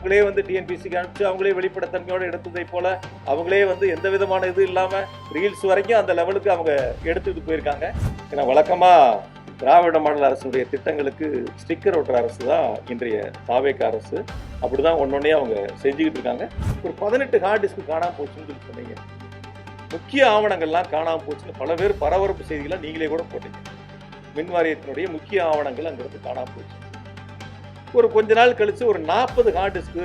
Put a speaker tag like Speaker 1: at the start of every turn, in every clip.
Speaker 1: அவங்களே வந்து டிஎன்பிசிக்கு அனுப்பிச்சு அவங்களே வெளிப்படைத்தன்மையோடு எடுத்ததை போல அவங்களே வந்து எந்த விதமான இது இல்லாம ரீல்ஸ் வரைக்கும் அந்த லெவலுக்கு அவங்க எடுத்துட்டு போயிருக்காங்க. ஏன்னா வழக்கமா திராவிட மாடல் அரசுடைய திட்டங்களுக்கு ஸ்டிக்கர் ஒட்டுற அரசு தான் இன்றைய தாவேக அரசு. அப்படிதான் ஒன்னொன்னே அவங்க செஞ்சுக்கிட்டு இருக்காங்க. ஒரு 18 ஹார்ட் டிஸ்க் காணாம போச்சுன்னு சொல்லி சொன்னீங்க. முக்கிய ஆவணங்கள்லாம் காணாம போச்சுன்னு பல பேர் பரபரப்பு செய்திகளை நீங்களே கூட போட்டீங்க. மின் வாரியத்தினுடைய முக்கிய ஆவணங்கள் அங்கிருந்து காணாம போச்சு. ஒரு கொஞ்ச நாள் கழிச்சு ஒரு 40 ஹார்ட் டிஸ்க்கு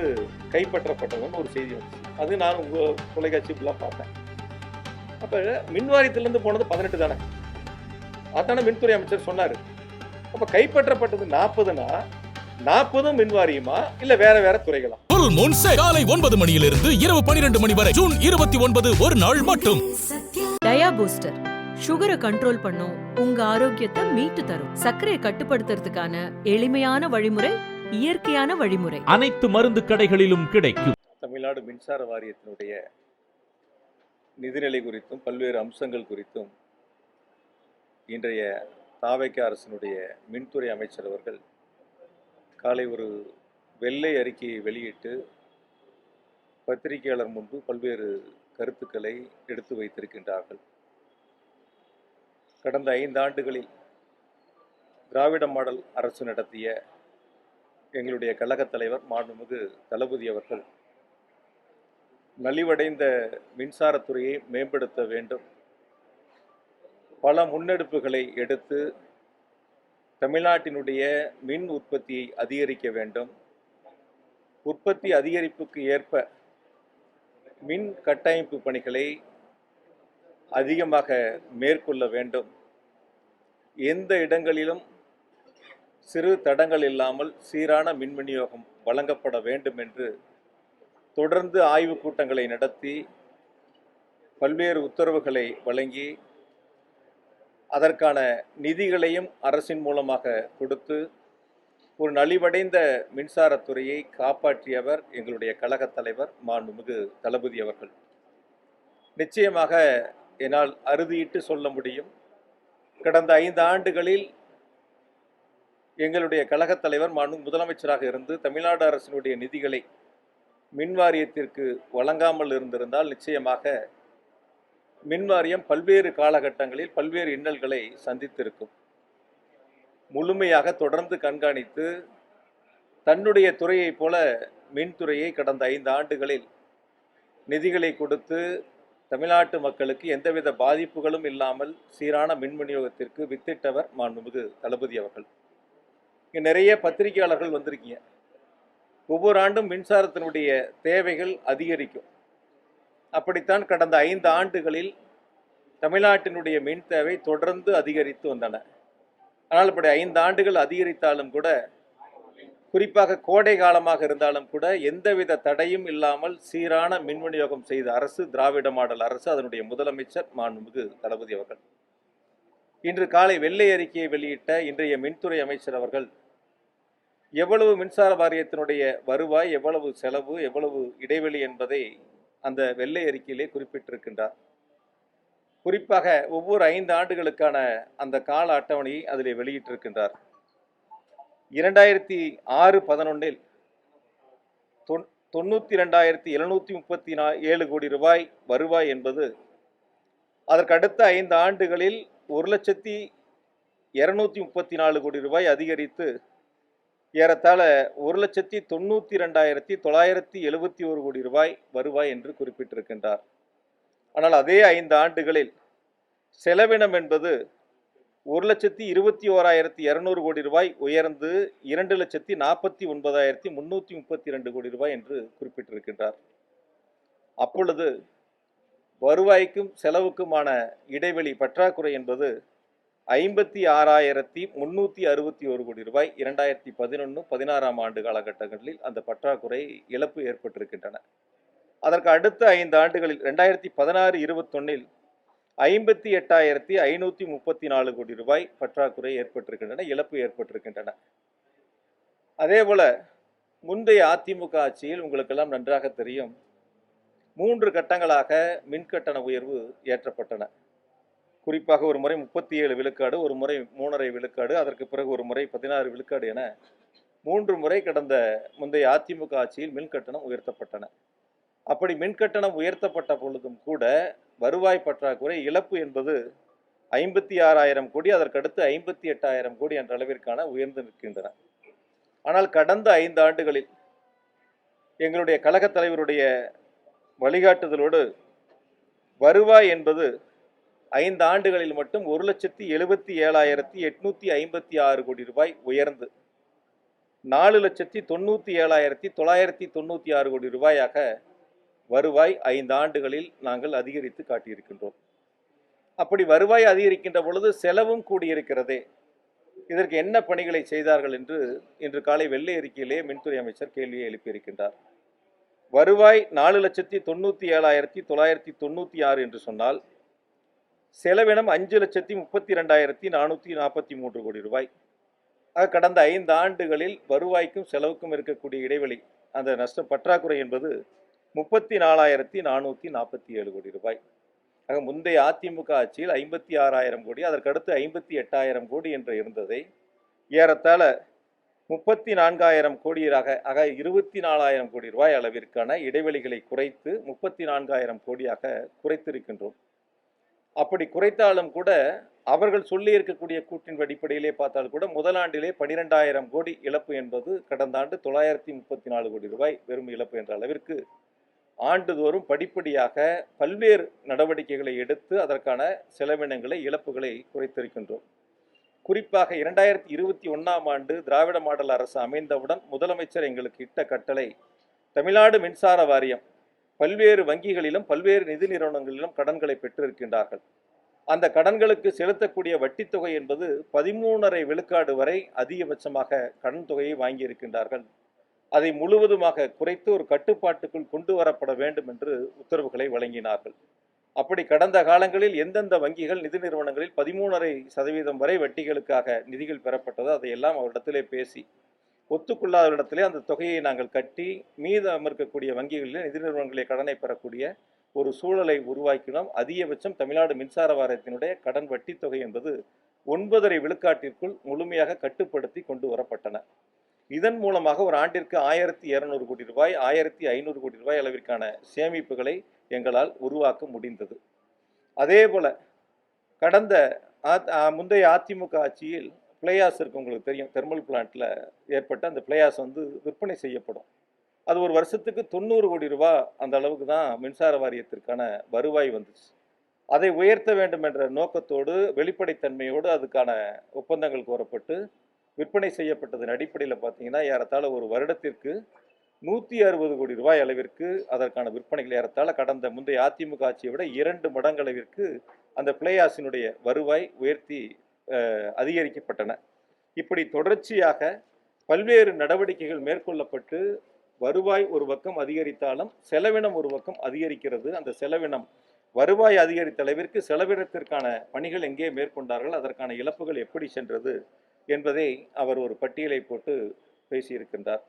Speaker 1: கைப்பற்றப்பட்டதுன்னு ஒரு செய்தி வந்துச்சு. அது நான் உங்க தொலைக்காட்சி ஃபுல்லாக பார்த்தேன். அப்ப மின் வாரியத்திலிருந்து போனது 18 தானே, அதான மின்துறை அமைச்சர் சொன்னாரு. அப்ப கைப்பற்றப்பட்டது 40னா 40 மின் வாரியமா இல்ல வேற வேற துறைகளா?
Speaker 2: காலை 9 மணியிலிருந்து இரவு 12 மணி வரை ஜூன் 29 ஒரு நாள் மட்டும்.
Speaker 3: டயா பூஸ்டர் சுகரை கண்ட்ரோல் பண்ணும், உங்க ஆரோக்கியத்தை மீட்டு தரும். சர்க்கரையை கட்டுப்படுத்துறதுக்கான எளிமையான வழிமுறை, இயற்கையான வழிமுறை.
Speaker 2: அனைத்து மருந்து கடைகளிலும் கிடைக்கும்.
Speaker 1: தமிழ்நாடு மின்சார வாரியத்தினுடைய நிதிநிலை குறித்தும் பல்வேறு அம்சங்கள் குறித்தும் இன்றைய தாவேக அரசினுடைய மின்துறை அமைச்சர் அவர்கள் காலை ஒரு வெள்ளை அறிக்கையை வெளியிட்டு பத்திரிகையாளர் முன்பு பல்வேறு கருத்துக்களை எடுத்து வைத்திருக்கின்றார்கள். கடந்த 5 ஆண்டுகளில் திராவிட மாடல் அரசு நடத்திய எங்களுடைய கழகத் தலைவர் மாண்புமிகு தளபதி அவர்கள் நலிவடைந்த மின்சாரத்துறையை மேம்படுத்த வேண்டும், பல முன்னெடுப்புகளை எடுத்து தமிழ்நாட்டினுடைய மின் உற்பத்தியை அதிகரிக்க வேண்டும், உற்பத்தி அதிகரிப்புக்கு ஏற்ப மின் கட்டமைப்பு பணிகளை அதிகமாக மேற்கொள்ள வேண்டும், எந்த இடங்களிலும் சிறு தடங்கள் இல்லாமல் சீரான மின் விநியோகம் வழங்கப்பட வேண்டும் என்று தொடர்ந்து ஆய்வுக் கூட்டங்களை நடத்தி பல்வேறு உத்தரவுகளை வழங்கி அதற்கான நிதிகளையும் அரசின் மூலமாக கொடுத்து ஒரு நலிவடைந்த மின்சாரத்துறையை காப்பாற்றியவர் எங்களுடைய கழகத் தலைவர் மாண்புமிகு தளபதி அவர்கள். நிச்சயமாக என்னால் அறுதியிட்டு சொல்ல முடியும், கடந்த 5 ஆண்டுகளில் எங்களுடைய கழகத் தலைவர் மாண்பு முதலமைச்சராக இருந்து தமிழ்நாடு அரசினுடைய நிதிகளை மின் வாரியத்திற்கு வழங்காமல் இருந்திருந்தால் நிச்சயமாக மின் வாரியம் பல்வேறு காலகட்டங்களில் பல்வேறு இன்னல்களை சந்தித்திருக்கும். முழுமையாக தொடர்ந்து கண்காணித்து தன்னுடைய துறையைப் போல மின்துறையை கடந்த 5 ஆண்டுகளில் நிதிகளை கொடுத்து தமிழ்நாட்டு மக்களுக்கு எந்தவித பாதிப்புகளும் இல்லாமல் சீரான மின் விநியோகத்திற்கு வித்திட்டவர் மாண்புமிகு தளபதி அவர்கள். இங்கே நிறைய பத்திரிகையாளர்கள் வந்திருக்கீங்க. ஒவ்வொரு ஆண்டும் மின்சாரத்தினுடைய தேவைகள் அதிகரிக்கும். அப்படித்தான் கடந்த 5 ஆண்டுகளில் தமிழ்நாட்டினுடைய மின் தேவை தொடர்ந்து அதிகரித்து வந்தன. ஆனால் இப்படி 5 ஆண்டுகள் அதிகரித்தாலும் கூட, குறிப்பாக கோடை காலமாக இருந்தாலும் கூட எந்தவித தடையும் இல்லாமல் சீரான மின் விநியோகம் செய்த அரசு திராவிட மாடல் அரசு, அதனுடைய முதலமைச்சர் மாண்புமிகு தளபதி அவர்கள். இன்று காலை வெள்ளை அறிக்கையை வெளியிட்ட இன்றைய மின்துறை அமைச்சர் அவர்கள் எவ்வளவு மின்சார வாரியத்தினுடைய வருவாய், எவ்வளவு செலவு, எவ்வளவு இடைவெளி என்பதை அந்த வெள்ளை அறிக்கையிலே குறிப்பிட்டிருக்கின்றார். குறிப்பாக ஒவ்வொரு 5 ஆண்டுகளுக்கான அந்த கால அட்டவணையை அதிலே வெளியிட்டிருக்கின்றார். 2006-11 92,737 கோடி ரூபாய் வருவாய் என்பது அதற்கு அடுத்த 5 ஆண்டுகளில் 1,234 கோடி ரூபாய் அதிகரித்து ஏறத்தாழ 1,92,971 கோடி ரூபாய் வருவாய் என்று குறிப்பிட்டிருக்கின்றார். ஆனால் அதே 5 ஆண்டுகளில் செலவினம் என்பது 1,21,200 கோடி ரூபாய் உயர்ந்து 2,49,332 கோடி ரூபாய் என்று குறிப்பிட்டிருக்கின்றார். அப்பொழுது வருவாய்க்கும் செலவுக்குமான இடைவெளி பற்றாக்குறை என்பது 56,361 கோடி ரூபாய் 2011-16 ஆண்டு காலகட்டங்களில் அந்த பற்றாக்குறை இழப்பு ஏற்பட்டிருக்கின்றன. அதற்கு அடுத்த 5 ஆண்டுகளில் 2016-21 58,534 கோடி ரூபாய் பற்றாக்குறை ஏற்பட்டிருக்கின்றன, இழப்பு ஏற்பட்டிருக்கின்றன. அதே போல முந்தைய அதிமுக ஆட்சியில் உங்களுக்கெல்லாம் நன்றாக தெரியும், 3 கட்டங்களாக மின்கட்டண உயர்வு ஏற்றப்பட்டன. குறிப்பாக ஒரு முறை 37 விழுக்காடு, ஒரு முறை 3.5 விழுக்காடு, அதற்கு பிறகு ஒரு முறை 16 விழுக்காடு என 3 முறை கடந்த முந்தைய அதிமுக ஆட்சியில் மின் கட்டணம் உயர்த்தப்பட்டன. அப்படி மின் கட்டணம் உயர்த்தப்பட்ட பொழுதும் கூட வருவாய் பற்றாக்குறை இழப்பு என்பது 56,000 கோடி, அதற்கடுத்து 58,000 கோடி என்ற அளவிற்கான உயர்ந்து நிற்கின்றன. ஆனால் கடந்த 5 ஆண்டுகளில் எங்களுடைய கழகத் தலைவருடைய வழிகாட்டுதலோடு வருவாய் என்பது 5 ஆண்டுகளில் மட்டும் 1,77,856 கோடி ரூபாய் உயர்ந்து 4,97,996 கோடி ரூபாயாக வருவாய் 5 ஆண்டுகளில் நாங்கள் அதிகரித்து காட்டியிருக்கின்றோம். அப்படி வருவாய் அதிகரிக்கின்ற பொழுது செலவும் கூடியிருக்கிறதே. இதற்கு என்ன பணிகளை செய்தார்கள் என்று இன்று காலை வெள்ளை அறிக்கையிலே மின்துறை அமைச்சர் கேள்வியை எழுப்பியிருக்கின்றார். வருவாய் 4,97,996 என்று சொன்னால் செலவினம் 5,32,443 கோடி ரூபாய். ஆக கடந்த 5 ஆண்டுகளில் வருவாய்க்கும் செலவுக்கும் இருக்கக்கூடிய இடைவெளி, அந்த நஷ்ட பற்றாக்குறை என்பது 34,447 கோடி ரூபாய். ஆக முந்தைய அதிமுக ஆட்சியில் 56,000 கோடி, அதற்கடுத்து 58,000 கோடி என்று இருந்ததை ஏறத்தாழ 34,000 கோடியாக, ஆக 24,000 கோடி ரூபாய் அளவிற்கான இடைவெளிகளை குறைத்து 34,000 கோடியாக குறைத்திருக்கின்றோம். அப்படி குறைத்தாலும் கூட அவர்கள் சொல்லி இருக்கக்கூடிய கூட்டின் அடிப்படையிலே பார்த்தால் கூட முதலாண்டிலே 12,000 கோடி இழப்பு என்பது கடந்த ஆண்டு 934 கோடி ரூபாய் வெறும் இழப்பு என்ற அளவிற்கு ஆண்டுதோறும் படிப்படியாக பல்வேறு நடவடிக்கைகளை எடுத்து அதற்கான செலவினங்களை இழப்புகளை குறைத்திருக்கின்றோம். குறிப்பாக 2021ஆம் ஆண்டு திராவிட மாடல் அரசு அமைந்தவுடன் முதலமைச்சர் எங்களுக்கு இட்ட கட்டளை, தமிழ்நாடு மின்சார வாரியம் பல்வேறு வங்கிகளிலும் பல்வேறு நிதி நிறுவனங்களிலும் கடன்களை பெற்றிருக்கின்றார்கள். அந்த கடன்களுக்கு செலுத்தக்கூடிய வட்டித் தொகை என்பது 13.5 விழுக்காடு வரை அதிகபட்சமாக கடன் தொகையை வாங்கியிருக்கின்றார்கள். அதை முழுவதுமாக குறைத்து ஒரு கட்டுப்பாட்டுக்குள் கொண்டு வரப்பட வேண்டும் என்று உத்தரவுகளை வழங்கினார்கள். அப்படி கடந்த காலங்களில் எந்தெந்த வங்கிகள் நிதி நிறுவனங்களில் 13.5% வரை வட்டிகளுக்காக நிதிகள் பெறப்பட்டதோ அதையெல்லாம் அவரிடத்திலே பேசி ஒத்துக்கொள்ளாதவரிடத்திலே அந்த தொகையை நாங்கள் கட்டி மீதம் இருக்கக்கூடிய வங்கிகளில் நிதி நிறுவனங்களிலே கடனை பெறக்கூடிய ஒரு சூழலை உருவாக்கினோம். அதிகபட்சம் தமிழ்நாடு மின்சார வாரியத்தினுடைய கடன் வட்டி தொகை என்பது 9.5 விழுக்காட்டிற்குள் முழுமையாக கட்டுப்படுத்தி கொண்டு வரப்பட்டன. இதன் மூலமாக ஒரு ஆண்டிற்கு 1,200 கோடி ரூபாய் 1,500 கோடி ரூபாய் அளவிற்கான சேமிப்புகளை எங்களால் உருவாக்க முடிந்தது. அதே போல கடந்த முந்தைய அதிமுக ஆட்சியில் பிளேயாஸ் இருக்கு, உங்களுக்கு தெரியும், தெர்மல் பிளான்ட்ல ஏற்பட்ட அந்த பிளேயாஸ் விற்பனை செய்யப்படும். அது ஒரு வருஷத்துக்கு 90 கோடி ரூபாய் அந்த அளவுக்கு தான் மின்சார வாரியத்திற்கான வருவாய் வந்துச்சு. அதை உயர்த்த வேண்டும் என்ற நோக்கத்தோடு வெளிப்படைத்தன்மையோடு அதுக்கான ஒப்பந்தங்கள் கோரப்பட்டு விற்பனை செய்யப்பட்டதன் அடிப்படையில் பார்த்தீங்கன்னா ஏறத்தாழ ஒரு வருடத்திற்கு 160 கோடி ரூபாய் அளவிற்கு அதற்கான விற்பனைகள் ஏறத்தாழ கடந்த முந்தைய அதிமுக ஆட்சியை விட 2 மடங்கு அளவிற்கு அந்த பிளேயாஸினுடைய வருவாய் உயர்த்தி அதிகரிக்கப்பட்டன. இப்படி தொடர்ச்சியாக பல்வேறு நடவடிக்கைகள் மேற்கொள்ளப்பட்டு வருவாய் ஒரு பக்கம் அதிகரித்தாலும் செலவினம் ஒரு பக்கம் அதிகரிக்கிறது. அந்த செலவினம் வருவாய் அதிகரித்த அளவிற்கு செலவினத்திற்கான பணிகள் எங்கே மேற்கொண்டார்கள், அதற்கான இழப்புகள் எப்படி சென்றது என்பதை அவர் ஒரு பட்டியலை போட்டு பேசியிருக்கின்றார்.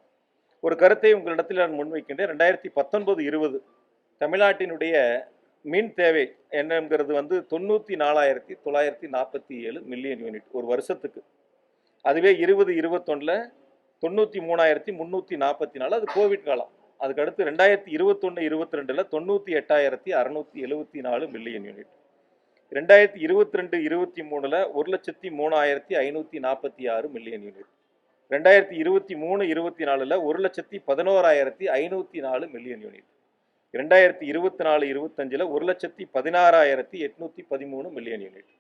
Speaker 1: ஒரு கருத்தை உங்களிடத்தில் நான் முன்வைக்கின்றேன். 2019-20 தமிழ்நாட்டினுடைய மின் தேவை என்னங்கிறது 94,947 மில்லியன் யூனிட் ஒரு வருஷத்துக்கு. அதுவே 2021 93,344, அது கோவிட் காலம். அதுக்கடுத்து 2021-22 98,674 million unit. 2022-23 1,03,546 million unit. 2023-24 1,11,504 million unit. 2024-25 1,16,813 million unit.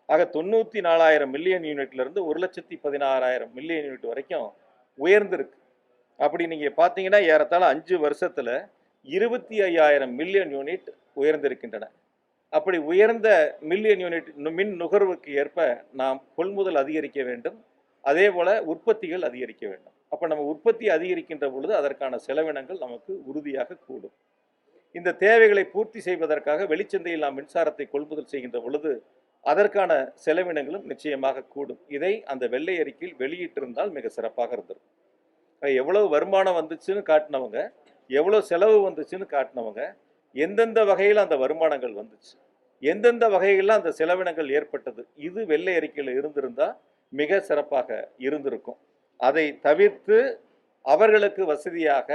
Speaker 1: ஆக 94,000 மில்லியன் யூனிட்லேருந்து 1,16,000 மில்லியன் யூனிட் வரைக்கும் உயர்ந்திருக்கு. அப்படி நீங்கள் பார்த்தீங்கன்னா ஏறத்தாழ 5 வருஷத்தில் 25,000 மில்லியன் யூனிட் உயர்ந்திருக்கின்றன. அப்படி உயர்ந்த மில்லியன் யூனிட் மின் நுகர்வுக்கு ஏற்ப நாம் கொள்முதல் அதிகரிக்க வேண்டும், அதே போல உற்பத்திகள் அதிகரிக்க வேண்டும். அப்போ நம்ம உற்பத்தி அதிகரிக்கின்ற பொழுது அதற்கான செலவினங்கள் நமக்கு உறுதியாக கூடும். இந்த தேவைகளை பூர்த்தி செய்வதற்காக வெளிச்சந்தையில் நாம் மின்சாரத்தை கொள்முதல் செய்கின்ற பொழுது அதற்கான செலவினங்களும் நிச்சயமாக கூடும். இதை அந்த வெள்ளை அறிக்கையில் வெளியிட்டிருந்தால் மிக சிறப்பாக இருந்திருக்கும். எவ்வளவு வருமானம் வந்துச்சுன்னு காட்டினவங்க, எவ்வளோ செலவு வந்துச்சுன்னு காட்டினவங்க, எந்தெந்த வகையில் அந்த வருமானங்கள் வந்துச்சு, எந்தெந்த வகையில் அந்த செலவினங்கள் ஏற்பட்டது, இது வெள்ளை அறிக்கையில் இருந்திருந்தால் மிக சிறப்பாக இருந்திருக்கும். அதை தவிர்த்து அவர்களுக்கு வசதியாக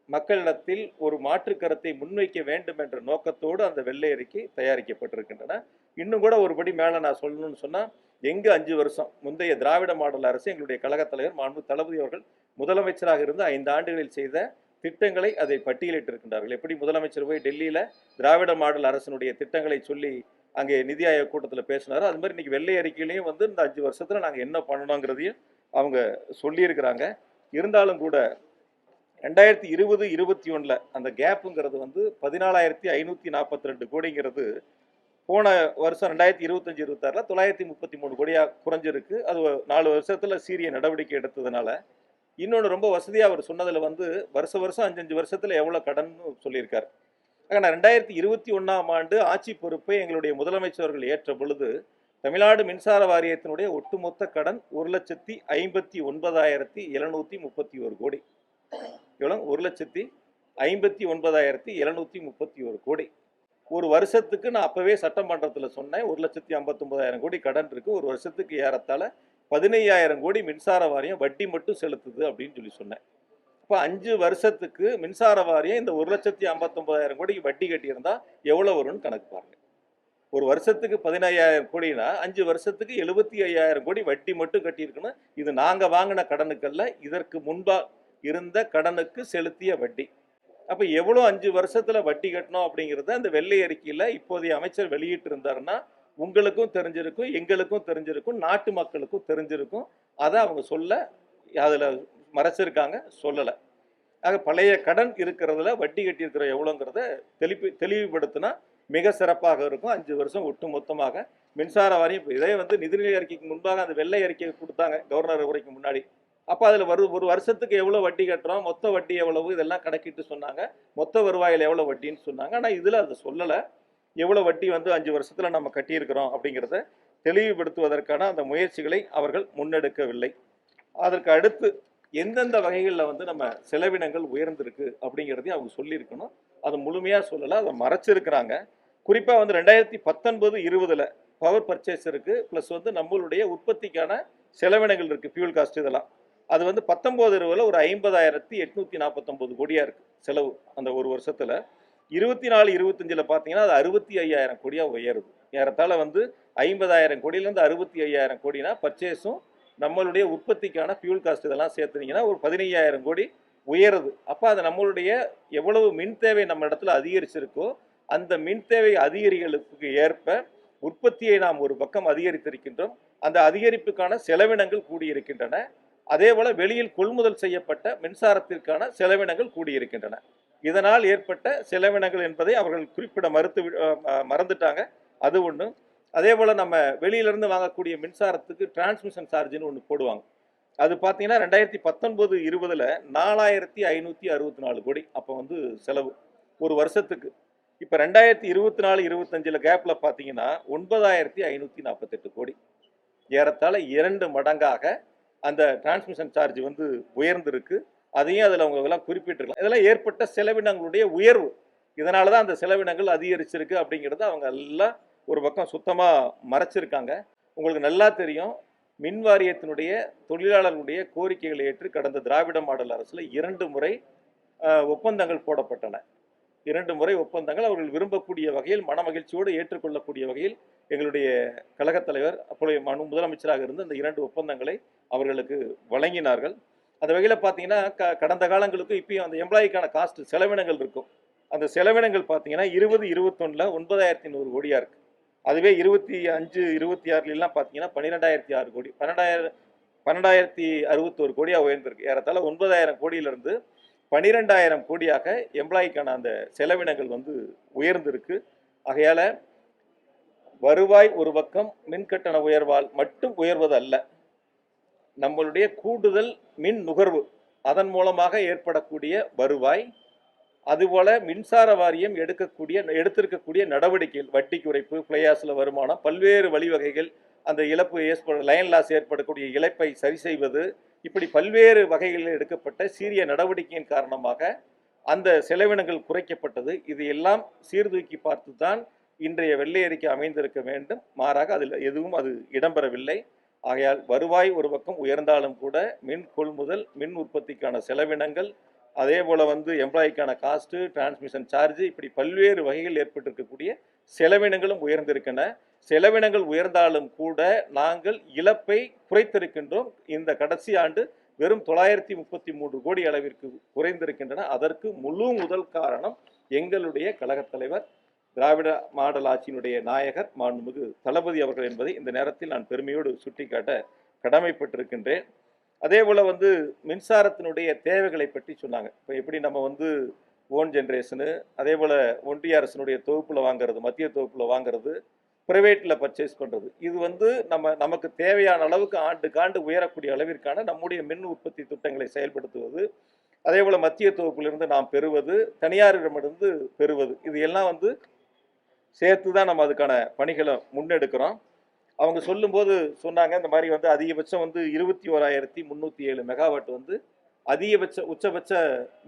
Speaker 1: மக்களிடத்தில் ஒரு மாற்று கருத்தை முன்வைக்க வேண்டும் என்ற நோக்கத்தோடு அந்த வெள்ளை அறிக்கை தயாரிக்கப்பட்டிருக்கின்றன. இன்னும் கூட ஒருபடி மேலே நான் சொல்லணும்னு சொன்னால், எங்கு 5 வருஷம் முந்தைய திராவிட மாடல் அரசு எங்களுடைய கழகத் தலைவர் மாண்பு தளபதி அவர்கள் முதலமைச்சராக இருந்து 5 ஆண்டுகளில் செய்த திட்டங்களை அதை பட்டியலிட்டிருக்கின்றார்கள். எப்படி முதலமைச்சர் போய் டெல்லியில் திராவிட மாடல் அரசினுடைய திட்டங்களை சொல்லி அங்கே நிதி ஆயோக் கூட்டத்தில் பேசினாரோ, அது மாதிரி இன்னைக்கு வெள்ளை அறிக்கையிலையும் வந்து இந்த 5 வருஷத்தில் நாங்கள் என்ன பண்ணணுங்கிறதையும் அவங்க சொல்லியிருக்கிறாங்க. இருந்தாலும் கூட 2020-21 அந்த கேப்புங்கிறது வந்து 14,542 கோடிங்கிறது போன வருஷம் 2025-26 933 கோடியாக குறைஞ்சிருக்கு. அது 4 வருஷத்தில் சீரிய நடவடிக்கை எடுத்ததுனால. இன்னொன்று ரொம்ப வசதியாக அவர் சொன்னதில் வந்து வருஷம் 5 வருஷத்தில் எவ்வளோ கடன் சொல்லியிருக்காரு. ஆனால் 2021 ஆண்டு ஆட்சி பொறுப்பை எங்களுடைய முதலமைச்சர்கள் ஏற்ற பொழுது தமிழ்நாடு மின்சார வாரியத்தினுடைய ஒட்டுமொத்த கடன் 1,59,731 கோடி. எவ்வளோ? 1,59,731 கோடி. ஒரு வருஷத்துக்கு நான் அப்பவே சட்டமன்றத்தில் சொன்னேன், 1,59,000 கோடி கடன் இருக்கு. ஒரு வருஷத்துக்கு ஏறத்தாழ 15,000 கோடி மின்சார வாரியம் வட்டி மட்டும் செலுத்துது அப்படின்னு சொல்லி சொன்னேன். இப்போ 5 வருஷத்துக்கு மின்சார வாரியம் இந்த 1,59,000 கோடிக்கு வட்டி கட்டியிருந்தா எவ்வளோ வரும்னு கணக்கு பாருங்க. ஒரு வருஷத்துக்கு 15,000 கோடினா 5 வருஷத்துக்கு 75,000 கோடி வட்டி மட்டும் கட்டியிருக்கணும். இது நாங்கள் வாங்கின கடனுக்கல்ல, இதற்கு முன்பா இருந்த கடனுக்கு செலுத்திய வட்டி. அப்போ எவ்வளோ 5 வருஷத்தில் வட்டி கட்டணும் அப்படிங்கிறத அந்த வெள்ளை அறிக்கையில் இப்போதைய அமைச்சர் வெளியிட்டு இருந்தாருன்னா உங்களுக்கும் தெரிஞ்சிருக்கும், எங்களுக்கும் தெரிஞ்சிருக்கும், நாட்டு மக்களுக்கும் தெரிஞ்சிருக்கும். அதை அவங்க அதில் மறைச்சிருக்காங்க, சொல்லலை. ஆக பழைய கடன் இருக்கிறதுல வட்டி கட்டியிருக்கிற எவ்வளோங்கிறத தெளிவுபடுத்தினா மிக சிறப்பாக இருக்கும். 5 வருஷம் ஒட்டு மொத்தமாக மின்சார வாரியம் இதே வந்து நிதிநிலை அறிக்கைக்கு முன்பாக அந்த வெள்ளை அறிக்கையை கொடுத்தாங்க கவர்னர் உரைக்கு முன்னாடி. அப்போ அதில் ஒரு வருஷத்துக்கு எவ்வளோ வட்டி கட்டுறோம், மொத்த வட்டி எவ்வளவு, இதெல்லாம் கணக்கிட்டு சொன்னாங்க. மொத்த வருவாயில் எவ்வளோ வட்டின்னு சொன்னாங்க. ஆனால் இதில் அதை சொல்லலை. எவ்வளோ வட்டி வந்து 5 வருஷத்தில் நம்ம கட்டியிருக்கிறோம் அப்படிங்கிறத தெளிவுபடுத்துவதற்கான அந்த முயற்சிகளை அவர்கள் முன்னெடுக்கவில்லை. அதற்கு அடுத்து எந்தெந்த வகைகளில் வந்து நம்ம செலவினங்கள் உயர்ந்திருக்கு அப்படிங்கிறதையும் அவங்க சொல்லியிருக்கணும். அதை முழுமையாக சொல்லலை, அதை மறைச்சிருக்கிறாங்க. குறிப்பாக வந்து 2019-20 பவர் பர்ச்சேஸ் இருக்குது, ப்ளஸ் வந்து நம்மளுடைய உற்பத்திக்கான செலவினங்கள் இருக்குது, ஃபியூல் காஸ்ட் இதெல்லாம். அது வந்து 19-20 ஒரு 50,849 கோடியாக இருக்குது செலவு அந்த ஒரு வருஷத்தில். 24-25 பார்த்தீங்கன்னா அது 65,000 கோடியாக உயருது. ஏறத்தாழ வந்து 50,000 கோடியிலேருந்து 65,000 கோடினா பர்ச்சேஸும் நம்மளுடைய உற்பத்திக்கான ஃபியூல் காஸ்ட் இதெல்லாம் சேர்த்துனீங்கன்னா ஒரு 15,000 கோடி உயருது. அப்போ அது நம்மளுடைய எவ்வளவு மின் தேவை நம்ம இடத்துல அதிகரிச்சிருக்கோ அந்த மின் தேவை அதிகரிகளுக்கு ஏற்ப உற்பத்தியை நாம் ஒரு பக்கம் அதிகரித்திருக்கின்றோம். அந்த அதிகரிப்புக்கான செலவினங்கள் கூடியிருக்கின்றன. அதே போல வெளியில் கொள்முதல் செய்யப்பட்ட மின்சாரத்திற்கான செலவினங்கள் கூடியிருக்கின்றன. இதனால் ஏற்பட்ட செலவினங்கள் என்பதை அவர்கள் குறிப்பிட மறந்துட்டாங்க. அது ஒன்று. அதே போல் நம்ம வெளியிலேருந்து வாங்கக்கூடிய மின்சாரத்துக்கு டிரான்ஸ்மிஷன் சார்ஜுன்னு ஒன்று போடுவாங்க. அது பார்த்தீங்கன்னா 2019-20 4,564 கோடி அப்போ வந்து செலவு ஒரு வருஷத்துக்கு. இப்போ 2024-25 கேப்பில் பார்த்தீங்கன்னா 9,548 கோடி. ஏறத்தாழ 2 மடங்காக அந்த டிரான்ஸ்மிஷன் சார்ஜ் வந்து உயர்ந்திருக்கு. அதையும் அதில் அவங்க எல்லாம் குறிப்பிட்டிருக்கலாம். இதெல்லாம் ஏற்பட்ட செலவினங்களுடைய உயர்வு. இதனால தான் அந்த செலவினங்கள் அதிகரிச்சிருக்கு அப்படிங்கிறத அவங்க எல்லாம் ஒரு பக்கம் சுத்தமாக மறைச்சிருக்காங்க. உங்களுக்கு நல்லா தெரியும், மின் வாரியத்தினுடைய தொழிலாளர்களுடைய கோரிக்கைகளை ஏற்று கடந்த திராவிட மாடல் அரசில் 2 முறை ஒப்பந்தங்கள் போடப்பட்டன. 2 முறை ஒப்பந்தங்கள் அவர்கள் விரும்பக்கூடிய வகையில் மனமகிழ்ச்சியோடு ஏற்றுக்கொள்ளக்கூடிய வகையில் எங்களுடைய கழகத் தலைவர் அப்போதைய முதலமைச்சராக இருந்து அந்த 2 ஒப்பந்தங்களை அவர்களுக்கு வழங்கினார்கள். அந்த வகையில் பார்த்தீங்கன்னா கடந்த காலங்களுக்கும் இப்பயும் அந்த எம்ப்ளாய்க்கான காஸ்ட் செலவினங்கள் இருக்கும். அந்த செலவினங்கள் பார்த்தீங்கன்னா 20-21 9,100 கோடியாக இருக்குது. அதுவே 25-26 பார்த்தீங்கன்னா 12,006 கோடி 12,061 கோடியாக உயர்ந்திருக்கு. ஏறத்தாழ 9,000 கோடியிலிருந்து 12,000 கோடியாக எம்ப்ளாய்க்கான அந்த செலவினங்கள் வந்து உயர்ந்திருக்கு. ஆகையால் வருவாய் ஒரு பக்கம் மின்கட்டண உயர்வால் மட்டும் உயர்வது அல்ல, நம்மளுடைய கூடுதல் மின் நுகர்வு அதன் மூலமாக ஏற்படக்கூடிய வருவாய், அதுபோல மின்சார வாரியம் எடுத்திருக்கக்கூடிய நடவடிக்கைகள், வட்டி குறைப்பு, ஃப்ளையாஸில் வருமானம், பல்வேறு வழிவகைகள், அந்த இழப்பு லைன் லாஸ் ஏற்படக்கூடிய இழப்பை சரி செய்வது, இப்படி பல்வேறு வகைகளில் எடுக்கப்பட்ட சீரிய நடவடிக்கையின் காரணமாக அந்த செலவினங்கள் குறைக்கப்பட்டது. இது எல்லாம் சீர்தூக்கி பார்த்து தான் இன்றைய வெள்ளை அறிக்கை அமைந்திருக்க வேண்டும். மாறாக அதில் எதுவும் அது இடம்பெறவில்லை. ஆகையால் வருவாய் ஒரு பக்கம் உயர்ந்தாலும் கூட மின் கொள்முதல், மின் உற்பத்திக்கான செலவினங்கள், அதே போல் எம்ப்ளாய்க்கான காஸ்ட்டு, டிரான்ஸ்மிஷன் சார்ஜ், இப்படி பல்வேறு வகைகள் ஏற்பட்டிருக்கக்கூடிய செலவினங்களும் உயர்ந்திருக்கின்றன. செலவினங்கள் உயர்ந்தாலும் கூட நாங்கள் இழப்பை குறைத்திருக்கின்றோம். இந்த கடைசி ஆண்டு வெறும் 933 கோடி அளவிற்கு குறைந்திருக்கின்றன. அதற்கு முழு முதல் காரணம் எங்களுடைய கழகத் தலைவர், திராவிட மாடல் ஆட்சியினுடைய நாயகர் மாண்புமிகு தளபதி அவர்கள் என்பதை இந்த நேரத்தில் நான் பெருமையோடு சுட்டிக்காட்ட கடமைப்பட்டிருக்கின்றேன். அதே போல் மின்சாரத்தினுடைய தேவைகளை பற்றி சொன்னாங்க. இப்போ எப்படி நம்ம ஓன் ஜென்ரேஷனு, அதே போல் ஒன்றிய அரசினுடைய தொகுப்பில் வாங்கிறது, மத்திய தொகுப்பில் வாங்கிறது, ப்ரைவேட்டில் பர்ச்சேஸ் பண்ணுறது, இது நமக்கு தேவையான அளவுக்கு ஆண்டுக்காண்டு உயரக்கூடிய அளவிற்கான நம்முடைய மின் உற்பத்தி திட்டங்களை செயல்படுத்துவது, அதே போல் மத்திய தொகுப்பிலிருந்து நாம் பெறுவது, தனியாரிடமிருந்து பெறுவது, இது எல்லாம் சேர்த்து தான் நம்ம அதுக்கான பணிகளை முன்னெடுக்கிறோம். அவங்க சொல்லும்போது சொன்னாங்க, இந்த மாதிரி அதிகபட்சம் 21,307 மெகாவாட் அதிகபட்ச உச்சபட்ச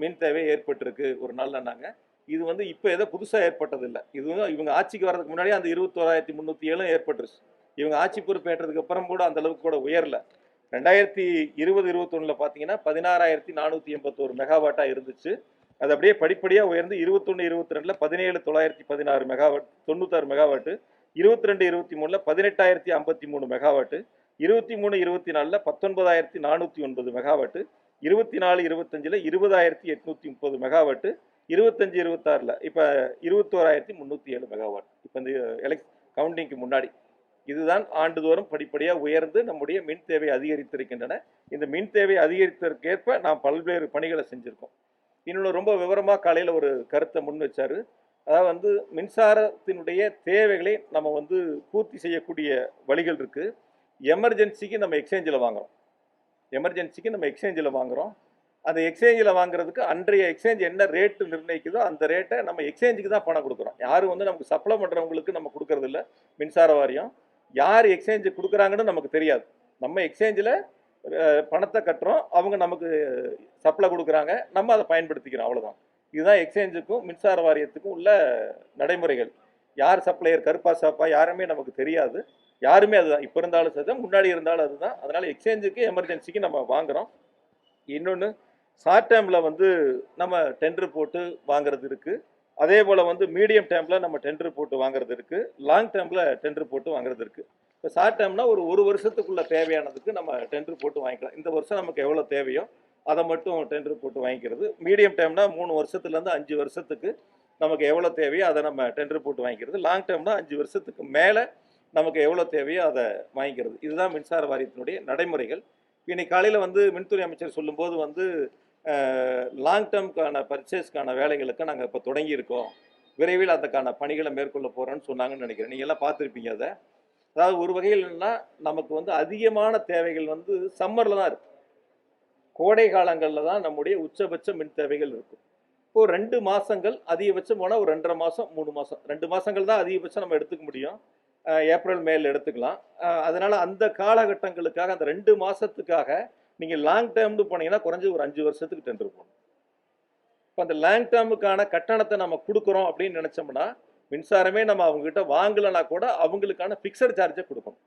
Speaker 1: மின் தேவை ஏற்பட்டிருக்கு ஒரு நாள்னாங்க. இது இப்போ ஏதோ புதுசாக ஏற்பட்டதில்லை. இது இவங்க ஆட்சிக்கு வர்றதுக்கு முன்னாடியே அந்த 21,307 ஏற்பட்டுருச்சு. இவங்க ஆட்சி பொறுப்பேற்றதுக்கு அப்புறம் கூட அந்த அளவுக்கு கூட உயரல. 2020-21 பார்த்தீங்கன்னா 16,481 மெகாவாட்டாக இருந்துச்சு. அது அப்படியே படிப்படியாக உயர்ந்து 21-22 17,916 megawatt 96 megawatt, 22-23 18,053 megawatt, 23-24 19,409 megawatt, 24-25 20,830 megawatt, 25-26 இப்போ 21,307 மெகாவாட். இப்போ இந்த கவுண்டிங்க்கு முன்னாடி இதுதான் ஆண்டுதோறும் படிப்படியாக உயர்ந்து நம்முடைய மின் தேவை அதிகரித்திருக்கின்றன. இந்த மின் தேவை அதிகரித்ததற்கேற்ப நாம் பல்வேறு பணிகளை செஞ்சுருக்கோம். இன்னொன்று ரொம்ப விவரமாக காலையில் ஒரு கருத்தை முன் வச்சார். அதாவது மின்சாரத்தினுடைய தேவைகளை நம்ம பூர்த்தி செய்யக்கூடிய வழிகள் இருக்குது. எமர்ஜென்சிக்கு நம்ம எக்ஸ்சேஞ்சில் வாங்குகிறோம். அந்த எக்ஸ்சேஞ்சில் வாங்குறதுக்கு அன்றைய எக்ஸ்சேஞ்ச் என்ன ரேட்டு நிர்ணயிக்குதோ அந்த ரேட்டை நம்ம எக்ஸ்சேஞ்சுக்கு தான் பணம் கொடுக்குறோம். யாரும் நமக்கு சப்ளை பண்ணுறவங்களுக்கு நம்ம கொடுக்கறது இல்லை. மின்சார வாரியம் யார் எக்ஸ்சேஞ்சு கொடுக்குறாங்கன்னு நமக்கு தெரியாது. நம்ம எக்ஸ்சேஞ்சில் பணத்தை கட்டுறோம், அவங்க நமக்கு சப்ளை கொடுக்குறாங்க, நம்ம அதை பயன்படுத்திக்கிறோம், அவ்வளோதான். இதுதான் எக்ஸ்சேஞ்சுக்கும் மின்சார வாரியத்துக்கும் உள்ள நடைமுறைகள். யார் சப்ளையர், கருப்பா சாப்பா யாருமே நமக்கு தெரியாது. யாருமே அதுதான், இப்போ இருந்தாலும் சரி, முன்னாடி இருந்தாலும் அதுதான். அதனால் எக்ஸ்சேஞ்சுக்கு எமர்ஜென்சிக்கு நம்ம வாங்குகிறோம். இன்னொன்று ஷார்ட் டேர்மில் நம்ம டெண்டர் போட்டு வாங்குறது இருக்குது. அதே போல் மீடியம் டேர்மில் நம்ம டெண்டர் போட்டு வாங்குறது இருக்குது. லாங் டேர்மில் டெண்டர் போட்டு வாங்குறது இருக்குது. இப்போ ஷார்ட் டேர்ம்னா ஒரு வருஷத்துக்குள்ள தேவையானதுக்கு நம்ம டெண்டர் போட்டு வாங்கிக்கலாம். இந்த வருஷம் நமக்கு எவ்வளோ தேவையோ அதை மட்டும் டெண்டர் போட்டு வாங்கிக்கிறது. மீடியம் டேர்ம்னா 3 வருஷத்துலேருந்து 5 வருஷத்துக்கு நமக்கு எவ்வளோ தேவையோ அதை நம்ம டெண்டர் போட்டு வாங்கிக்கிறது. லாங் டேர்ம்னா 5 வருஷத்துக்கு மேலே நமக்கு எவ்வளோ தேவையோ அதை வாங்கிக்கிறது. இதுதான் மின்சார வாரியத்தினுடைய நடைமுறைகள். இன்னைக்கு காலையில் மின்துறை அமைச்சர் சொல்லும்போது லாங் டேர்முக்கான பர்ச்சேஸ்க்கான வேலைகளுக்கு நாங்கள் இப்போ தொடங்கியிருக்கோம், விரைவில் அதுக்கான பணிகளை மேற்கொள்ள போகிறோன்னு சொன்னாங்கன்னு நினைக்கிறேன். நீங்கள் எல்லாம் பார்த்துருப்பீங்க அதை. அதாவது ஒரு வகையில் என்னென்னா, நமக்கு அதிகமான தேவைகள் சம்மரில் தான் இருக்குது. கோடை காலங்களில் தான் நம்முடைய உச்சபட்ச மின் தேவைகள் இருக்கும். இப்போது 2 மாதங்கள் அதிகபட்சம் போனால் ஒரு 2.5 மாதம் 3 மாதம் 2 மாதங்கள் தான் அதிகபட்சம் நம்ம எடுத்துக்க முடியும். ஏப்ரல் மேல எடுத்துக்கலாம். அதனால் அந்த காலகட்டங்களுக்காக அந்த 2 மாதத்துக்காக நீங்கள் லாங் டேர்ம்னு போனீங்கன்னா குறைஞ்சி ஒரு 5 வருஷத்துக்கு டெண்டர் போகணும். இப்போ அந்த லாங் டேர்முக்கான கட்டணத்தை நம்ம கொடுக்குறோம் அப்படின்னு நினச்சோம்னா, மின்சாரமே நம்ம அவங்ககிட்ட வாங்கலைன்னா கூட அவங்களுக்கான ஃபிக்ஸட் சார்ஜை கொடுக்கணும்.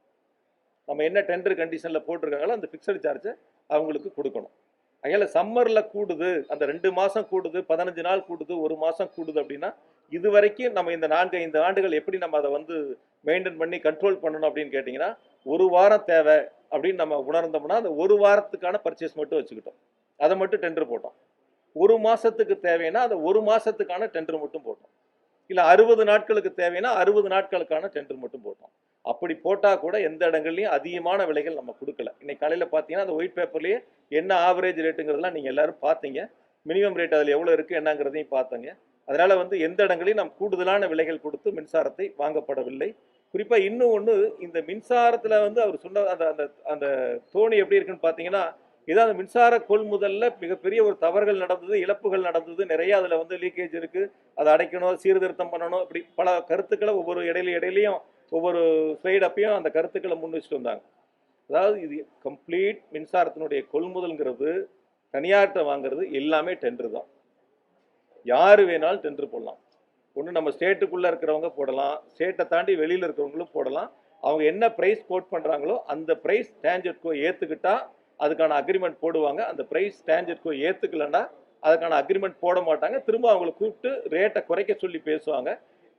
Speaker 1: நம்ம என்ன டெண்டர் கண்டிஷனில் போட்டிருக்காங்களோ அந்த ஃபிக்ஸட் சார்ஜை அவங்களுக்கு கொடுக்கணும். அதனால் சம்மரில் கூடுது, அந்த 2 மாதம் கூடுது, 15 நாள் கூடுது, 1 மாதம் கூடுது அப்படின்னா, இது வரைக்கும் நம்ம இந்த 4-5 ஆண்டுகள் எப்படி நம்ம அதை மெயின்டைன் பண்ணி கண்ட்ரோல் பண்ணணும் அப்படின்னு கேட்டிங்கன்னா, 1 வாரம் தேவை அப்படின்னு நம்ம உணர்ந்தோம்னா அந்த 1 வாரத்துக்கான பர்ச்சேஸ் மட்டும் வச்சுக்கிட்டோம், அதை மட்டும் டெண்டர் போட்டோம். 1 மாதத்துக்கு தேவைன்னா அந்த 1 மாதத்துக்கான டெண்டர் மட்டும் போட்டோம். இல்லை 60 நாட்களுக்கு தேவைன்னா 60 நாட்களுக்கான டெண்டர் மட்டும் போட்டோம். அப்படி போட்டால் கூட எந்த இடங்கள்லையும் அதிகமான விலைகள் நம்ம கொடுக்கல. இன்னைக்கு காலையில் பார்த்தீங்கன்னா அந்த ஒயிட் பேப்பர்லேயே என்ன ஆவரேஜ் ரேட்டுங்கிறதுலாம் நீங்கள் எல்லாரும் பார்த்தீங்க. மினிமம் ரேட் அதில் எவ்வளோ இருக்குது என்னங்கிறதையும் பார்த்தங்க. அதனால் எந்த இடங்களையும் நம்ம கூடுதலான விலைகள் கொடுத்து மின்சாரத்தை வாங்கப்படவில்லை. குறிப்பாக இன்னும் ஒன்று, இந்த மின்சாரத்தில் அவர் சொன்ன அந்த அந்த அந்த தோணி எப்படி இருக்குன்னு பார்த்தீங்கன்னா, இதான் அந்த மின்சார கொள்முதலில் மிகப்பெரிய ஒரு தவறுகள் நடந்தது, இழப்புகள் நடந்தது, நிறைய அதில் லீக்கேஜ் இருக்குது, அதை அடைக்கணும், சீர்திருத்தம் பண்ணணும், இப்படி பல கருத்துக்களை ஒவ்வொரு இடையிலையும் ஒவ்வொரு ஸ்லைட் அப்பையும் அந்த கருத்துக்களை முன் வச்சுட்டு வந்தாங்க. அதாவது இது கம்ப்ளீட் மின்சாரத்தினுடைய கொள்முதல்ங்கிறது தனியார்கிட்ட வாங்குறது எல்லாமே டெண்டர் தான். யார் வேணாலும் டெண்டர் போடலாம். ஒன்று நம்ம ஸ்டேட்டுக்குள்ளே இருக்கிறவங்க போடலாம், ஸ்டேட்டை தாண்டி வெளியில் இருக்கிறவங்களும் போடலாம், அவங்க என்ன ப்ரைஸ் கோட் பண்ணுறாங்களோ அந்த ப்ரைஸ் டான்ஜெட்கோ ஏற்றுக்கிட்டா அதுக்கான அக்ரிமெண்ட் போடுவாங்க. அந்த ப்ரைஸ் டான்ஜெட்கோ ஏற்றுக்கலன்னா அதுக்கான அக்ரிமெண்ட் போட மாட்டாங்க. திரும்ப அவங்கள கூப்பிட்டு ரேட்டை குறைக்க சொல்லி பேசுவாங்க.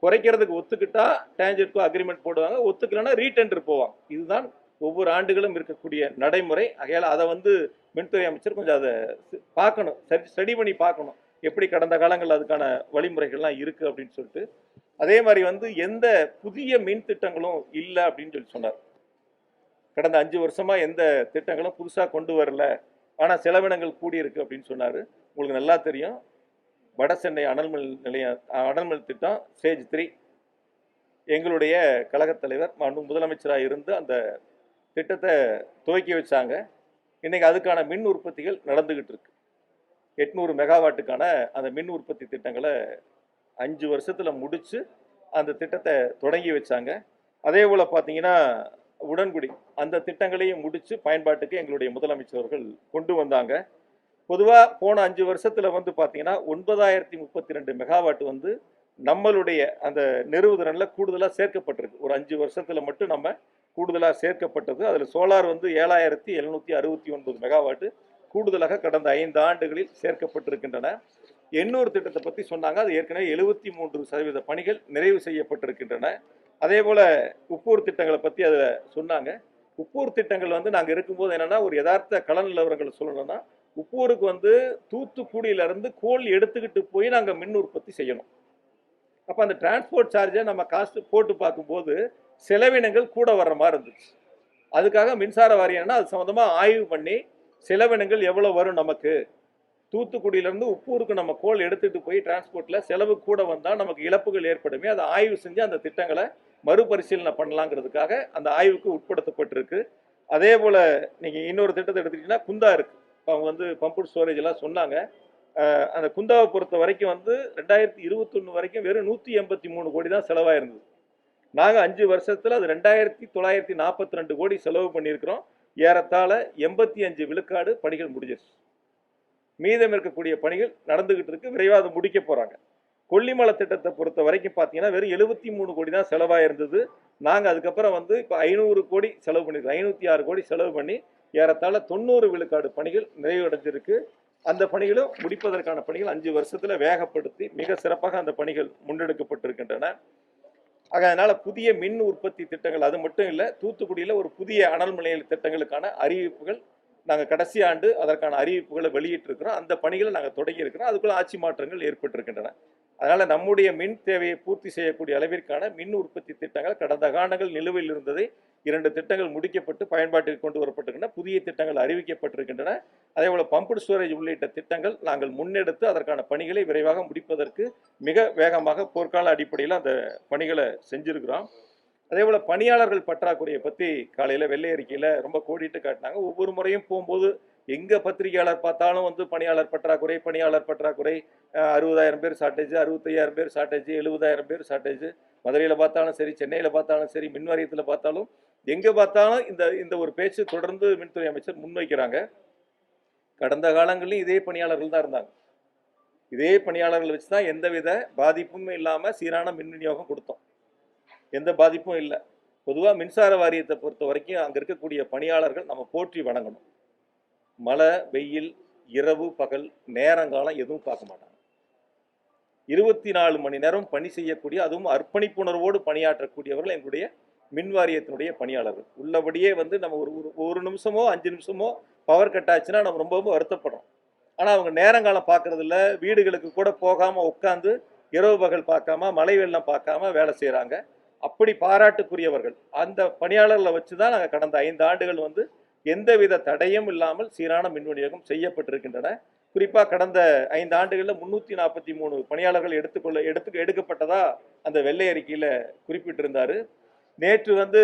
Speaker 1: குறைக்கிறதுக்கு ஒத்துக்கிட்டா டான்ஜெட்கோ அக்ரிமெண்ட் போடுவாங்க. ஒத்துக்கலன்னா ரீடெண்டர் போவாங்க. இதுதான் ஒவ்வொரு ஆண்டுகளும் இருக்கக்கூடிய நடைமுறை. ஆகையால் அதை வந்து மின்துறை அமைச்சர் கொஞ்சம் அதை பார்க்கணும், ஸ்டடி பண்ணி பார்க்கணும், எப்படி கடந்த காலங்கள் அதுக்கான வழிமுறைகள்லாம் இருக்குது அப்படின்னு சொல்லிட்டு. அதே மாதிரி வந்து எந்த புதிய மின் திட்டங்களும் இல்லை அப்படின்னு சொல்லி சொன்னார். கடந்த 5 வருஷமா எந்த திட்டங்களும் புதுசாக கொண்டு வரல, ஆனால் செலவினங்கள் கூடியிருக்கு அப்படின்னு சொன்னார். உங்களுக்கு நல்லா தெரியும், வட சென்னை அனல்மின் நிலையம் அனல்மின் திட்டம் ஸ்டேஜ் 3 எங்களுடைய கழகத் தலைவர் முதலமைச்சராக இருந்து அந்த திட்டத்தை துவக்கி வச்சாங்க. இன்னைக்கு அதுக்கான மின் உற்பத்திகள் நடந்துகிட்டு இருக்கு. 800 மெகாவாட்டுக்கான அந்த மின் உற்பத்தி திட்டங்களை 5 வருஷத்துல முடிச்சு அந்த திட்டத்தை தொடங்கி வச்சாங்க. அதே போல பார்த்தீங்கன்னா உடன்குடி அந்த திட்டங்களையும் முடிச்சு பயன்பாட்டுக்கு எங்களுடைய முதலமைச்சர்கள் கொண்டு வந்தாங்க. பொதுவாக போன 5 வருஷத்துல வந்து பார்த்தீங்கன்னா 9032 மெகாவாட் வந்து நம்மளுடைய அந்த நிறுவுதிறனில் கூடுதலாக சேர்க்கப்பட்டிருக்கு. ஒரு 5 வருஷத்துல மட்டும் நம்ம கூடுதலாக சேர்க்கப்பட்டது. அதில் சோலார் வந்து 7769 மெகாவாட்டு கூடுதலாக கடந்த 5 ஆண்டுகளில் சேர்க்கப்பட்டிருக்கின்றன. எண்ணூர் திட்டத்தை பற்றி சொன்னாங்க. அது ஏற்கனவே 73% பணிகள் நிறைவு செய்யப்பட்டிருக்கின்றன. அதே போல் உப்பூர் திட்டங்களை பற்றி அதில் சொன்னாங்க. உப்பூர் திட்டங்கள் வந்து நாங்கள் இருக்கும்போது என்னென்னா, ஒரு யதார்த்த கள நிலவரங்களை சொல்லணும்னா, உப்பூருக்கு வந்து தூத்துக்குடியிலேருந்து கோல் எடுத்துக்கிட்டு போய் நாங்கள் மின் உற்பத்தி செய்யணும். அப்போ அந்த டிரான்ஸ்போர்ட் சார்ஜை நம்ம காசு போட்டு பார்க்கும்போது செலவினங்கள் கூட வர்ற மாதிரி இருந்துச்சு. அதுக்காக மின்சார வாரியம்னா அது சம்மந்தமாக ஆய்வு பண்ணி செலவினங்கள் எவ்வளோ வரும், நமக்கு தூத்துக்குடியிலேருந்து உப்பூருக்கு நம்ம கோல் எடுத்துகிட்டு போய் டிரான்ஸ்போர்ட்டில் செலவு கூட வந்தால் நமக்கு இழப்புகள் ஏற்படுமே, அதை ஆய்வு செஞ்சு அந்த திட்டங்களை மறுபரிசீலனை பண்ணலாங்கிறதுக்காக அந்த ஆய்வுக்கு உட்படுத்தப்பட்டிருக்கு. அதே போல் நீங்கள் இன்னொரு திட்டத்தை எடுத்துக்கிட்டிங்கன்னா குந்தா இருக்குது. அவங்க வந்து பம்பு ஸ்டோரேஜ் எல்லாம் சொன்னாங்க. அந்த குந்தாவை பொறுத்த வரைக்கும் வந்து 2021 வரைக்கும் வெறும் 183 கோடி தான் செலவாக இருந்தது. நாங்கள் 5 வருஷத்தில் அது 2942 கோடி செலவு பண்ணியிருக்கிறோம். ஏறத்தாழ 85 விழுக்காடு பணிகள் முடிஞ்சிருச்சு. மீதம் இருக்கக்கூடிய பணிகள் நடந்துகிட்டு இருக்கு. விரைவாக அதை முடிக்க போகிறாங்க. கொல்லிமலை திட்டத்தை பொறுத்த வரைக்கும் பார்த்தீங்கன்னா வெறும் 73 கோடி தான் செலவாக இருந்தது. நாங்கள் அதுக்கப்புறம் வந்து இப்போ 500 கோடி செலவு பண்ணியிருக்கோம். 506 கோடி செலவு பண்ணி ஏறத்தாழ 90 விழுக்காடு பணிகள் நிறைவடைஞ்சிருக்கு. அந்த பணிகளும் முடிப்பதற்கான பணிகள் 5 வருஷத்தில் வேகப்படுத்தி மிக சிறப்பாக அந்த பணிகள் முன்னெடுக்கப்பட்டிருக்கின்றன. அதனால் புதிய மின் உற்பத்தி திட்டங்கள் அது மட்டும் இல்லை, தூத்துக்குடியில் ஒரு புதிய அனல் மின் நிலைய திட்டங்களுக்கான அறிவிப்புகள் நாங்கள் கடைசி ஆண்டு அதற்கான அறிவிப்புகளை வெளியிட்டிருக்கிறோம். அந்த பணிகளை நாங்கள் தொடங்கியிருக்கிறோம். அதுக்குள்ள ஆட்சி மாற்றங்கள் ஏற்பட்டிருக்கின்றன. அதனால் நம்முடைய மின் தேவையை பூர்த்தி செய்யக்கூடிய அளவிற்கான மின் உற்பத்தி திட்டங்கள் கடந்த காலங்கள் நிலுவையில் இருந்ததை 2 திட்டங்கள் முடிக்கப்பட்டு பயன்பாட்டிற்கு கொண்டு வரப்பட்டிருக்கின்றன. புதிய திட்டங்கள் அறிவிக்கப்பட்டிருக்கின்றன. அதேபோல் பம்பு ஸ்டோரேஜ் உள்ளிட்ட திட்டங்கள் நாங்கள் முன்னெடுத்து அதற்கான பணிகளை விரைவாக முடிப்பதற்கு மிக வேகமாக போர்க்கால அடிப்படையில் அந்த பணிகளை செஞ்சுருக்கிறோம். அதேபோல் பணியாளர்கள் பற்றாக்குறையை பற்றி காலையில் வெள்ளை அறிக்கையில் ரொம்ப கோடிட்டு காட்டினாங்க. ஒவ்வொரு முறையும் போகும்போது எங்கே பத்திரிகையாளர் பார்த்தாலும் வந்து பணியாளர் பற்றாக்குறை 60,000 பேர் ஷார்ட்டேஜ், 65,000 பேர் ஷார்ட்டேஜ், 70,000 பேர் ஷார்ட்டேஜ். மதுரையில் பார்த்தாலும் சரி, சென்னையில் பார்த்தாலும் சரி, மின் வாரியத்தில் பார்த்தாலும் எங்கே பார்த்தாலும் இந்த ஒரு பேச்சு தொடர்ந்து மின்துறை அமைச்சர் முன்வைக்கிறாங்க. கடந்த காலங்களிலும் இதே பணியாளர்கள் தான் இருந்தாங்க. இதே பணியாளர்கள் வச்சு தான் எந்தவித பாதிப்பும் இல்லாமல் சீரான மின் விநியோகம் கொடுத்தோம். எந்த பாதிப்பும் இல்லை. பொதுவாக மின்சார வாரியத்தை பொறுத்த வரைக்கும் அங்கே இருக்கக்கூடிய பணியாளர்கள் நம்ம போற்றி வணங்கணும். மழை வெயில் இரவு பகல் நேரங்காலம் எதுவும் பார்க்க மாட்டாங்க. 24 மணி நேரம் பணி செய்யக்கூடிய, அதுவும் அர்ப்பணிப்புணர்வோடு பணியாற்றக்கூடியவர்கள் எங்களுடைய மின் வாரியத்தினுடைய பணியாளர்கள். உள்ளபடியே வந்து நம்ம ஒரு நிமிஷமோ 5 நிமிஷமோ பவர் கட் ஆச்சுன்னா நம்ம ரொம்பவும் வருத்தப்படுறோம். ஆனால் அவங்க நேரங்காலம் பார்க்கறதில்ல. வீடுகளுக்கு கூட போகாமல் உட்காந்து இரவு பகல் பார்க்காம மழை வெள்ளம் பார்க்காம வேலை செய்கிறாங்க. அப்படி பாராட்டுக்குரியவர்கள். அந்த பணியாளர்களை வச்சு தான் நாங்கள் கடந்த 5 ஆண்டுகள் வந்து எந்தவித தடையும் இல்லாமல் சீரான மின் விநியோகம் செய்யப்பட்டிருக்கின்றன. குறிப்பாக கடந்த 5 ஆண்டுகளில் 343 பணியாளர்கள் எடுக்கப்பட்டதா அந்த வெள்ளை அறிக்கையில் குறிப்பிட்டிருந்தார். நேற்று வந்து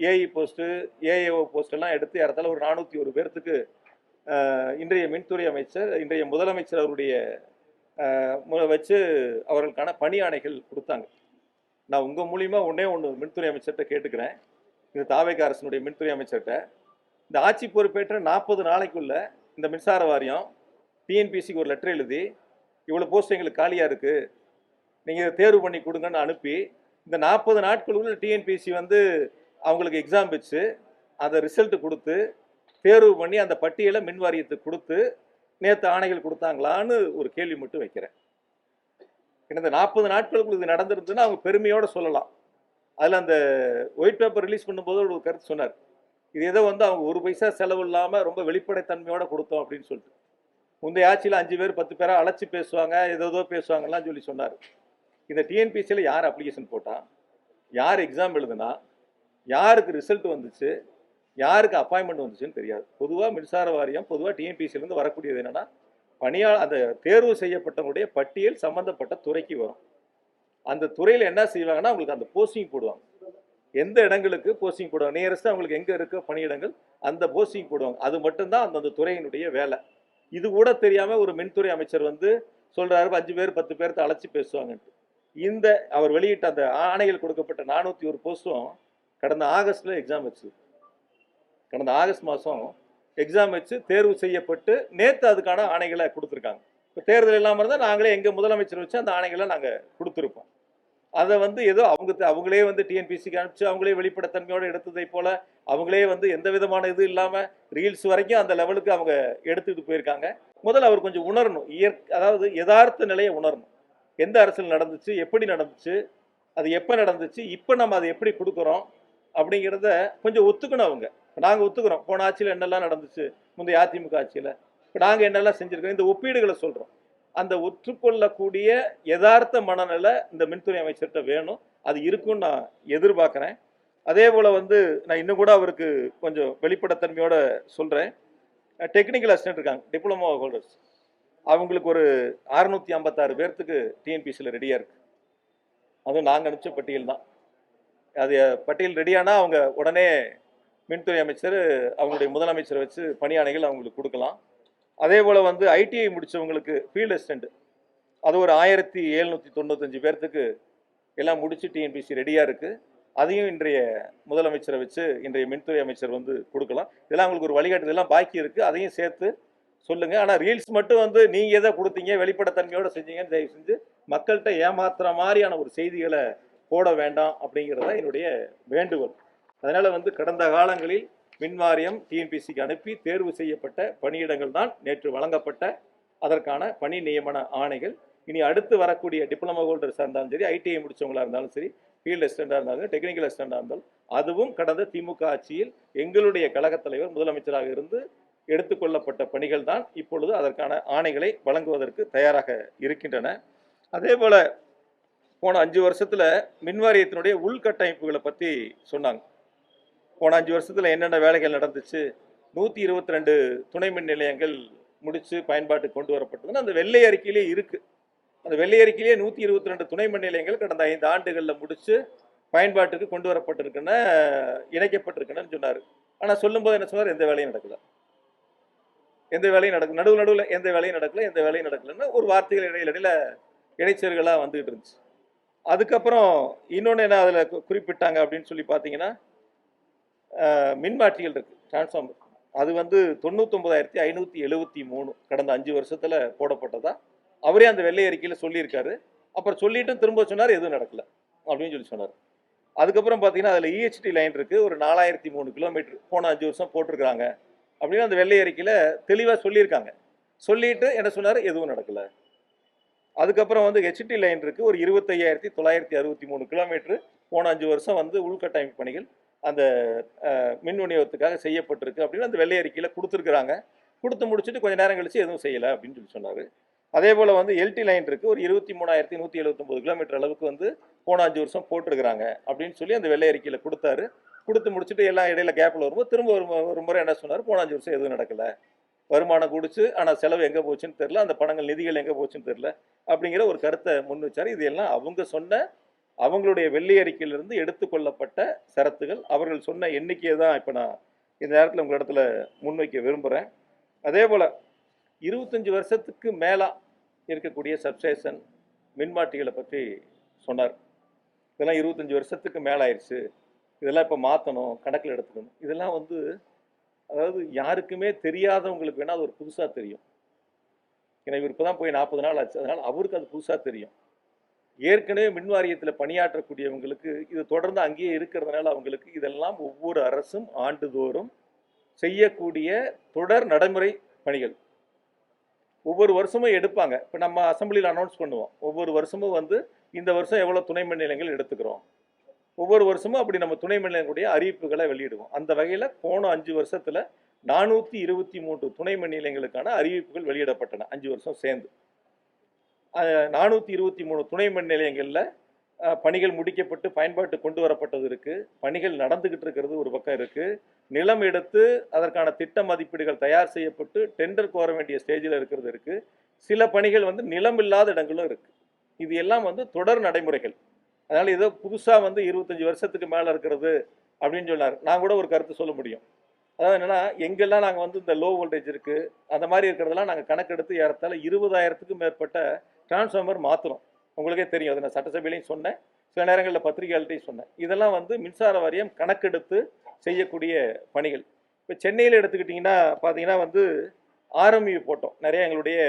Speaker 1: ஏஇ போஸ்ட்டு ஏஏஓ போஸ்டெல்லாம் எடுத்து ஏறத்தாழ ஒரு 401 பேர்த்துக்கு இன்றைய மின்துறை அமைச்சர் இன்றைய முதலமைச்சர் அவருடைய வச்சு அவர்களுக்கான பணி ஆணைகள் கொடுத்தாங்க. நான் உங்கள் மூலிமா ஒன்று மின்துறை அமைச்சர்கிட்ட கேட்டுக்கிறேன். இந்த தாவேக அரசினுடைய மின்துறை அமைச்சர்கிட்ட இந்த ஆட்சி பொறுப்பேற்ற 40 நாளைக்குள்ள இந்த மின்சார வாரியம் டிஎன்பிசிக்கு ஒரு லெட்டர் எழுதி இவ்வளோ போஸ்ட் எங்களுக்கு காலியாக இருக்குது, நீங்கள் இதை தேர்வு பண்ணி கொடுங்கன்னு அனுப்பி இந்த 40 நாட்களுக்குள்ள டிஎன்பிஎஸ்சி வந்து அவங்களுக்கு எக்ஸாம் வச்சு அதை ரிசல்ட் கொடுத்து தேர்வு பண்ணி அந்த பட்டியலை மின் வாரியத்துக்கு கொடுத்து நேற்று ஆணைகள் கொடுத்தாங்களான்னு ஒரு கேள்வி மட்டும் வைக்கிறேன். இந்த 40 நாட்களுக்குள்ள இது நடந்திருந்துன்னா அவங்க பெருமையோட சொல்லலாம். அதில் அந்த ஒயிட் பேப்பர் ரிலீஸ் பண்ணும்போது ஒரு கருத்து சொன்னார், இது ஏதோ வந்து அவங்க ஒரு பைசா செலவு இல்லாமல் ரொம்ப வெளிப்படைத்தன்மையோட கொடுத்தோம் அப்படின்னு சொல்லிட்டு. முந்தைய ஆட்சியில் 5 பேர் 10 பேரை அழைச்சி பேசுவாங்க, ஏதோ பேசுவாங்கலாம் சொல்லி சொன்னார். இந்த டிஎன்பிசியில் யார் அப்ளிகேஷன் போட்டா, யார் எக்ஸாம் எழுதுனா, யாருக்கு ரிசல்ட் வந்துச்சு, யாருக்கு அப்பாயின்மெண்ட் வந்துச்சுன்னு தெரியாது. பொதுவாக மின்சார வாரியம் பொதுவாக டிஎன்பிசியிலேருந்து வரக்கூடியது என்னென்னா, அந்த தேர்வு செய்யப்பட்டவங்களுடைய பட்டியல் சம்மந்தப்பட்ட துறைக்கு வரும். அந்த துறையில் என்ன செய்வாங்கன்னா அவங்களுக்கு அந்த போஸ்டிங் போடுவாங்க. எந்த இடங்களுக்கு போஸ்டிங் போடுவாங்க, நியரஸ்ட் அவங்களுக்கு எங்கே இருக்க பணியிடங்கள் அந்த போஸ்டிங் போடுவாங்க. அது மட்டும்தான் அந்தந்த துறையினுடைய வேலை. இது கூட தெரியாமல் ஒரு மின்துறை அமைச்சர் வந்து சொல்கிறாரு 5 பேர் 10 பேர்த்த அழைச்சி பேசுவாங்கன்ட்டு. இந்த அவர் வெளியிட்ட அந்த ஆணைகள் கொடுக்கப்பட்ட 401 போஸ்ட்டும் கடந்த ஆகஸ்டில் எக்ஸாம் வச்சு, கடந்த ஆகஸ்ட் மாதம் எக்ஸாம் வச்சு தேர்வு செய்யப்பட்டு நேற்று அதுக்கான ஆணைகளை கொடுத்துருக்காங்க. இப்போ தேர்தல் இல்லாமல் இருந்தால் நாங்களே எங்கள் முதலமைச்சர் வச்சு அந்த ஆணைகளை நாங்கள் கொடுத்துருப்போம். அதை வந்து ஏதோ அவங்களே வந்து டிஎன்பிசிக்கு அனுப்பிச்சு அவங்களே வெளிப்படைத்தன்மையோடு எடுத்ததை போல அவங்களே வந்து எந்த விதமான இது இல்லாமல் ரீல்ஸ் வரைக்கும் அந்த லெவலுக்கு அவங்க எடுத்துக்கிட்டு போயிருக்காங்க. முதல்ல அவர் கொஞ்சம் உணரணும், அதாவது யதார்த்த நிலையை உணரணும். எந்த அரசியல் நடந்துச்சு, எப்படி நடந்துச்சு, அது எப்போ நடந்துச்சு, இப்போ நம்ம அதை எப்படி கொடுக்குறோம் அப்படிங்கிறத கொஞ்சம் ஒத்துக்கணும். அவங்க நாங்கள் ஒத்துக்கிறோம் போன ஆட்சியில் என்னெல்லாம் நடந்துச்சு, முந்தைய அதிமுக ஆட்சியில் இப்போ நாங்கள் என்னெல்லாம் செஞ்சுருக்கோம், இந்த ஒப்பீடுகளை சொல்கிறோம். அந்த ஒற்றுக்கொள்ளக்கூடிய யதார்த்த மனநிலை இந்த மின்துறை அமைச்சர்கிட்ட வேணும். அது இருக்குன்னு நான் எதிர்பார்க்குறேன். அதே போல் வந்து நான் இன்னும் கூட அவருக்கு கொஞ்சம் வெளிப்படைத்தன்மையோட சொல்கிறேன். டெக்னிக்கல் அசிஸ்டன்ட் இருக்காங்க, டிப்ளமோ ஹோல்டர்ஸ், அவங்களுக்கு ஒரு 656 பேர்த்துக்கு டிஎன்பிசியில் ரெடியாக இருக்குது. அதுவும் நாங்கள் அனுப்பிச்ச பட்டியல் தான். அது பட்டியல் ரெடியானால் அவங்க உடனே மின்துறை அமைச்சர் அவங்களுடைய முதலமைச்சரை வச்சு பணியாணைகள் அவங்களுக்கு கொடுக்கலாம். அதே போல் வந்து ஐடிஐ முடித்தவங்களுக்கு ஃபீல்டு அசிஸ்டண்ட் அது ஒரு 1795 பேர்த்துக்கு எல்லாம் முடித்து டிஎன்பிசி ரெடியாக இருக்குது. அதையும் இன்றைய முதலமைச்சரை வச்சு இன்றைய மின்துறை அமைச்சர் வந்து கொடுக்கலாம். இதெல்லாம் அவங்களுக்கு ஒரு வழிகாட்டு, இதெல்லாம் பாக்கி இருக்குது, அதையும் சேர்த்து சொல்லுங்கள். ஆனால் ரீல்ஸ் மட்டும் வந்து நீங்கள் எதை கொடுத்தீங்க வெளிப்படைத்தன்மையோடு செஞ்சீங்கன்னு தயவு செஞ்சு மக்கள்கிட்ட ஏமாத்துற மாதிரியான ஒரு செய்திகளை போட வேண்டாம் அப்படிங்கிறத என்னுடைய வேண்டுகோள். அதனால் வந்து கடந்த காலங்களில் மின்வாரியம் டிஎன்பிசிக்கு அனுப்பி தேர்வு செய்யப்பட்ட பணியிடங்கள் தான் நேற்று வழங்கப்பட்ட அதற்கான பணி நியமன ஆணைகள். இனி அடுத்து வரக்கூடிய டிப்ளமோ ஹோல்டர்ஸாக இருந்தாலும் சரி, ஐடிஐ முடித்தவங்களாக இருந்தாலும் சரி, ஃபீல்டு அசிஸ்டண்டாக இருந்தாலும் டெக்னிக்கல் அசிஸ்டண்டாக இருந்தாலும் அதுவும் கடந்த திமுக ஆட்சியில் எங்களுடைய கழகத் தலைவர் முதலமைச்சராக இருந்து எடுத்துக்கொள்ளப்பட்ட பணிகள் தான் இப்பொழுது அதற்கான ஆணைகளை வழங்குவதற்கு தயாராக இருக்கின்றன. அதே போல் போன 5 வருஷத்தில் மின்வாரியத்தினுடைய உள்கட்டமைப்புகளை பற்றி சொன்னாங்க. போன 5 வருஷத்தில் என்னென்ன வேலைகள் நடந்துச்சு, 122 துணை மின் நிலையங்கள் முடித்து பயன்பாட்டுக்கு கொண்டு வரப்பட்டதுன்னு அந்த வெள்ளை அறிக்கையிலே இருக்குது. அந்த வெள்ளை அறிக்கையிலே 122 துணை மின் நிலையங்கள் கடந்த 5 ஆண்டுகளில் முடித்து பயன்பாட்டுக்கு கொண்டு வரப்பட்டிருக்குன்னு இணைக்கப்பட்டிருக்குன்னு சொன்னார். ஆனால் சொல்லும்போது என்ன சொன்னார், எந்த வேலையும் நடக்கல, எந்த வேலையும் நடக்கல, நடுவில் எந்த வேலையும் நடக்கல, எந்த வேலையும் நடக்கலன்னு ஒரு வார்த்தைகள் இடையில இடைச்சர்களாக வந்துகிட்டு இருந்துச்சு. அதுக்கப்புறம் இன்னொன்று என்ன அதில் குறிப்பிட்டாங்க அப்படின்னு சொல்லி பார்த்தீங்கன்னா, மின்மாற்றிகள் இருக்குது, டிரான்ஸ்ஃபார்மர், அது வந்து 99,573 கடந்த 5 வருஷத்தில் போடப்பட்டதா அவரே அந்த வெள்ளை அறிக்கையில் சொல்லியிருக்காரு. அப்புறம் சொல்லிட்டு திரும்ப சொன்னார் எதுவும் நடக்கலை அப்படின்னு சொல்லி சொன்னார். அதுக்கப்புறம் பார்த்தீங்கன்னா அதில் இஹெச்டி லைன் இருக்குது, ஒரு 4003 கிலோமீட்டர் போன 5 வருஷம் போட்டிருக்கிறாங்க அப்படின்னு அந்த வெள்ளை அறிக்கையில் தெளிவாக சொல்லியிருக்காங்க. சொல்லிட்டு என்ன சொன்னார், எதுவும் நடக்கலை. அதுக்கப்புறம் வந்து ஹெச்டி லைன் இருக்குது, ஒரு 25,963 கிலோமீட்டர் போன 5 வருஷம் வந்து உள்கட்டமைப்பு பணிகள் அந்த மின் விநியோகத்துக்காக செய்யப்பட்டிருக்கு அப்படின்னு அந்த வெள்ளை அறிக்கையில் கொடுத்துருக்குறாங்க. கொடுத்து முடிச்சுட்டு கொஞ்சம் நேரம் கழிச்சு எதுவும் செய்யலை அப்படின்னு சொல்லி சொன்னார். அதே போல் வந்து எல்டி லைன் இருக்குது, ஒரு 23,179 கிலோமீட்டர் அளவுக்கு வந்து போன 5 வருஷம் போட்டிருக்கிறாங்க அப்படின்னு சொல்லி அந்த வெள்ளை அறிக்கையில் கொடுத்தாரு. கொடுத்து முடிச்சுட்டு எல்லாம் இடையில கேப்பில் வரும்போது திரும்ப ஒரு முறை என்ன சொன்னார், போன 5 வருஷம் எதுவும் நடக்கலை, வருமானம் கூடிச்சு ஆனால் செலவு எங்கே போச்சுன்னு தெரில, அந்த பணங்கள் நிதிகள் எங்கே போச்சுன்னு தெரில அப்படிங்கிற ஒரு கருத்தை முன் வச்சார். இது எல்லாம் அவங்க சொன்ன அவங்களுடைய வெள்ளை அறிக்கையிலிருந்து எடுத்துக்கொள்ளப்பட்ட சரத்துகள், அவர்கள் சொன்ன எண்ணிக்கையை தான் இப்போ நான் இந்த நேரத்தில் உங்கள் இடத்துல முன்வைக்க விரும்புகிறேன். அதே போல் 25 வருஷத்துக்கு மேலே இருக்கக்கூடிய சப்ஸ்டேஷன் மின்மாட்டிகளை பற்றி சொன்னார். இதெல்லாம் 25 வருஷத்துக்கு மேலே ஆயிடுச்சு, இதெல்லாம் இப்போ மாற்றணும், கணக்கில் எடுத்துக்கணும். இதெல்லாம் வந்து அதாவது யாருக்குமே தெரியாதவங்களுக்கு வேணால் அது ஒரு புதுசாக தெரியும். ஏன்னா இவர் இப்போ தான் போய் 40 நாள் ஆச்சு, அதனால் அவருக்கு அது புதுசாக தெரியும். ஏற்கனவே மின் வாரியத்தில் பணியாற்றக்கூடியவங்களுக்கு இது தொடர்ந்து அங்கேயே இருக்கிறதுனால அவங்களுக்கு இதெல்லாம் ஒவ்வொரு அரசும் ஆண்டுதோறும் செய்யக்கூடிய தொடர் நடைமுறை பணிகள். ஒவ்வொரு வருஷமும் எடுப்பாங்க. இப்போ நம்ம அசம்பிளியில் அனௌன்ஸ் பண்ணுவோம், ஒவ்வொரு வருஷமும் வந்து இந்த வருஷம் எவ்வளோ துணை மின் நிலையங்கள் எடுத்துக்கிறோம், ஒவ்வொரு வருஷமும் அப்படி நம்ம துணை மின் நிலையங்களுடைய அறிவிப்புகளை வெளியிடுவோம். அந்த வகையில் போன 5 வருஷத்தில் 423 துணை மின் நிலையங்களுக்கான அறிவிப்புகள் வெளியிடப்பட்டன 5 வருஷம் சேர்ந்து. 423 துணை மின் நிலையங்களில் பணிகள் முடிக்கப்பட்டு பயன்பாட்டு கொண்டு வரப்பட்டது இருக்குது. பணிகள் நடந்துக்கிட்டு இருக்கிறது ஒரு பக்கம் இருக்குது. நிலம் எடுத்து அதற்கான திட்ட மதிப்பீடுகள் தயார் செய்யப்பட்டு டெண்டர் கோர வேண்டிய ஸ்டேஜில் இருக்கிறது இருக்குது. சில பணிகள் வந்து நிலம் இல்லாத இடங்களும் இருக்குது. இது எல்லாம் வந்து தொடர் நடைமுறைகள். அதனால் ஏதோ புதுசாக வந்து 25 வருஷத்துக்கு மேலே இருக்கிறது அப்படின்னு சொன்னார். நான் கூட ஒரு கருத்து சொல்ல முடியும். அதாவது என்னென்னா, எங்கெல்லாம் நாங்கள் வந்து இந்த லோ வோல்டேஜ் இருக்குது அந்த மாதிரி இருக்கிறதெல்லாம் நாங்கள் கணக்கெடுத்து ஏறத்தாழ 20,000க்கும் மேற்பட்ட டிரான்ஸ்ஃபார்மர் மாற்றுறோம். உங்களுக்கே தெரியும், அதை நான் சட்டசபையிலையும் சொன்னேன், சில நேரங்களில் பத்திரிகைகள்கிட்டையும் சொன்னேன். இதெல்லாம் வந்து மின்சார வாரியம் கணக்கெடுத்து செய்யக்கூடிய பணிகள். இப்போ சென்னையில் எடுத்துக்கிட்டிங்கன்னா பார்த்தீங்கன்னா வந்து ஆர்எம்யூ போட்டோம். நிறைய எங்களுடைய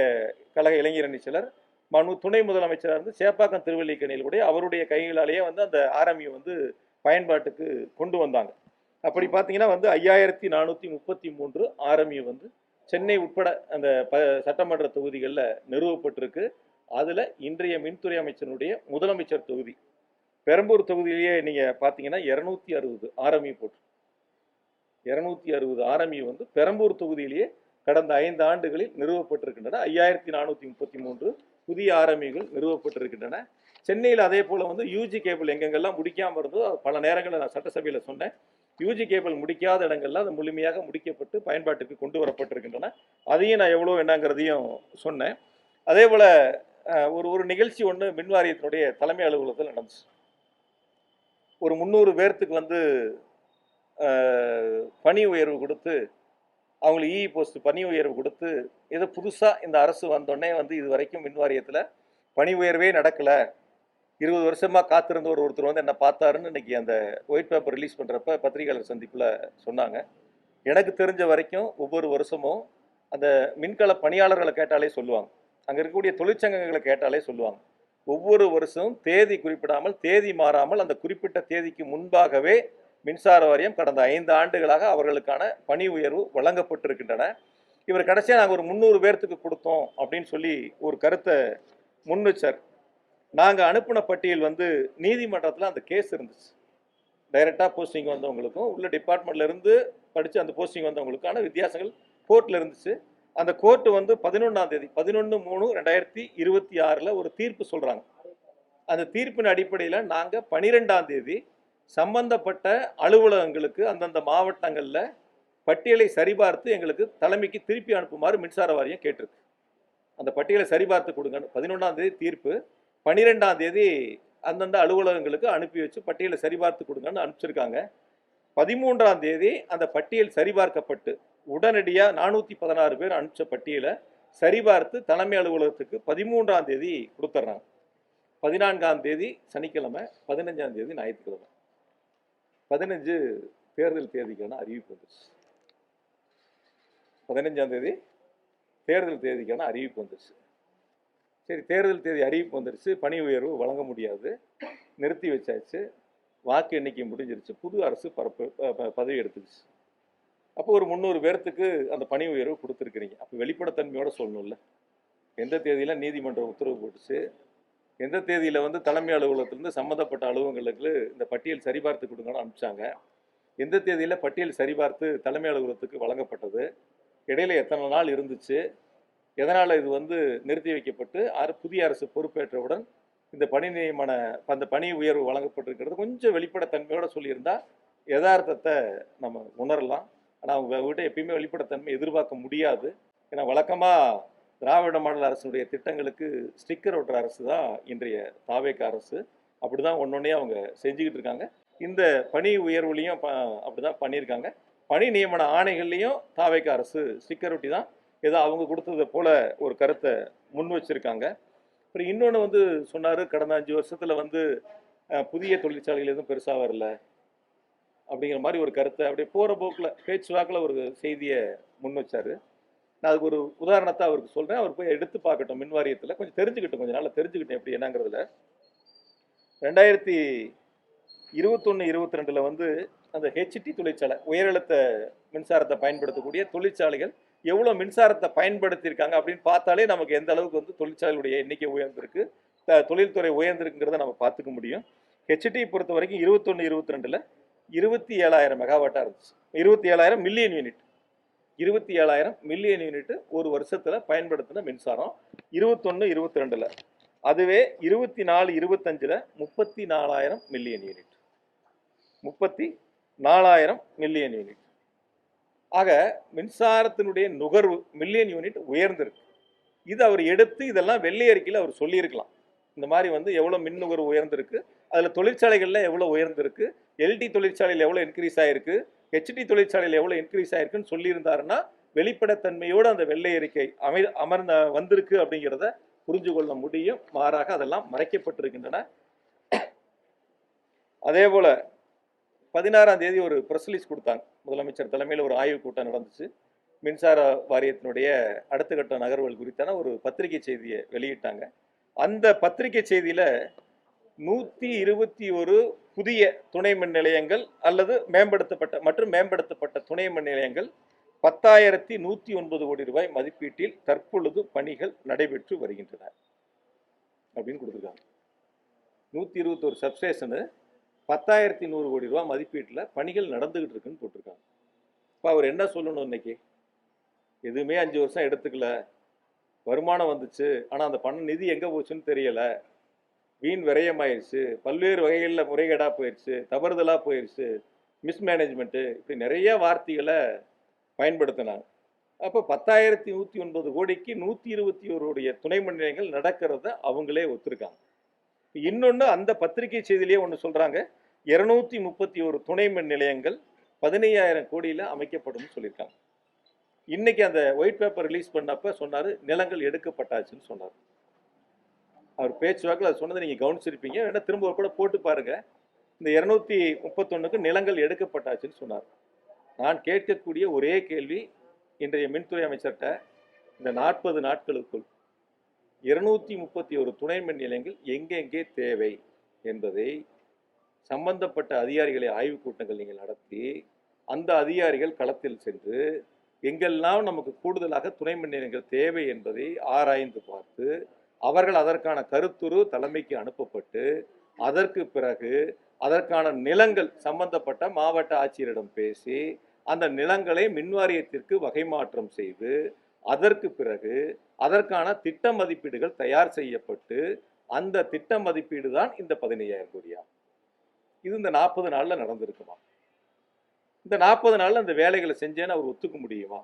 Speaker 1: கழக இளைஞரணி சிலர் துணை முதலமைச்சராக இருந்து சேப்பாக்கம் திருவல்லிக்கணியில் கூட அவருடைய கைகளாலேயே வந்து அந்த ஆர்எம்யூ வந்து பயன்பாட்டுக்கு கொண்டு வந்தாங்க. அப்படி பார்த்தீங்கன்னா வந்து 5433 ஆர்எம்யூ வந்து சென்னை உட்பட அந்த சட்டமன்ற தொகுதிகளில் நிறுவப்பட்டிருக்கு. அதில் இன்றைய மின்துறை அமைச்சருடைய முதலமைச்சர் தொகுதி பெரம்பூர் தொகுதியிலேயே நீங்கள் பார்த்தீங்கன்னா 260 ஆர்எம்யூ போட்டு 260 ஆர்எம்யூ வந்து பெரம்பூர் தொகுதியிலேயே கடந்த 5 ஆண்டுகளில் நிறுவப்பட்டிருக்கின்றன. 5433 புதிய ஆர்எம்யூகள் நிறுவப்பட்டிருக்கின்றன. சென்னையில் அதே போல் வந்து யூஜி கேபிள் எங்கெங்கெல்லாம் முடிக்காமல் இருந்தோ பல நேரங்களில் நான் சட்டசபையில் சொன்னேன், யூஜி கேபிள் முடிக்காத இடங்கள்லாம் அது முழுமையாக முடிக்கப்பட்டு பயன்பாட்டுக்கு கொண்டு வரப்பட்டிருக்கின்றன. அதையும் நான் எவ்வளோ என்னங்கிறதையும் சொன்னேன். அதே போல் ஒரு நிகழ்ச்சி ஒன்று மின் வாரியத்தினுடைய தலைமை அலுவலகத்தில் நடந்துச்சு. ஒரு 300 பேர்த்துக்கு வந்து பணி உயர்வு கொடுத்து, அவங்களுக்கு இஇ போஸ்ட் பணி உயர்வு கொடுத்து, ஏதோ புதுசாக இந்த அரசு வந்தோடனே வந்து இது வரைக்கும் மின் வாரியத்தில் பணி உயர்வே நடக்கலை, 20 வருஷமாக காத்திருந்த ஒருத்தர் வந்து என்ன பார்த்தாருன்னு இன்றைக்கி அந்த ஒயிட் பேப்பர் ரிலீஸ் பண்ணுறப்ப பத்திரிகையாளர் சந்திப்பில் சொன்னாங்க. எனக்கு தெரிஞ்ச வரைக்கும் ஒவ்வொரு வருஷமும் அந்த மின்கல பணியாளர்களை கேட்டாலே சொல்லுவாங்க, அங்கே இருக்கக்கூடிய தொழிற்சங்கங்களை கேட்டாலே சொல்லுவாங்க, ஒவ்வொரு வருஷமும் தேதி குறிப்பிடாமல் தேதி மாறாமல் அந்த குறிப்பிட்ட தேதிக்கு முன்பாகவே மின்சார வாரியம் கடந்த 5 ஆண்டுகளாக அவர்களுக்கான பணி உயர்வு வழங்கப்பட்டிருக்கின்றன. இவர் கடைசியாக நாங்கள் ஒரு 300 பேர்த்துக்கு கொடுத்தோம் அப்படின்னு சொல்லி ஒரு கருத்தை முன் வச்சார். நாங்கள் அனுப்பின பட்டியல் வந்து நீதிமன்றத்தில் அந்த கேஸ் இருந்துச்சு. டைரெக்டாக போஸ்டிங் வந்தவங்களுக்கும் உள்ள டிபார்ட்மெண்ட்லேருந்து படித்து அந்த போஸ்டிங் வந்தவங்களுக்கான வித்தியாசங்கள் கோர்ட்டில் இருந்துச்சு. அந்த கோர்ட்டு வந்து 11ஆம் தேதி 11/3/2026 ஒரு தீர்ப்பு சொல்கிறாங்க. அந்த தீர்ப்பின் அடிப்படையில் நாங்கள் 12ஆம் தேதி சம்பந்தப்பட்ட அலுவலகங்களுக்கு அந்தந்த மாவட்டங்களில் பட்டியலை சரிபார்த்து எங்களுக்கு தலைமைக்கு திருப்பி அனுப்புமாறு மின்சார வாரியம் கேட்டிருக்கு. அந்த பட்டியலை சரிபார்த்து கொடுங்கன்னு 11ஆம் தேதி தீர்ப்பு, 12ஆம் தேதி அந்தந்த அலுவலகங்களுக்கு அனுப்பி வச்சு பட்டியலை சரிபார்த்து கொடுங்கன்னு அனுப்பிச்சிருக்காங்க. 13ஆம் தேதி அந்த பட்டியல் சரிபார்க்கப்பட்டு உடனடியாக 416 பேர் அனுப்பிச்ச பட்டியலை சரிபார்த்து தலைமை அலுவலகத்துக்கு 13ஆம் தேதி கொடுத்துட்றாங்க. 14ஆம் தேதி சனிக்கிழமை, 15ஆம் தேதி ஞாயிற்றுக்கிழமை, 15 தேர்தல் தேதிக்கான அறிவிப்பு வந்துருச்சு. 15ஆம் தேதி தேர்தல் தேதிக்கான அறிவிப்பு வந்துருச்சு. சரி, தேர்தல் தேதி அறிவிப்பு வந்துருச்சு, பணி உயர்வு வழங்க முடியாது, நிறுத்தி வச்சாச்சு, வாக்கு எண்ணிக்கை முடிஞ்சிருச்சு, புது அரசு பதவி எடுத்துருச்சு. அப்போ ஒரு 300 பேர்த்துக்கு அந்த பணி உயர்வு கொடுத்துருக்குறீங்க. அப்போ வெளிப்படைத்தன்மையோடு சொல்லணும்ல, எந்த தேதியில் நீதிமன்றம் உத்தரவு போட்டுச்சு, எந்த தேதியில் வந்து தலைமை அலுவலகத்திலேருந்து சம்மந்தப்பட்ட அலுவலகங்களுக்கு இந்த பட்டியல் சரிபார்த்து கொடுங்கன்னு அனுப்பிச்சாங்க, எந்த தேதியில் பட்டியல் சரிபார்த்து தலைமை அலுவலகத்துக்கு வழங்கப்பட்டது, இடையில எத்தனை நாள் இருந்துச்சு, எதனால் இது வந்து நிறுத்தி வைக்கப்பட்டு புதிய அரசு பொறுப்பேற்றவுடன் இந்த பணி நியமன அந்த பணி உயர்வு வழங்கப்பட்டிருக்கிறது கொஞ்சம் வெளிப்படைத்தன்மையோடு சொல்லியிருந்தால் யதார்த்தத்தை நம்ம உணரலாம். ஆனால் அவங்ககிட்ட எப்பயுமே வெளிப்படைத்தன்மை எதிர்பார்க்க முடியாது. ஏன்னா வழக்கமாக திராவிட மாடல் அரசுடைய திட்டங்களுக்கு ஸ்டிக்கர் ஒட்டுற அரசு தான் இன்றைய தாவேக அரசு. அப்படி தான் ஒன்றொன்னே அவங்க செஞ்சுக்கிட்டு இருக்காங்க. இந்த பணி உயர்வுலையும் அப்படி தான் பண்ணியிருக்காங்க. பணி நியமன ஆணைகள்லையும் தாவேக அரசு ஸ்டிக்கர் ஒட்டி தான் ஏதோ அவங்க கொடுத்ததை போல் ஒரு கருத்தை முன் வச்சுருக்காங்க. அப்புறம் இன்னொன்று வந்து சொன்னார், கடந்த 5 வருஷத்தில் வந்து புதிய தொழிற்சாலைகள் எதுவும் பெருசாக வரல அப்படிங்கிற மாதிரி ஒரு கருத்தை அப்படியே போகிற போக்கில் பேச்சுவாக்கில் ஒரு செய்தியை முன் வச்சார். நான் அதுக்கு ஒரு உதாரணத்தை அவருக்கு சொல்கிறேன், அவர் போய் எடுத்து பார்க்கட்டும், மின் வாரியத்தில் கொஞ்சம் தெரிஞ்சுக்கிட்டோம், கொஞ்சம் நாள் தெரிஞ்சுக்கிட்டேன் எப்படி என்னங்கிறதுல. 2021-22 வந்து அந்த ஹெச்டி தொழிற்சாலை, உயரழுத்த மின்சாரத்தை பயன்படுத்தக்கூடிய தொழிற்சாலைகள் எவ்வளோ மின்சாரத்தை பயன்படுத்தியிருக்காங்க அப்படின்னு பார்த்தாலே நமக்கு எந்த அளவுக்கு வந்து தொழிற்சாலைகளுடைய எண்ணிக்கை உயர்ந்திருக்கு, தொழில்துறை உயர்ந்திருக்குங்கிறத நம்ம பார்த்துக்க முடியும். ஹெச்டி பொறுத்த வரைக்கும் 21-22 27,000 மெகாவாட்டாக இருந்துச்சு. 27,000 மில்லியன் யூனிட், 27,000 மில்லியன் யூனிட் ஒரு வருஷத்தில் பயன்படுத்தின மின்சாரம் 21-22. அதுவே 24-25 34,000 மில்லியன் யூனிட், 34,000 மில்லியன் யூனிட். ஆக மின்சாரத்தினுடைய நுகர்வு மில்லியன் யூனிட் உயர்ந்திருக்கு. இது அவர் எடுத்து இதெல்லாம் வெள்ளை அறிக்கையில் அவர் சொல்லியிருக்கலாம். இந்த மாதிரி வந்து எவ்வளோ மின் நுகர்வு உயர்ந்திருக்கு, அதில் தொழிற்சாலைகளில் எவ்வளோ உயர்ந்திருக்கு, எல்டி தொழிற்சாலையில் எவ்வளோ இன்க்ரீஸ் ஆகிருக்கு, ஹெச்டி தொழிற்சாலையில் எவ்வளோ இன்க்ரீஸ் ஆகிருக்குன்னு சொல்லியிருந்தாருன்னா வெளிப்படைத்தன்மையோடு அந்த வெள்ளை அறிக்கை வந்திருக்கு அப்படிங்கிறத புரிஞ்சு கொள்ள முடியும். மாறாக அதெல்லாம் மறைக்கப்பட்டிருக்கின்றன. அதே போல் 16ஆம் தேதி ஒரு ப்ரெஸ் ரிலீஸ் கொடுத்தாங்க. முதலமைச்சர் தலைமையில் ஒரு ஆய்வுக் கூட்டம் நடந்துச்சு. மின்சார வாரியத்தினுடைய அடுத்த கட்ட நகர்வுகள் குறித்தான ஒரு பத்திரிகை செய்தியை வெளியிட்டாங்க. அந்த பத்திரிகை செய்தியில் 121 புதிய துணை மின் நிலையங்கள் அல்லது மேம்படுத்தப்பட்ட துணை மின் நிலையங்கள் 10,109 கோடி ரூபாய் மதிப்பீட்டில் தற்பொழுது பணிகள் நடைபெற்று வருகின்றன அப்படின்னு கொடுத்துருக்காங்க. 121 சப்ஸ்டேஷனு 10,100 கோடி ரூபாய் மதிப்பீட்டில் பணிகள் நடந்துகிட்டு இருக்குன்னு போட்டிருக்காங்க. இப்போ அவர் என்ன சொல்லணும்? இன்னைக்கு எதுவுமே 5 வருஷம் எடுத்துக்கல, வருமானம் வந்துச்சு, ஆனால் அந்த பணம் நிதி எங்கே போச்சுன்னு தெரியலை, வீண் விரயமாயிருச்சு, பல்வேறு வகைகளில் முறைகேடாக போயிடுச்சு, தவறுதலாக போயிடுச்சு, மிஸ்மேனேஜ்மெண்ட்டு, இப்படி நிறைய வார்த்தைகளை பயன்படுத்தினாங்க. அப்போ 10,109 கோடிக்கு 121 துணை மின் நிலையங்கள் நடக்கிறத அவங்களே ஒத்துருக்காங்க. இன்னொன்று அந்த பத்திரிகை செய்தியிலேயே ஒன்று சொல்கிறாங்க, 231 துணை மின் நிலையங்கள் 15,000 கோடியில் அமைக்கப்படும் சொல்லியிருக்காங்க. இன்னைக்கு அந்த ஒயிட் பேப்பர் ரிலீஸ் பண்ணப்ப சொன்னார், நிலங்கள் எடுக்கப்பட்டாச்சுன்னு சொன்னார். அவர் பேச்சுவாக்கில் அது சொன்னதை நீங்கள் கவனிச்சிருப்பீங்க, வேணா திரும்ப ஒரு கூட போட்டு பாருங்க. இந்த 231க்கு நிலங்கள் எடுக்கப்பட்டாச்சுன்னு சொன்னார். நான் கேட்கக்கூடிய ஒரே கேள்வி இன்றைய மின்துறை அமைச்சர்கிட்ட, இந்த 40 நாட்களுக்குள் 231 துணை மின் நிலையங்கள் எங்கெங்கே தேவை என்பதை சம்பந்தப்பட்ட அதிகாரிகளை ஆய்வுக் கூட்டங்கள் நீங்கள் நடத்தி, அந்த அதிகாரிகள் களத்தில் சென்று எங்கெல்லாம் நமக்கு கூடுதலாக துணை மின் நிலையங்கள் தேவை என்பதை ஆராய்ந்து பார்த்து, அவர்கள் அதற்கான கருத்துரு தலைமைக்கு அனுப்பப்பட்டு, அதற்கு பிறகு அதற்கான நிலங்கள் சம்பந்தப்பட்ட மாவட்ட ஆட்சியரிடம் பேசி அந்த நிலங்களை மின்வாரியத்திற்கு வகை மாற்றம் செய்து, அதற்கு பிறகு அதற்கான திட்ட மதிப்பீடுகள் தயார் செய்யப்பட்டு, அந்த திட்ட மதிப்பீடு தான் இந்த 15,000 கோடியா. இது இந்த 40 நாளில் நடந்திருக்குமா? இந்த 40 நாளில் அந்த வேலைகளை செஞ்சேன்னு அவர் ஒத்துக்க முடியுமா?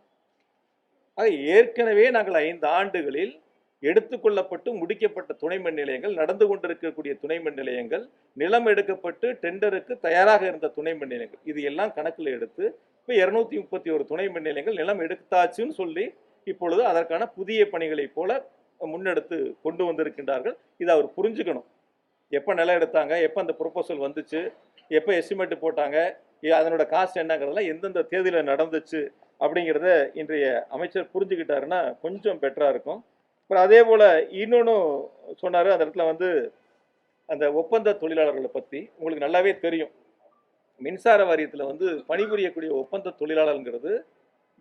Speaker 1: ஆக ஏற்கனவே நாங்கள் 5 ஆண்டுகளில் எடுத்துக்கொள்ளப்பட்டு முடிக்கப்பட்ட துணை மின் நிலையங்கள், நடந்து கொண்டிருக்கக்கூடிய துணை மின் நிலையங்கள், நிலம் எடுக்கப்பட்டு டெண்டருக்கு தயாராக இருந்த துணை மின் நிலையங்கள், இது எல்லாம் கணக்கில் எடுத்து இப்போ 231 துணை மின் நிலையங்கள் நிலம் எடுத்தாச்சுன்னு சொல்லி இப்பொழுது அதற்கான புதிய பணிகளை போல முன்னெடுத்து கொண்டு வந்திருக்கின்றார்கள். இதை அவர் புரிஞ்சுக்கணும். எப்போ நிலம் எடுத்தாங்க, எப்போ அந்த ப்ரொபோசல் வந்துச்சு, எப்போ எஸ்டிமேட் போட்டாங்க, அதனோட காஸ்ட் என்னங்கிறதெல்லாம் எந்தெந்த தேதியில் நடந்துச்சு அப்படிங்கிறத இன்றைய அமைச்சர் புரிஞ்சுக்கிட்டாருன்னா கொஞ்சம் பெட்டராக இருக்கும். அப்புறம் அதே போல் இன்னொன்று சொன்னார். அந்த இடத்துல வந்து அந்த ஒப்பந்த தொழிலாளர்களை பற்றி உங்களுக்கு நல்லாவே தெரியும். மின்சார வாரியத்தில் வந்து பணிபுரியக்கூடிய ஒப்பந்த தொழிலாளர்ங்கிறது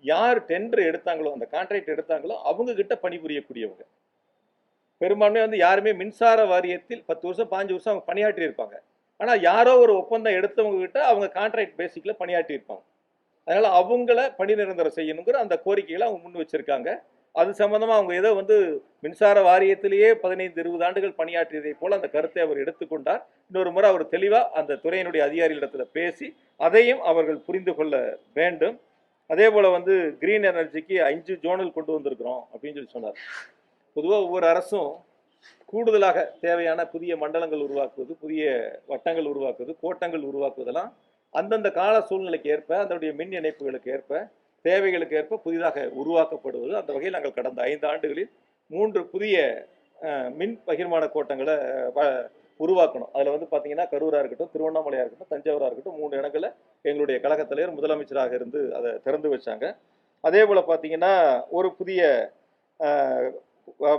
Speaker 1: யார் டெண்டர் எடுத்தாங்களோ, அந்த கான்ட்ராக்ட் எடுத்தாங்களோ அவங்கக்கிட்ட பணிபுரியக்கூடியவங்க. பெரும்பான்மை வந்து யாருமே மின்சார வாரியத்தில் 10 வருஷம் 15 வருஷம் அவங்க பணியாற்றி இருப்பாங்க. ஆனால் யாரோ ஒரு ஒப்பந்தம் எடுத்தவங்க கிட்ட அவங்க கான்ட்ராக்ட் பேசிக்கில் பணியாற்றி இருப்பாங்க. அதனால் அவங்கள பணி நிரந்தரம் செய்யணுங்கிற அந்த கோரிக்கைகளை அவங்க முன் வச்சுருக்காங்க. அது சம்பந்தமாக அவங்க ஏதோ வந்து மின்சார வாரியத்திலேயே 15-20 ஆண்டுகள் பணியாற்றியதை போல் அந்த கருத்தை அவர் எடுத்துக்கொண்டார். இன்னொரு முறை அவர் தெளிவாக அந்த துறையினுடைய அதிகாரிகளிடத்தில் பேசி அதையும் அவர்கள் புரிந்து கொள்ள வேண்டும். அதே போல் வந்து கிரீன் எனர்ஜிக்கு 5 ஜோனல் கொண்டு வந்திருக்கிறோம் அப்படின்னு சொல்லி சொன்னார். பொதுவாக ஒவ்வொரு அரசும் கூடுதலாக தேவையான புதிய மண்டலங்கள் உருவாக்குவது, புதிய வட்டங்கள் உருவாக்குவது, கோட்டங்கள் உருவாக்குவதெல்லாம் அந்தந்த கால சூழ்நிலைக்கு ஏற்ப, அதனுடைய மின் இணைப்புகளுக்கு ஏற்ப, தேவைகளுக்கு ஏற்ப புதிதாக உருவாக்கப்படுவது. அந்த வகையில் நாங்கள் கடந்த 5 ஆண்டுகளில் 3 புதிய மின் பகிர்மான கோட்டங்களை உருவாக்கணும். அதில் வந்து பார்த்தீங்கன்னா கரூராக இருக்கட்டும், திருவண்ணாமலையாக இருக்கட்டும், தஞ்சாவூராக இருக்கட்டும், 3 இடங்களில் எங்களுடைய கழக தலைவர் முதலமைச்சராக இருந்து அதை திறந்து வச்சாங்க. அதே போல் பார்த்தீங்கன்னா ஒரு புதிய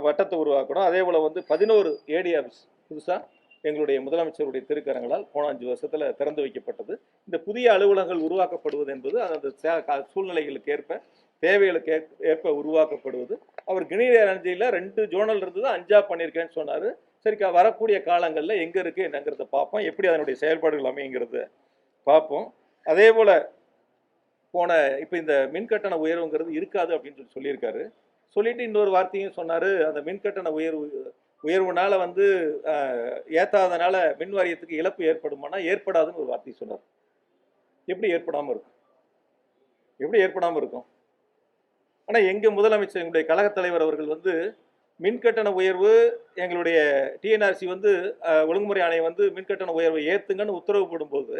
Speaker 1: வட்டத்தை உருவாக்கணும். அதே போல் வந்து 11 ஏடி ஆஃபீஸ் புதுசாக எங்களுடைய முதலமைச்சருடைய திருக்கரங்களால் போன 5 வருஷத்துல திறந்து வைக்கப்பட்டது. இந்த புதிய அலுவலகங்கள் உருவாக்கப்படுவது என்பது அந்த சூழ்நிலைகளுக்கு ஏற்ப, தேவைகளுக்கு ஏற்ப உருவாக்கப்படுவது. அவர் கிரீன் எனர்ஜியில் 2 ஜோனல் இருந்தது, 5ஆ பண்ணியிருக்கேன்னு சொன்னார். சரி, வரக்கூடிய காலங்களில் எங்கே இருக்குது என்னங்கிறத பார்ப்போம், எப்படி அதனுடைய செயல்பாடுகள் அமைங்கிறத பார்ப்போம். அதே போல் இப்போ இந்த மின்கட்டண உயர்வுங்கிறது இருக்காது அப்படின்னு சொல்லியிருக்காரு. சொல்லிட்டு இன்னொரு வார்த்தையும் சொன்னார், அந்த மின்கட்டண உயர்வுனால வந்து ஏற்றாதனால மின் வாரியத்துக்கு இழப்பு ஏற்படுமானா ஏற்படாதுன்னு ஒரு வார்த்தை சொன்னார். எப்படி ஏற்படாமல் இருக்கும்? எப்படி ஏற்படாமல் இருக்கும்? ஆனால் எங்கள் முதலமைச்சர், எங்களுடைய கழகத் தலைவர் அவர்கள் வந்து மின்கட்டண உயர்வு, எங்களுடைய டிஎன்ஆர்சி வந்து ஒழுங்குமுறை ஆணையம் வந்து மின்கட்டண உயர்வை ஏற்றுங்கன்னு உத்தரவு போடும்போது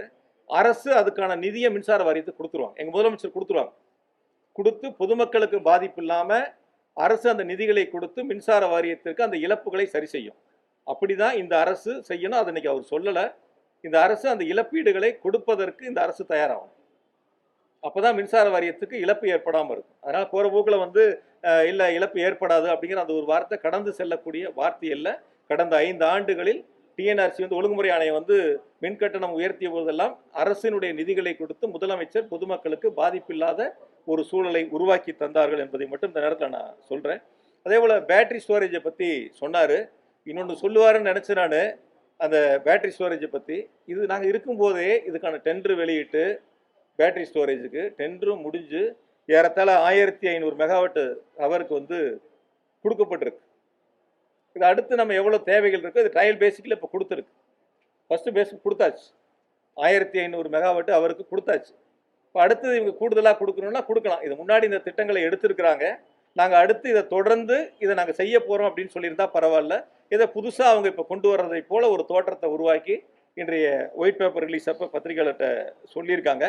Speaker 1: அரசு அதுக்கான நிதியை மின்சார வாரியத்துக்கு கொடுத்துருவாங்க. எங்கள் முதலமைச்சர் கொடுத்துருவாங்க. கொடுத்து பொதுமக்களுக்கு பாதிப்பு இல்லாமல் அரசு அந்த நிதிகளை கொடுத்து மின்சார வாரியத்திற்கு அந்த இழப்புகளை சரி செய்யும். அப்படிதான் இந்த அரசு செய்யணும். அது இன்னைக்கு அவர் சொல்லலை. இந்த அரசு அந்த இழப்பீடுகளை கொடுப்பதற்கு இந்த அரசு தயாராகும். அப்போதான் மின்சார வாரியத்துக்கு இழப்பு ஏற்படாமல் இருக்கும். அதனால் போகிற போக்கில் வந்து இல்லை இழப்பு ஏற்படாது அப்படிங்கிற அந்த ஒரு வார்த்தை கடந்து செல்லக்கூடிய வார்த்தை இல்லை. கடந்த 5 ஆண்டுகளில் டிஎன்ஆர்சி வந்து ஒழுங்குமுறை ஆணையம் வந்து மின்கட்டணம் உயர்த்திய போதெல்லாம் அரசினுடைய நிதிகளை கொடுத்து முதலமைச்சர் பொதுமக்களுக்கு பாதிப்பில்லாத ஒரு சூழலை உருவாக்கி தந்தார்கள் என்பதை மட்டும் இந்த நேரத்தில் நான் சொல்கிறேன். அதே போல் பேட்டரி ஸ்டோரேஜை பற்றி சொன்னார். இன்னொன்று சொல்லுவாருன்னு நினச்சி நான் அந்த பேட்டரி ஸ்டோரேஜை பற்றி, இது நாங்கள் இருக்கும்போதே இதுக்கான டெண்டர் வெளியிட்டு பேட்டரி ஸ்டோரேஜுக்கு டெண்டரும் முடிஞ்சு ஏறத்தாழ 1500 மெகாவாட் ஹவருக்கு வந்து கொடுக்கப்பட்டிருக்கு. இது அடுத்து நம்ம எவ்வளோ தேவைகள் இருக்குது, இது ட்ரையல் பேசிக்கில் இப்போ கொடுத்துருக்கு. ஃபஸ்ட்டு பேசிக் கொடுத்தாச்சு, 1500 மெகாவாட் அவருக்கு கொடுத்தாச்சு. இப்போ அடுத்தது இவங்க கூடுதலாக கொடுக்கணும்னா கொடுக்கலாம். இது முன்னாடி இந்த திட்டங்களை எடுத்திருக்கிறாங்க. நாங்கள் அடுத்து இதை தொடர்ந்து இதை நாங்கள் செய்ய போகிறோம் அப்படின்னு சொல்லியிருந்தா பரவாயில்ல. இதை புதுசாக அவங்க இப்போ கொண்டு வர்றதை போல ஒரு தோற்றத்தை உருவாக்கி இன்றைய ஒயிட் பேப்பர் ரிலீஸ் அப்போ பத்திரிகையாளர்கிட்ட சொல்லியிருக்காங்க.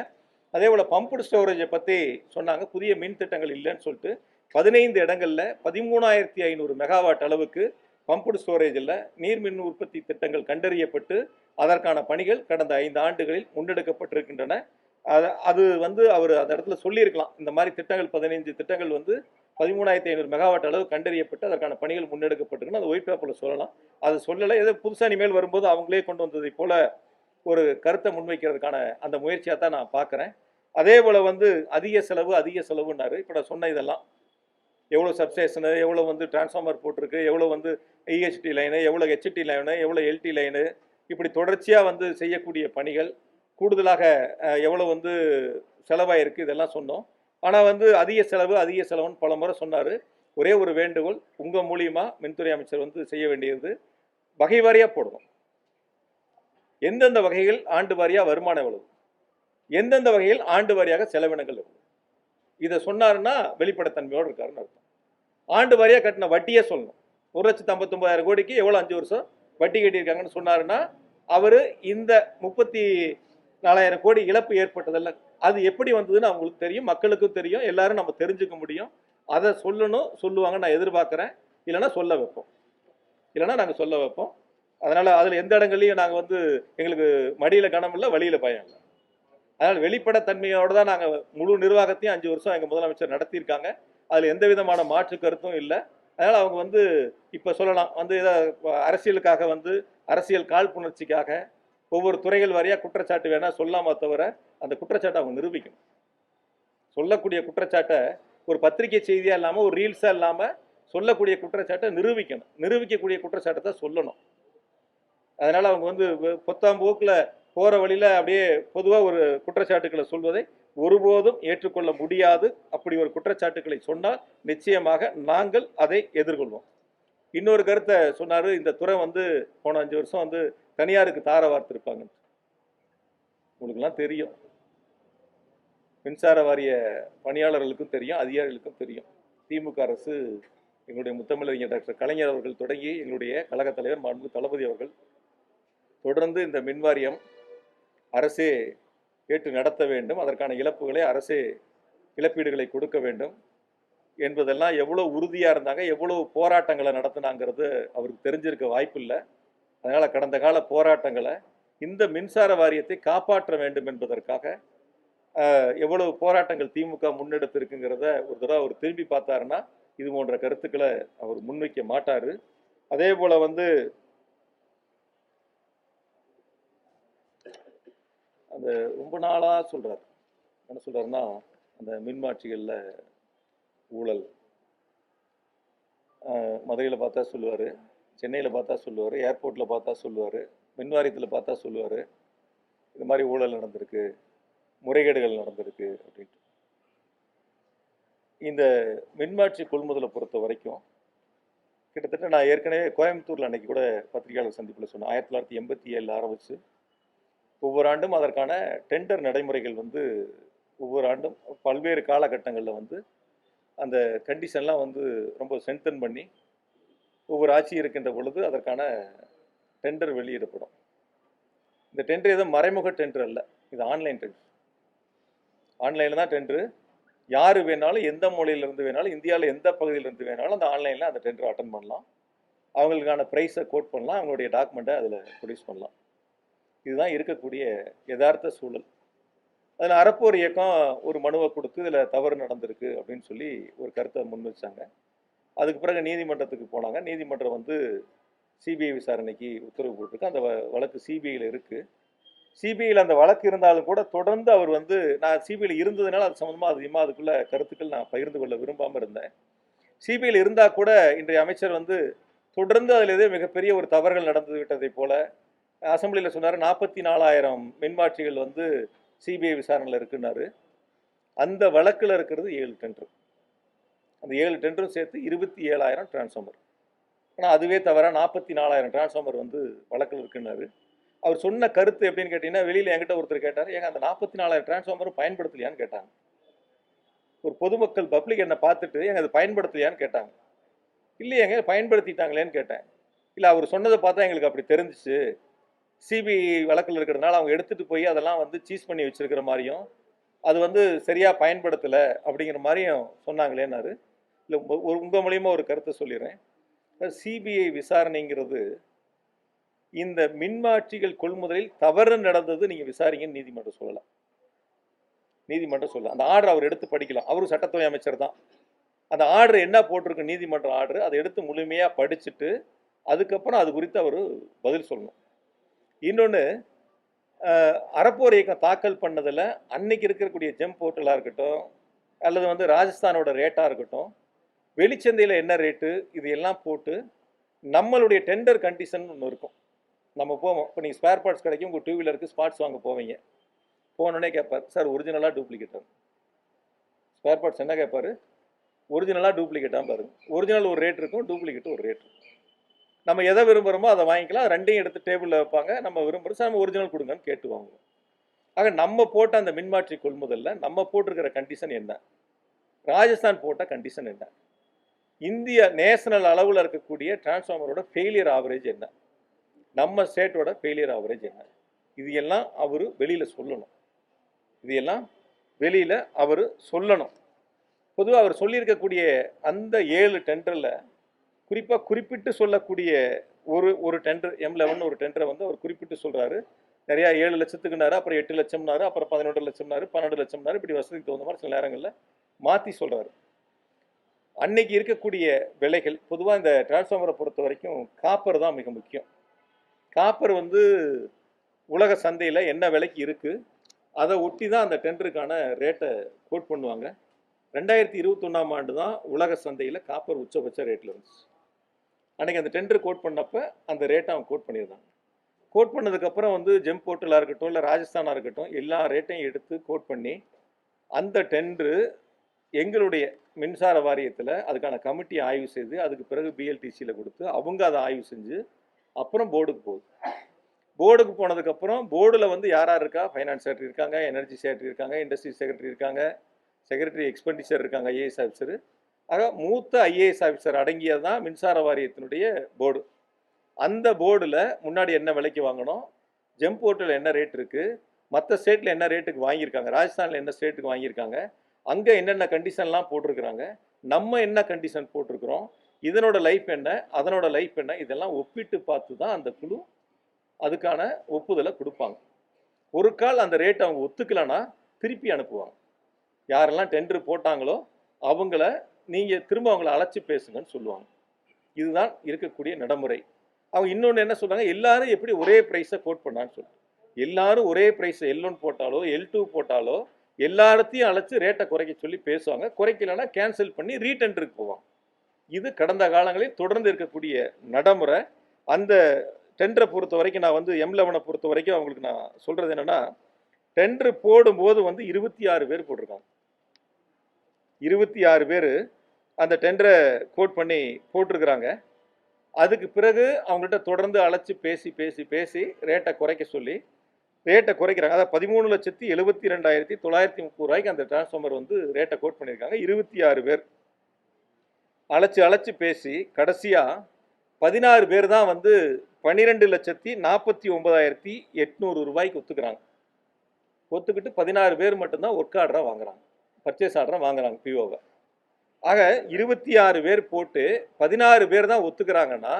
Speaker 1: அதே போல் பம்புடு ஸ்டோரேஜை பற்றி சொன்னாங்க. புதிய மின் திட்டங்கள் இல்லைன்னு சொல்லிட்டு 15 இடங்களில் 13,500 மெகாவாட் அளவுக்கு பம்புடு ஸ்டோரேஜில் நீர்மின் உற்பத்தி திட்டங்கள் கண்டறியப்பட்டு அதற்கான பணிகள் கடந்த 5 ஆண்டுகளில் முன்னெடுக்கப்பட்டிருக்கின்றன. அது வந்து அவர் அந்த இடத்துல சொல்லியிருக்கலாம். இந்த மாதிரி திட்டங்கள் 15 திட்டங்கள் வந்து 13,500 மெகாவாட் அளவு கண்டறியப்பட்டு அதற்கான பணிகள் முன்னெடுக்கப்பட்டிருக்குன்னு அது ஒயிட் பேப்பரில் சொல்லலாம். அது சொல்லலை. ஏதோ புதுசாக இனிமேல் வரும்போது அவங்களே கொண்டு வந்ததை போல ஒரு கருத்தை முன்வைக்கிறதுக்கான அந்த முயற்சியாக தான் நான் பார்க்குறேன். அதே போல் வந்து அதிக செலவுன்னாரு. இப்போ நான் சொன்ன இதெல்லாம் எவ்வளோ சப்ஸ்டேஷனு, எவ்வளோ வந்து டிரான்ஸ்ஃபார்மர் போட்டிருக்கு, எவ்வளோ வந்து இஹெச்டி லைனு, எவ்வளோ ஹெச்டி லைனு, எவ்வளோ எல்டி லைனு, இப்படி தொடர்ச்சியாக வந்து செய்யக்கூடிய பணிகள் கூடுதலாக எவ்வளோ வந்து செலவாயிருக்கு, இதெல்லாம் சொன்னோம். ஆனால் வந்து அதிக செலவுன்னு பல முறை சொன்னார். ஒரே ஒரு வேண்டுகோள், உங்கள் மூலியமாக மின்துறை அமைச்சர் வந்து செய்ய வேண்டியது வகை வாரியாக போடணும். எந்தெந்த வகைகள் ஆண்டு வாரியாக வருமானம் எவ்வளவு, எந்தெந்த வகையில் ஆண்டு வாரியாக செலவினங்கள் எவ்வளவு, இதை சொன்னாருன்னா வெளிப்படைத்தன்மையோடு இருக்காருன்னு அர்த்தம். ஆண்டு வாரியாக கட்டின வட்டியே சொல்லணும். 1,59,000 கோடிக்கு எவ்வளோ 5 வருஷம் வட்டி கட்டியிருக்காங்கன்னு சொன்னாருன்னா அவர் இந்த 34,000 கோடி இழப்பு ஏற்பட்டதில்ல, அது எப்படி வந்ததுன்னு அவங்களுக்கு தெரியும், மக்களுக்கும் தெரியும், எல்லாரும் நம்ம தெரிஞ்சுக்க முடியும். அதை சொல்லணும், சொல்லுவாங்க, நான் எதிர்பார்க்குறேன். இல்லைன்னா சொல்ல வைப்போம், நாங்கள் சொல்ல வைப்போம். அதனால் அதில் எந்த இடங்கள்லையும் நாங்கள் வந்து எங்களுக்கு மடியில் கனம் இல்லை, வழியில் பயம் இல்லை. அதனால் வெளிப்படைத்தன்மையோடு தான் நாங்கள் முழு நிர்வாகத்தையும் 5 வருஷம் எங்கள் முதலமைச்சர் நடத்தியிருக்காங்க. அதில் எந்த விதமான மாற்று கருத்தும் இல்லை. அதனால் அவங்க வந்து இப்போ சொல்லலாம் வந்து ஏதோ அரசியலுக்காக வந்து அரசியல் காழ்ப்புணர்ச்சிக்காக ஒவ்வொரு துறைகள் வாரியாக குற்றச்சாட்டு வேணால் சொல்லாமல் தவிர அந்த குற்றச்சாட்டை அவங்க நிரூபிக்கணும். சொல்லக்கூடிய குற்றச்சாட்டை ஒரு பத்திரிகை செய்தியாக இல்லாமல் ஒரு ரீல்ஸாக இல்லாமல் சொல்லக்கூடிய குற்றச்சாட்டை நிரூபிக்கணும். நிரூபிக்கக்கூடிய குற்றச்சாட்டை தான் சொல்லணும். அதனால் அவங்க வந்து பொத்தாம் போக்கில் போகிற வழியில் அப்படியே பொதுவாக ஒரு குற்றச்சாட்டுக்களை சொல்வதை ஒருபோதும் ஏற்றுக்கொள்ள முடியாது. அப்படி ஒரு குற்றச்சாட்டுக்களை சொன்னால் நிச்சயமாக நாங்கள் அதை எதிர்கொள்வோம். இன்னொரு கருத்தை சொன்னார், இந்த துறை வந்து போன 5 வருஷம் வந்து தனியாருக்கு தார வார்த்திருப்பாங்க. உங்களுக்கெல்லாம் தெரியும், மின்சார வாரிய பணியாளர்களுக்கும் தெரியும், அதிகாரிகளுக்கும் தெரியும். திமுக அரசு, எங்களுடைய முத்தமிழறிஞர் டாக்டர் கலைஞர் அவர்கள் தொடங்கி எங்களுடைய கழகத் தலைவர் மாண்புமிகு தளபதி அவர்கள் தொடர்ந்து இந்த மின்வாரியம் அரசே கேட்டு நடத்த வேண்டும், அதற்கான இழப்புகளை அரசே இழப்பீடுகளை கொடுக்க வேண்டும் என்பதெல்லாம் எவ்வளோ உறுதியாக இருந்தாங்க, எவ்வளோ போராட்டங்களை நடத்தினாங்கிறது அவருக்கு தெரிஞ்சிருக்க வாய்ப்பு இல்லை. அதனால் கடந்த கால போராட்டங்களை இந்த மின்சார வாரியத்தை காப்பாற்ற வேண்டும் என்பதற்காக எவ்வளவு போராட்டங்கள் திமுக முன்னெடுத்திருக்குங்கிறத ஒரு தடவை அவர் திரும்பி பார்த்தாருன்னா இது போன்ற கருத்துக்களை அவர் முன்வைக்க மாட்டார். அதே போல் வந்து அந்த ரொம்ப நாளாக சொல்கிறார். என்ன சொல்கிறாருன்னா, அந்த மின்மாற்றிகளில் ஊழல் மதுரையில் பார்த்தா சொல்லுவார், சென்னையில் பார்த்தா சொல்லுவார், ஏர்போர்ட்டில் பார்த்தா சொல்லுவார், மின்வாரியத்தில் பார்த்தா சொல்லுவார், இது மாதிரி ஊழல் நடந்திருக்கு, முறைகேடுகள் நடந்திருக்கு அப்படின்ட்டு. இந்த மின்மாற்றி கொள்முதலை பொறுத்த வரைக்கும் கிட்டத்தட்ட நான் ஏற்கனவே கோயம்புத்தூரில் அன்னைக்கு கூட பத்திரிகையாளர் சந்திப்பில் சொன்னேன். 1987 ஆரம்பித்து ஒவ்வொரு ஆண்டும் அதற்கான டெண்டர் நடைமுறைகள் வந்து ஒவ்வொரு ஆண்டும் பல்வேறு காலகட்டங்களில் அந்த கண்டிஷன்லாம் ரொம்ப ஸ்ட்ரென்தன் பண்ணி ஒவ்வொரு ஆட்சி இருக்கின்ற பொழுது அதற்கான டெண்டர் வெளியிடப்படும். இந்த டெண்டர் எதுவும் மறைமுக டெண்டர் அல்ல, இது ஆன்லைன் டெண்டர். ஆன்லைனில் தான் டெண்டரு. யார் வேணாலும் எந்த மூலையிலேருந்து வேணாலும், இந்தியாவில் எந்த பகுதியிலேருந்து வேணாலும் அந்த ஆன்லைனில் அந்த டெண்டர் அட்டன் பண்ணலாம். அவங்களுக்கான ப்ரைஸை கோட் பண்ணலாம், அவங்களுடைய டாக்குமெண்ட்டை அதில் ப்ரொடியூஸ் பண்ணலாம். இதுதான் இருக்கக்கூடிய யதார்த்த சூழல். அதில் அறப்போர் இயக்கம் ஒரு மனுவை கொடுத்து இதில் தவறு நடந்திருக்கு அப்படின்னு சொல்லி ஒரு கருத்தை முன் வச்சாங்க. அதுக்கு பிறகு நீதிமன்றத்துக்கு போனாங்க. நீதிமன்றம் சிபிஐ விசாரணைக்கு உத்தரவு போட்டிருக்கு. அந்த வழக்கு சிபிஐயில் இருக்குது. சிபிஐயில் அந்த வழக்கு இருந்தாலும் கூட தொடர்ந்து அவர் நான் சிபிஐயில் இருந்ததுனால அது சம்மந்தமாக அதிகமாக அதுக்குள்ள கருத்துக்கள் நான் பகிர்ந்து கொள்ள விரும்பாமல் இருந்தேன். சிபிஐயில் இருந்தால் கூட இன்றைய அமைச்சர் தொடர்ந்து அதில் ஏதோ மிகப்பெரிய ஒரு தவறுகள் நடந்து விட்டதை போல அசம்பிளியில் சொன்னார். 44,000 மின்மாற்றிகள் சிபிஐ விசாரணையில் இருக்குன்னாரு. அந்த வழக்கில் இருக்கிறது 7 டெண்டர். அந்த 7 டெண்டரும் சேர்த்து 27,000 டிரான்ஸ்ஃபார்மர். ஆனால் அதுவே தவிர 44,000 டிரான்ஸ்ஃபார்மர் வழக்கில் இருக்குன்னாரு. அவர் சொன்ன கருத்து எப்படின்னு கேட்டிங்கன்னா, வெளியில் என்கிட்ட ஒருத்தர் கேட்டார், ஏங்க அந்த 44,000 டிரான்ஸ்ஃபார்மரும் பயன்படுத்தலையான்னு கேட்டாங்க. ஒரு பொதுமக்கள் பப்ளிக் என்னை பார்த்துட்டு ஏங்க அது பயன்படுத்தலையான்னு கேட்டாங்க. இல்லையேங்க பயன்படுத்திட்டாங்களேன்னு கேட்டேன். இல்லை அவர் சொன்னதை பார்த்தா எங்களுக்கு அப்படி தெரிஞ்சிச்சு, சிபிஐ வழக்கில் இருக்கிறதுனால அவங்க எடுத்துகிட்டு போய் அதெல்லாம் சீஸ் பண்ணி வச்சுருக்கிற மாதிரியும் அது சரியாக பயன்படுத்தலை அப்படிங்கிற மாதிரியும் சொன்னாங்களேன்னாரு. இல்லை உங்கள் மூலியமாக ஒரு கருத்தை சொல்லிடுறேன். சிபிஐ விசாரணைங்கிறது இந்த மின்மாற்றிகள் கொள்முதலில் தவறு நடந்தது நீங்கள் விசாரிங்கன்னு நீதிமன்றம் சொல்லலாம். அந்த ஆர்டர் அவர் எடுத்து படிக்கலாம். அவரும் சட்டத்துறை அமைச்சர் தான். அந்த ஆர்டர் என்ன போட்டிருக்கு, நீதிமன்ற ஆர்டர், அதை எடுத்து முழுமையாக படிச்சுட்டு அதுக்கப்புறம் அது குறித்து அவர் பதில் சொல்லணும். இன்னொன்று, அறப்போர் இயக்கம் தாக்கல் பண்ணதில் அன்னைக்கு இருக்கக்கூடிய ஜெம் போர்ட்டலாக இருக்கட்டும் அல்லது ராஜஸ்தானோட ரேட்டாக இருக்கட்டும், வெளிச்சந்தையில் என்ன ரேட்டு, இது எல்லாம் போட்டு நம்மளுடைய டெண்டர் கண்டிஷன் ஒன்று இருக்கும். நம்ம போவோம். இப்போ நீங்கள் ஸ்பேர் பார்ட்ஸ் கிடைக்கும், உங்கள் 2 வீலருக்கு ஸ்பார்ட்ஸ் வாங்க போவீங்க. போனோடனே கேட்பார், சார் ஒரிஜினலாக டூப்ளிகேட்டாக? ஸ்பேர் பார்ட்ஸ் என்ன கேட்பார், ஒரிஜினலாக டூப்ளிகேட்டாக பாருங்கள். ஒரிஜினல் ஒரு ரேட் இருக்கும், டூப்ளிகேட் ஒரு ரேட் இருக்கும். நம்ம எதை விரும்புகிறோமோ அதை வாங்கிக்கலாம். ரெண்டையும் எடுத்து டேபிளில் வைப்பாங்க. நம்ம விரும்புகிறோம், சார் நம்ம ஒரிஜினல் கொடுங்கன்னு கேட்டு வாங்குவோம். ஆக நம்ம போட்ட அந்த மின்மாற்றி கொள்முதலில் நம்ம போட்டிருக்கிற கண்டிஷன் என்ன, ராஜஸ்தான் போட்ட கண்டிஷன் என்ன, இந்திய நேஷனல் அளவில் இருக்கக்கூடிய டிரான்ஸ்ஃபார்மரோட ஃபெயிலியர் ஆவரேஜ் என்ன, நம்ம ஸ்டேட்டோட ஃபெயிலியர் ஆவரேஜ் என்ன, இது எல்லாம் அவர் வெளியில் சொல்லணும். பொதுவாக அவர் சொல்லியிருக்கக்கூடிய அந்த 7 டெண்டரில் குறிப்பாக குறிப்பிட்டு சொல்லக்கூடிய ஒரு டெண்டர் M11 ஒரு டெண்டரை அவர் குறிப்பிட்டு சொல்கிறாரு. நிறையா 7 லட்சத்துக்குனாரு, அப்புறம் 8 லட்சம்னாரு, அப்புறம் 11 லட்சம்னாரு, 12 லட்சம்னாரு, இப்படி வசதிக்கு தகுந்த மாதிரி சில நேரங்களில் மாற்றி சொல்கிறாரு. அன்னைக்கு இருக்கக்கூடிய விலைகள் பொதுவாக இந்த டிரான்ஸ்ஃபார்மரை பொறுத்த வரைக்கும் காப்பர் தான் மிக முக்கியம். காப்பர் உலக சந்தையில் என்ன விலைக்கு இருக்குது அதை ஒட்டி தான் அந்த டெண்டருக்கான ரேட்டை கோட் பண்ணுவாங்க. 2021ஆம் ஆண்டு தான் உலக சந்தையில் காப்பர் உச்சபட்ச ரேட்டில் இருந்துச்சு. அன்றைக்கி அந்த டெண்டர் கோட் பண்ணப்போ அந்த ரேட்டை அவங்க கோட் பண்ணியிருந்தாங்க. கோட் பண்ணதுக்கப்புறம் ஜெம் போர்ட்டலாக இருக்கட்டும் இல்லை ராஜஸ்தானாக இருக்கட்டும் எல்லா ரேட்டையும் எடுத்து கோட் பண்ணி அந்த டெண்டரு எங்களுடைய மின்சார வாரியத்தில் அதுக்கான கமிட்டி ஆய்வு செய்து அதுக்கு பிறகு பிஎல்டிசியில் கொடுத்து அவங்க அதை ஆய்வு செஞ்சு அப்புறம் போர்டுக்கு போகுது. போர்டுக்கு போனதுக்கப்புறம் போர்டில் யார் யார் இருக்கா, ஃபைனான்ஸ் செக்ரட்டரி இருக்காங்க, எனர்ஜி செக்ரட்டரி இருக்காங்க, இண்டஸ்ட்ரி செக்ரட்டரி இருக்காங்க, செக்ரட்டரி எக்ஸ்பெண்டிச்சர் இருக்காங்க, ஐஏஎஸ் ஆஃபீஸர். ஆக மூத்த ஐஏஎஸ் ஆஃபீஸர் அடங்கியது தான் மின்சார வாரியத்தினுடைய போர்டு. அந்த போர்டில் முன்னாடி என்ன விலைக்கு வாங்கணும், ஜெம் போர்ட்டில் என்ன ரேட் இருக்குது, மற்ற ஸ்டேட்டில் என்ன ரேட்டுக்கு வாங்கியிருக்காங்க, ராஜஸ்தானில் என்ன ஸ்டேட்டுக்கு வாங்கியிருக்காங்க, அங்கே என்னென்ன கண்டிஷன்லாம் போட்டிருக்கிறாங்க, நம்ம என்ன கண்டிஷன் போட்டிருக்கிறோம், இதனோட லைஃப் என்ன, அதனோட லைஃப் என்ன, இதெல்லாம் ஒப்பிட்டு பார்த்து தான் அந்த குழு அதுக்கான ஒப்புதலை கொடுப்பாங்க. ஒரு கால் அந்த ரேட் அவங்க ஒத்துக்கலைன்னா திருப்பி அனுப்புவாங்க. யாரெல்லாம் டெண்டர் போட்டாங்களோ அவங்கள நீங்கள் திரும்ப அவங்கள அழைச்சி பேசுங்கன்னு சொல்லுவாங்க. இதுதான் இருக்கக்கூடிய நடைமுறை. அவங்க இன்னொன்று என்ன சொல்கிறாங்க, எல்லாரும் எப்படி ஒரே ப்ரைஸை கோட் பண்ணான்னு சொல்லிட்டு எல்லாரும் ஒரே ப்ரைஸ் L1 போட்டாலோ L2 போட்டாலோ எல்லாத்தையும் அழைச்சு ரேட்டை குறைக்க சொல்லி பேசுவாங்க. குறைக்கலன்னா கேன்சல் பண்ணி ரீடெண்டருக்கு போவாங்க. இது கடந்த காலங்களில் தொடர்ந்து இருக்கக்கூடிய நடைமுறை. அந்த டெண்டரை பொறுத்த வரைக்கும் நான் வந்து M11 பொறுத்த வரைக்கும் அவங்களுக்கு நான் சொல்றது என்னன்னா, டெண்டர் போடும்போது வந்து 26 பேர் போட்டிருக்காங்க. 26 பேர் அந்த டெண்டரை கோட் பண்ணி போட்டிருக்கிறாங்க. அதுக்கு பிறகு அவங்கள்ட்ட தொடர்ந்து அழைச்சி பேசி ரேட்டை குறைக்க சொல்லி ரேட்டை குறைக்கிறாங்க. அதாவது 13,72,930 ரூபாய்க்கு அந்த டிரான்ஸ்ஃபார்மர் வந்து ரேட்டை கோட் பண்ணியிருக்காங்க. 26 பேர் அழைச்சி பேசி கடைசியாக 16 பேர் தான் வந்து 12,49,800 ரூபாய்க்கு ஒத்துக்கிறாங்க. ஒத்துக்கிட்டு 16 பேர் மட்டும்தான் ஒர்க் ஆர்டராக வாங்குறாங்க, பர்ச்சேஸ் ஆர்டராக வாங்குறாங்க பிஓவை. ஆக 26 பேர் போட்டு 16 பேர் தான் ஒத்துக்கிறாங்கன்னா,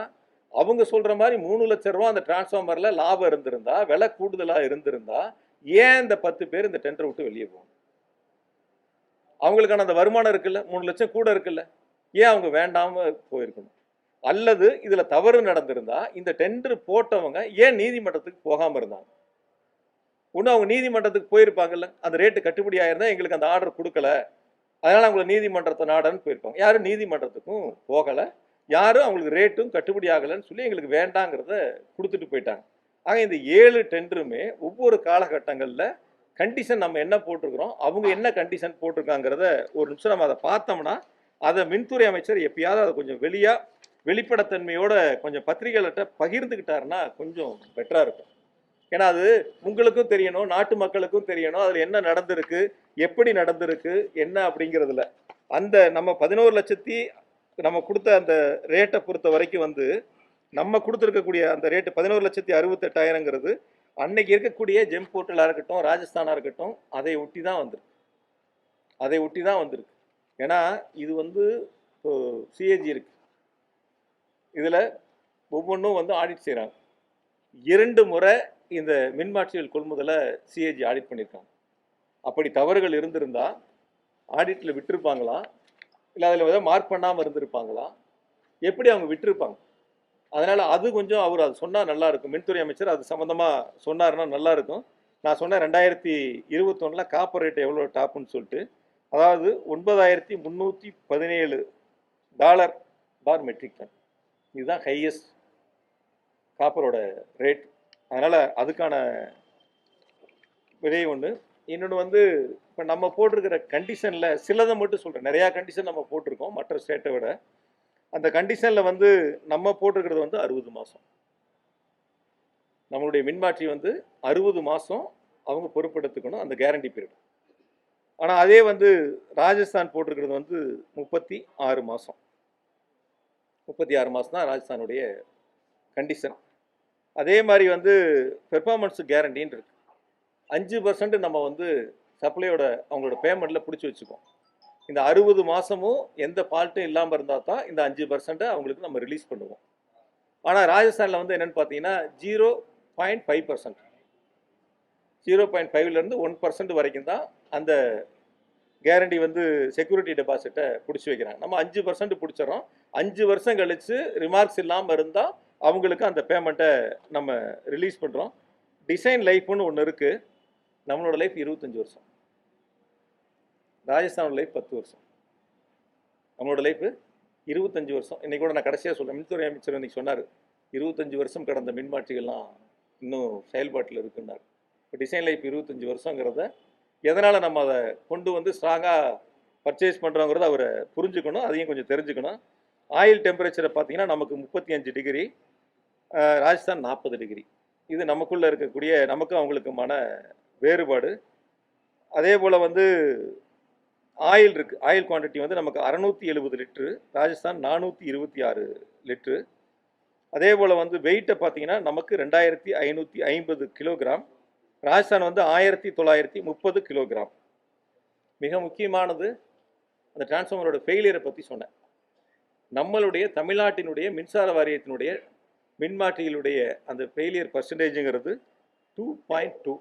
Speaker 1: அவங்க சொல்கிற மாதிரி 3 லட்சம் ரூபா அந்த டிரான்ஸ்ஃபார்மரில் லாபம் இருந்திருந்தா, விலை கூடுதலாக இருந்திருந்தா, ஏன் இந்த 10 பேர் இந்த டெண்டரை விட்டு வெளியே போகணும்? அவங்களுக்கான அந்த வருமானம் இருக்குல்ல, 3 லட்சம் கூட இருக்குல்ல, ஏன் அவங்க வேண்டாமல் போயிருக்கணும்? அல்லது இதில் தவறு நடந்திருந்தா இந்த டெண்டர் போட்டவங்க ஏன் நீதிமன்றத்துக்கு போகாமல் இருந்தாங்க? ஒன்று அவங்க நீதிமன்றத்துக்கு போயிருப்பாங்கல்ல, அந்த ரேட்டு கட்டுப்படி ஆயிருந்தா எங்களுக்கு அந்த ஆர்டர் கொடுக்கல, அதனால் அவங்களை நீதிமன்றத்தை நாடன்னு போயிருப்பாங்க. யாரும் நீதிமன்றத்துக்கும் போகலை, யாரும் அவங்களுக்கு ரேட்டும் கட்டுப்படி ஆகலைன்னு சொல்லி எங்களுக்கு வேண்டாங்கிறத கொடுத்துட்டு போயிட்டாங்க. ஆக இந்த 7 டெண்டருமே ஒவ்வொரு காலகட்டங்களில் கண்டிஷன் நம்ம என்ன போட்டிருக்கிறோம், அவங்க என்ன கண்டிஷன் போட்டிருக்காங்கிறத ஒரு நிமிஷம் நம்ம அதை பார்த்தோம்னா, அதை மின்துறை அமைச்சர் எப்பயாவது அதை கொஞ்சம் வெளிப்படைத்தன்மையோட கொஞ்சம் பத்திரிகைகள்கிட்ட பகிர்ந்துக்கிட்டாருன்னா கொஞ்சம் பெட்டராக இருக்கும். ஏன்னா அது உங்களுக்கும் தெரியணும், நாட்டு மக்களுக்கும் தெரியணும், அதில் என்ன நடந்திருக்கு, எப்படி நடந்திருக்கு, என்ன அப்படிங்கிறதுல. அந்த நம்ம 11 லட்சத்தி நம்ம கொடுத்த அந்த ரேட்டை பொறுத்த வரைக்கும் வந்து நம்ம கொடுத்துருக்கக்கூடிய அந்த ரேட்டு 11,68,000ங்கிறது அன்னைக்கு இருக்கக்கூடிய ஜெம் போர்ட்டலாக இருக்கட்டும், ராஜஸ்தானாக இருக்கட்டும், அதை ஒட்டி தான் வந்திருக்கு. ஏன்னா இது வந்து சிஏஜி இருக்கு, இதில் ஒவ்வொன்றும் வந்து ஆடிட் செய்கிறாங்க. 2 முறை இந்த மின்மாற்றிகள் கொள்முதலை சிஏஜி ஆடிட் பண்ணியிருக்காங்க. அப்படி தவறுகள் இருந்திருந்தா ஆடிட்டில் விட்டுருப்பாங்களா, இல்லை அதில் ஏதாவது மார்க் பண்ணாமல் இருந்திருப்பாங்களா, எப்படி அவங்க விட்டுருப்பாங்க? அதனால் அது கொஞ்சம் அவர் அது சொன்னால் நல்லாயிருக்கும். மின்துறை அமைச்சர் அது சம்மந்தமாக சொன்னார்னா நல்லாயிருக்கும். நான் சொன்னேன் 2021 காப்பர் ரேட் எவ்வளோ டாப்புன்னு சொல்லிட்டு, அதாவது $9,317 மெட்ரிக் டன். இதுதான் ஹையஸ்ட் காப்பரோட ரேட். அதனால் அதுக்கான விலை ஒன்று. இன்னொன்று வந்து இப்போ நம்ம போட்டிருக்கிற கண்டிஷனில் சிலதை மட்டும் சொல்கிறேன், நிறையா கண்டிஷன் நம்ம போட்டிருக்கோம் மற்ற ஸ்டேட்டை விட. அந்த கண்டிஷனில் வந்து நம்ம போட்டிருக்கிறது வந்து 60 மாதம். நம்மளுடைய மின்மாற்றி வந்து 60 மாதம் அவங்க பொறுப்பெடுத்துக்கணும், அந்த கேரண்டி பீரியட். ஆனால் அதே வந்து ராஜஸ்தான் போட்டிருக்கிறது வந்து 36 மாதம். 36 மாதம் தான் ராஜஸ்தானுடைய கண்டிஷன். அதே மாதிரி வந்து பெர்ஃபார்மன்ஸ் கேரண்டின்னு இருக்கு. 5% நம்ம வந்து சப்ளையோட அவங்களோட பேமெண்ட்டில் பிடிச்சி வச்சுக்கோம். இந்த 60 மாதமும் எந்த ஃபால்ட்டும் இல்லாமல் இருந்தால் தான் இந்த 5% அவங்களுக்கு நம்ம ரிலீஸ் பண்ணுவோம். ஆனால் ராஜஸ்தானில் வந்து என்னென்னு பார்த்தீங்கன்னா 0.5%, 0.5லேருந்து 1% வரைக்கும் தான் அந்த கேரண்டி வந்து செக்யூரிட்டி டெபாசிட்டை பிடிச்சி வைக்கிறாங்க. நம்ம 5% பிடிச்சிடறோம். 5 வருஷம் கழித்து ரிமார்க்ஸ் இல்லாமல் இருந்தால் அவங்களுக்கு அந்த பேமெண்ட்டை நம்ம ரிலீஸ் பண்ணுறோம். டிசைன் லைஃப்னு ஒன்று இருக்குது. நம்மளோட லைஃப் 25 வருஷம், ராஜஸ்தானோட லைஃப் 10 வருஷம், நம்மளோட லைஃப் 25 வருஷம். இன்றைக்கி கூட நான் கடைசியாக சொல்கிறேன், மின்துறை அமைச்சர் இன்றைக்கி சொன்னார் 25 வருஷம் கடந்த மின்மாற்றிகள்லாம் இன்னும் செயல்பாட்டில் இருக்குன்னார். இப்போ டிசைன் லைஃப் 25 வருஷங்கிறத எதனால் நம்ம அதை கொண்டு வந்து ஸ்ட்ராங்காக பர்ச்சேஸ் பண்ணுறோங்கிறத அவரை புரிஞ்சுக்கணும், அதையும் கொஞ்சம் தெரிஞ்சுக்கணும். ஆயில் டெம்பரேச்சரை பார்த்தீங்கன்னா நமக்கு 35 டிகிரி, ராஜஸ்தான் 40 டிகிரி. இது நமக்குள்ளே இருக்கக்கூடிய நமக்கும் அவங்களுக்குமான வேறுபாடு. அதே போல் வந்து ஆயில் இருக்குது, ஆயில் குவான்டிட்டி வந்து நமக்கு 670 லிட்ரு, ராஜஸ்தான் 426 லிட்ரு. அதே போல் வந்து வெயிட்டை பார்த்தீங்கன்னா நமக்கு 2550 கிலோகிராம், ராஜஸ்தான் வந்து 1930 கிலோகிராம். மிக முக்கியமானது அந்த டிரான்ஸ்ஃபார்மரோட ஃபெயிலியரை பற்றி சொன்னேன். நம்மளுடைய தமிழ்நாட்டினுடைய மின்சார வாரியத்தினுடைய மின்மாற்றிகளுடைய அந்த ஃபெயிலியர் பர்சன்டேஜுங்கிறது 2.2,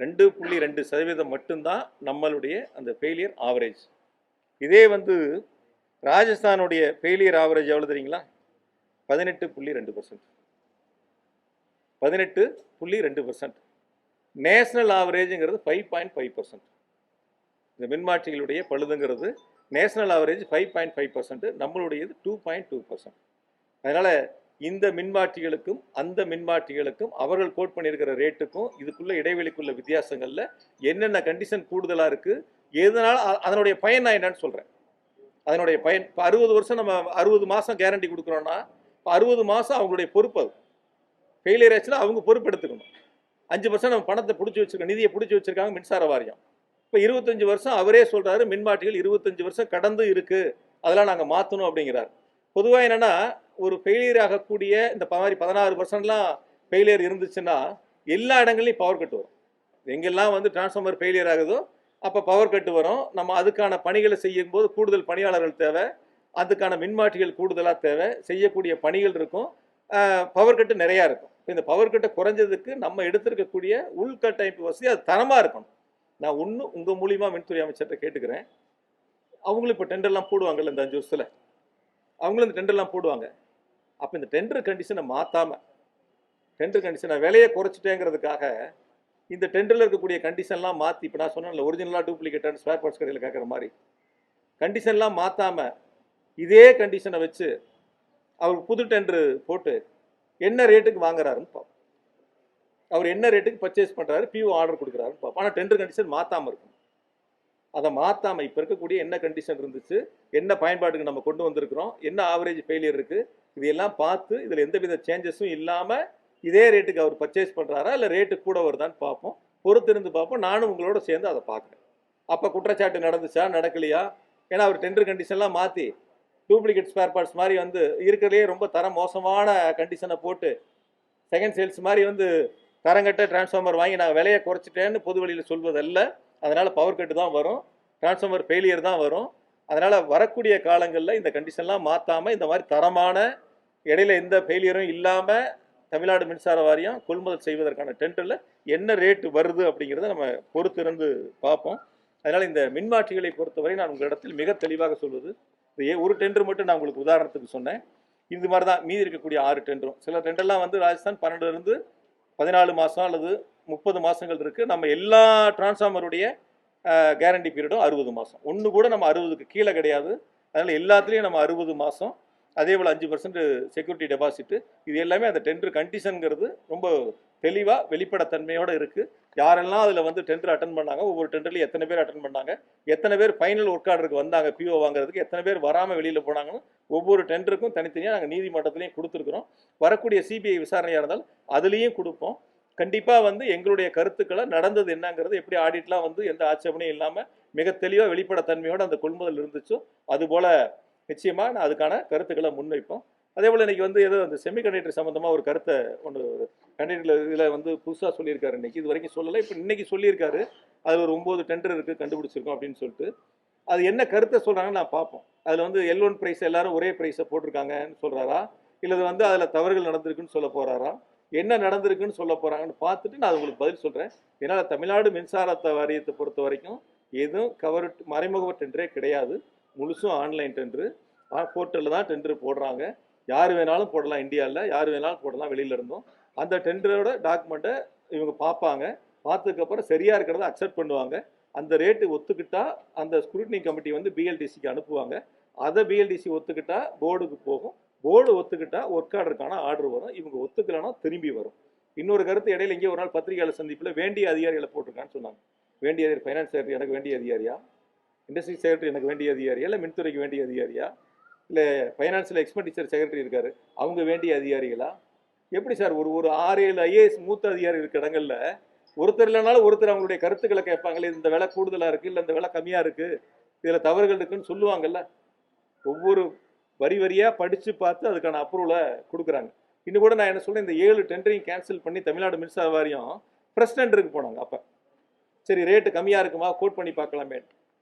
Speaker 1: 2.2% மட்டும்தான் நம்மளுடைய அந்த ஃபெயிலியர் ஆவரேஜ். இதே வந்து ராஜஸ்தானுடைய ஃபெயிலியர் ஆவரேஜ் எவ்வளோ தெரியுங்களா? 18.2%. 18.2%. நேஷனல் ஆவரேஜுங்கிறது 5.5%. இந்த மின்மாற்றிகளுடைய பழுதுங்கிறது நேஷனல் ஆவரேஜ் 5.5%, நம்மளுடையது 2.2%. அதனால் இந்த மின்மாற்றிகளுக்கும் அந்த மின்மாற்றிகளுக்கும் அவர்கள் கோட் பண்ணியிருக்கிற ரேட்டுக்கும் இதுக்குள்ள இடைவெளிக்குள்ள வித்தியாசங்களில் என்னென்ன கண்டிஷன் கூடுதலாக இருக்குது, எதனால் அதனுடைய பயன் நான் என்னன்னு சொல்கிறேன். அதனுடைய பயன் இப்போ 60 வருஷம் நம்ம 60 மாதம் கேரண்டி கொடுக்குறோன்னா இப்போ 60 மாதம் அவங்களுடைய பொறுப்பு. அது ஃபெயிலியர் ஆச்சுன்னா அவங்க பொறுப்பு எடுத்துக்கணும். 5% நம்ம பணத்தை பிடிச்சி வச்சிருக்கோம், நிதியை பிடிச்சி வச்சிருக்காங்க மின்சார வாரியம். இப்போ 25 வருஷம் அவரே சொல்கிறாரு மின்மாற்றிகள் 25 வருஷம் கடந்து இருக்குது, அதெல்லாம் நாங்கள் மாற்றணும் அப்படிங்கிறார். பொதுவாக என்னென்னா ஒரு ஃபெயிலியர் ஆகக்கூடிய இந்த மாதிரி 16% ஃபெயிலியர் இருந்துச்சுன்னா எல்லா இடங்கள்லையும் பவர் கட் வரும். எங்கெல்லாம் வந்து டிரான்ஸ்ஃபார்மர் ஃபெயிலியர் ஆகுதோ அப்போ பவர் கட்டு வரும். நம்ம அதுக்கான பணிகளை செய்யும்போது கூடுதல் பணியாளர்கள் தேவை, அதுக்கான மின்மாற்றிகள் கூடுதலாக தேவை, செய்யக்கூடிய பணிகள் இருக்கும், பவர் கட்டு நிறையா இருக்கும். இந்த பவர் கட்டை குறைஞ்சதுக்கு நம்ம எடுத்திருக்கக்கூடிய உள்கட்டமைப்பு வசதி அது தரமாக இருக்கணும். நான் உங்கள் மூலியமாக மின்துறை அமைச்சர்கிட்ட கேட்டுக்கிறேன். அவங்களும் இப்போ டெண்டர்லாம் போடுவாங்கல்ல இந்த 5 வருஷத்தில், அவங்களும் இந்த டெண்டர்லாம் போடுவாங்க. அப்போ இந்த டெண்டர் கண்டிஷனை மாற்றாமல், டெண்டர் கண்டிஷனை விலையை குறைச்சிட்டேங்கிறதுக்காக இந்த டெண்டரில் இருக்கக்கூடிய கண்டிஷன்லாம் மாற்றி, இப்போ நான் சொன்னேன்ல ஒரிஜினலாக டூப்ளிகேட்டான ஸ்பேர் பார்ட்ஸ் கடையில் கேட்குற மாதிரி கண்டிஷன்லாம் மாற்றாமல் இதே கண்டிஷனை வச்சு அவர் புது டெண்டரு போட்டு என்ன ரேட்டுக்கு வாங்குறாருன்னு பார்ப்போம். அவர் என்ன ரேட்டுக்கு பர்ச்சேஸ் பண்ணுறாரு, பிஓ ஆர்டர் கொடுக்குறாருன்னு பார்ப்போம். ஆனால் டெண்டர் கண்டிஷன் மாற்றாமல் இருக்கும். அதை மாற்றாமல் இப்போ இருக்கக்கூடிய என்ன கண்டிஷன் இருந்துச்சு, என்ன பயன்பாட்டுக்கு நம்ம கொண்டு வந்திருக்கிறோம், என்ன ஆவரேஜ் ஃபெயிலியர் இருக்குது, இதையெல்லாம் பார்த்து இதில் எந்தவித சேஞ்சஸும் இல்லாமல் இதே ரேட்டுக்கு அவர் பர்ச்சேஸ் பண்ணுறாரா இல்லை ரேட்டு கூட வருதான்னு பார்ப்போம். பொறுத்திருந்து பார்ப்போம். நானும் உங்களோட சேர்ந்து அதை பார்க்குறேன். அப்போ குற்றச்சாட்டு நடந்துச்சா நடக்கலையா, ஏன்னா அவர் டெண்டர் கண்டிஷன்லாம் மாற்றி டூப்ளிகேட் ஸ்பேர் பார்ட்ஸ் மாதிரி வந்து இருக்கிறதுலே ரொம்ப தரம் மோசமான கண்டிஷனை போட்டு செகண்ட் சேல்ஸ் மாதிரி வந்து தரங்கட்ட டிரான்ஸ்ஃபார்மர் வாங்கி நான் விலையை குறைச்சிட்டேன்னு பொது வழியில் சொல்வதல்ல. அதனால் பவர் கட்டு தான் வரும், டிரான்ஸ்ஃபார்மர் ஃபெயிலியர் தான் வரும். அதனால் வரக்கூடிய காலங்களில் இந்த கண்டிஷன்லாம் மாற்றாமல் இந்த மாதிரி தரமான இடையில எந்த ஃபெயிலியரும் இல்லாமல் தமிழ்நாடு மின்சார வாரியம் கொள்முதல் செய்வதற்கான டெண்டரில் என்ன ரேட்டு வருது அப்படிங்கிறத நம்ம பொறுத்திருந்து பார்ப்போம். அதனால் இந்த மின்மாற்றிகளை பொறுத்தவரை நான் உங்களிடத்தில் மிக தெளிவாக சொல்வது, ஒரு டெண்டர் மட்டும் நான் உங்களுக்கு உதாரணத்துக்கு சொன்னேன். இது மாதிரி தான் மீதி இருக்கக்கூடிய 6 டெண்டரும். சில டெண்டர்லாம் வந்து ராஜஸ்தான் 12 14 மாதம் அல்லது 30 மாதங்கள் இருக்குது. நம்ம எல்லா டிரான்ஸ்ஃபார்மருடைய கேரண்டி பீரியடும் 60 மாதம். ஒன்று கூட நம்ம 60க்கு கீழே கிடையாது. அதனால் எல்லாத்துலேயும் நம்ம 60 மாதம், அதே போல் 5% செக்யூரிட்டி டெபாசிட்டு, இது எல்லாமே அந்த டெண்டர் கண்டிஷனுங்கிறது ரொம்ப தெளிவாக வெளிப்படைத்தன்மையோடு இருக்குது. யாரெல்லாம் அதில் வந்து டெண்டர் அட்டன் பண்ணாங்க, ஒவ்வொரு டெண்டர்லையும் எத்தனை பேர் அட்டன் பண்ணாங்க, எத்தனை பேர் ஃபைனல் ஒர்க் ஆர்டருக்கு வந்தாங்க பிஓ வாங்குறதுக்கு, எத்தனை பேர் வராமல் வெளியில் போனாங்கன்னு ஒவ்வொரு டெண்டருக்கும் தனித்தனியாக நாங்கள் நீதிமன்றத்துலேயும் கொடுத்துருக்குறோம். வரக்கூடிய சிபிஐ விசாரணையாக இருந்தால் அதுலேயும் கொடுப்போம். கண்டிப்பாக வந்து எங்களுடைய கருத்துக்களை நடந்தது என்னங்கிறது, எப்படி ஆடிட்லாம் வந்து எந்த ஆட்சேபனையும் இல்லாமல் மிக தெளிவாக வெளிப்படைத்தன்மையோடு அந்த கொள்முதல் இருந்துச்சோ அதுபோல் நிச்சயமாக நான் அதுக்கான கருத்துக்களை முன்வைப்போம். அதே போல் இன்றைக்கி வந்து ஏதோ அந்த செமிகண்டக்டர் சம்மந்தமாக ஒரு கருத்தை ஒன்று கண்டக்டரில் இதில் வந்து புதுசாக சொல்லியிருக்காரு. இன்றைக்கி இது வரைக்கும் சொல்லலை, இப்போ இன்றைக்கி சொல்லியிருக்காரு. அது ஒரு 9 டெண்டர் இருக்குது கண்டுபிடிச்சிருக்கோம் அப்படின்னு சொல்லிட்டு. அது என்ன கருத்தை சொல்கிறாங்கன்னு நான் பார்ப்போம். அதில் வந்து L1 ப்ரைஸ் எல்லாரும் ஒரே ப்ரைஸை போட்டிருக்காங்கன்னு சொல்கிறாரா, இல்லை வந்து அதில் தவறுகள் நடந்திருக்குன்னு சொல்ல போகிறாரா, என்ன நடந்திருக்குன்னு சொல்ல போகிறாங்கன்னு பார்த்துட்டு நான் உங்களுக்கு பதில் சொல்கிறேன். ஏன்னா தமிழ்நாடு மின்சார வாரியத்தை பொறுத்த வரைக்கும் எதுவும் மறைமுக டெண்டரே கிடையாது. முழுசும் ஆன்லைன் டெண்டரு, போர்ட்டலில் தான் டெண்டரு போடுறாங்க. யார் வேணாலும் போடலாம், இந்தியாவில் யார் வேணாலும் போடலாம் வெளியில் இருந்தோம். அந்த டெண்டரோட டாக்குமெண்ட்டை இவங்க பார்ப்பாங்க. பார்த்ததுக்கப்புறம் சரியாக இருக்கிறத அக்செப்ட் பண்ணுவாங்க. அந்த ரேட்டு ஒத்துக்கிட்டா அந்த ஸ்க்ரூட்னி கமிட்டி வந்து பிஎல்டிசிக்கு அனுப்புவாங்க. அதை பிஎல்டிசி ஒத்துக்கிட்டா போர்டுக்கு போகும். போர்டு ஒத்துக்கிட்டா ஒர்க் ஆர்டருக்கான ஆர்டர் வரும். இவங்க ஒத்துக்கலைன்னா திரும்பி வரும். இன்னொரு கருத்து இடையில இங்கே ஒரு நாள் பத்திரிகையாளர் சந்திப்பில் வேண்டிய அதிகாரிகளை போட்டிருக்கான்னு சொன்னாங்க. வேண்டிய அதிகாரி ஃபைனான்ஸ் செக்ரட்டரி எனக்கு வேண்டிய அதிகாரியா, இண்டஸ்ட்ரி செக்ரட்டரி எனக்கு வேண்டிய அதிகாரியா, இல்லை மின்துறைக்கு வேண்டிய அதிகாரியா, இல்லை ஃபைனான்சியல் எக்ஸ்பெண்டிச்சர் செக்ரட்டரி இருக்காரு அவங்க வேண்டிய அதிகாரிகளா? எப்படி சார் ஒரு 6-7 ஐஏஎஸ் மூத்த அதிகாரி இருக்க இடங்களில் ஒருத்தர் இல்லைனாலும் ஒருத்தர் அவங்களுடைய கருத்துக்களை கேட்பாங்களே, இந்த விலை கூடுதலாக இருக்குது, இல்லை இந்த விலை கம்மியாக இருக்குது, இதில் தவறுகள் இருக்குன்னு சொல்லுவாங்கல்ல. ஒவ்வொரு வரியாக படித்து பார்த்து அதுக்கான அப்ரூவலை கொடுக்குறாங்க. இன்னும் கூட நான் என்ன சொல்கிறேன், இந்த 7 டெண்டரையும் கேன்சல் பண்ணி தமிழ்நாடு மின்சார வாரியம் ப்ரெஸ் டெண்டருக்கு போனாங்க. அப்போ சரி ரேட்டு கம்மியாக இருக்குமா கோட் பண்ணி பார்க்கலாமே.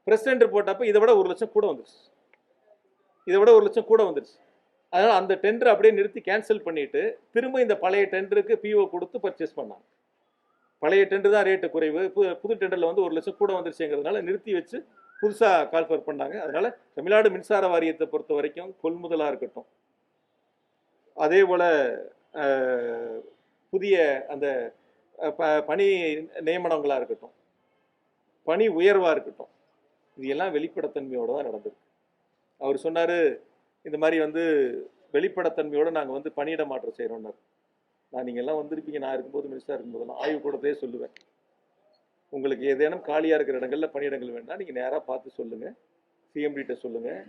Speaker 1: ப்ரெஸ் டெண்டர் போட்டப்போ இதை விட 1 லட்சம் கூட வந்துருச்சு. அதனால் அந்த டெண்டர் அப்படியே நிறுத்தி கேன்சல் பண்ணிவிட்டு திரும்ப இந்த பழைய டெண்டருக்கு பிஓ கொடுத்து பர்ச்சேஸ் பண்ணாங்க. பழைய டெண்டர் தான் ரேட்டு குறைவு, புது டெண்டரில் வந்து 1 லட்சம் கூட வந்துருச்சுங்கிறதுனால நிறுத்தி வச்சு புதுசாக கால்ஃபர் பண்ணாங்க. அதனால் தமிழ்நாடு மின்சார வாரியத்தை பொறுத்த வரைக்கும் கொள்முதலாக இருக்கட்டும், அதே போல் புதிய அந்த பணி நியமனங்களாக இருக்கட்டும், பணி உயர்வாக இருக்கட்டும், இது எல்லாம் வெளிப்படைத்தன்மையோடு தான் நடந்திருக்கு. அவர் சொன்னார், இந்த மாதிரி வெளிப்படைத்தன்மையோடு நாங்கள் பணியிட மாற்றம் செய்கிறோன்னார். நீங்கள் எல்லாம் வந்திருப்பீங்க, நான் இருக்கும்போது மினிஸ்டராக இருக்கும்போதெல்லாம் ஆய்வு கூடத்தையே சொல்லுவேன், உங்களுக்கு ஏதேனும் காலியாக இருக்கிற இடங்களில் பணியிடங்கள் வேணால் நீங்கள் நேராக பார்த்து சொல்லுங்கள், சிஎம்டிகிட்ட சொல்லுங்கள்,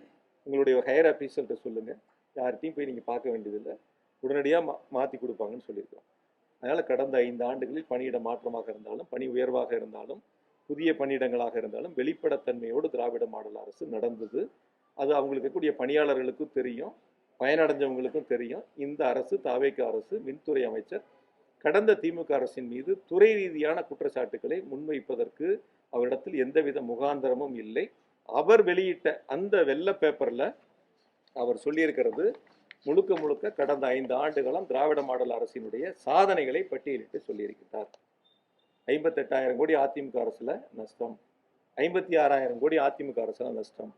Speaker 1: உங்களுடைய ஹையர் ஆஃபீஸர்கிட்ட சொல்லுங்கள், யார்கிட்டையும் போய் நீங்கள் பார்க்க வேண்டியதில்லை, உடனடியாக மாற்றி கொடுப்பாங்கன்னு சொல்லியிருக்கோம். அதனால் கடந்த 5 ஆண்டுகளில் பணியிட மாற்றமாக இருந்தாலும், பணி உயர்வாக இருந்தாலும், புதிய பணியிடங்களாக இருந்தாலும் வெளிப்படைத்தன்மையோடு திராவிட மாடல் அரசு நடந்தது. அது அவங்களுக்கு இருக்கக்கூடிய பணியாளர்களுக்கும் தெரியும், பயனடைஞ்சவங்களுக்கும் தெரியும். இந்த அரசு, தாவேக அரசு, மின்துறை அமைச்சர் கடந்த திமுக அரசின் மீது துறை ரீதியான குற்றச்சாட்டுக்களை முன்வைப்பதற்கு அவரிடத்தில் எந்தவித முகாந்திரமும் இல்லை. அவர் வெளியிட்ட அந்த வெள்ளை பேப்பரில் அவர் சொல்லியிருக்கிறது முழுக்க முழுக்க கடந்த 5 ஆண்டுகளும் திராவிட மாடல் அரசினுடைய சாதனைகளை பட்டியலிட்டு சொல்லியிருக்கிறார். 58,000 கோடி அதிமுக அரசுல நஷ்டம், 56,000 கோடி அதிமுக அரசுல நஷ்டம்,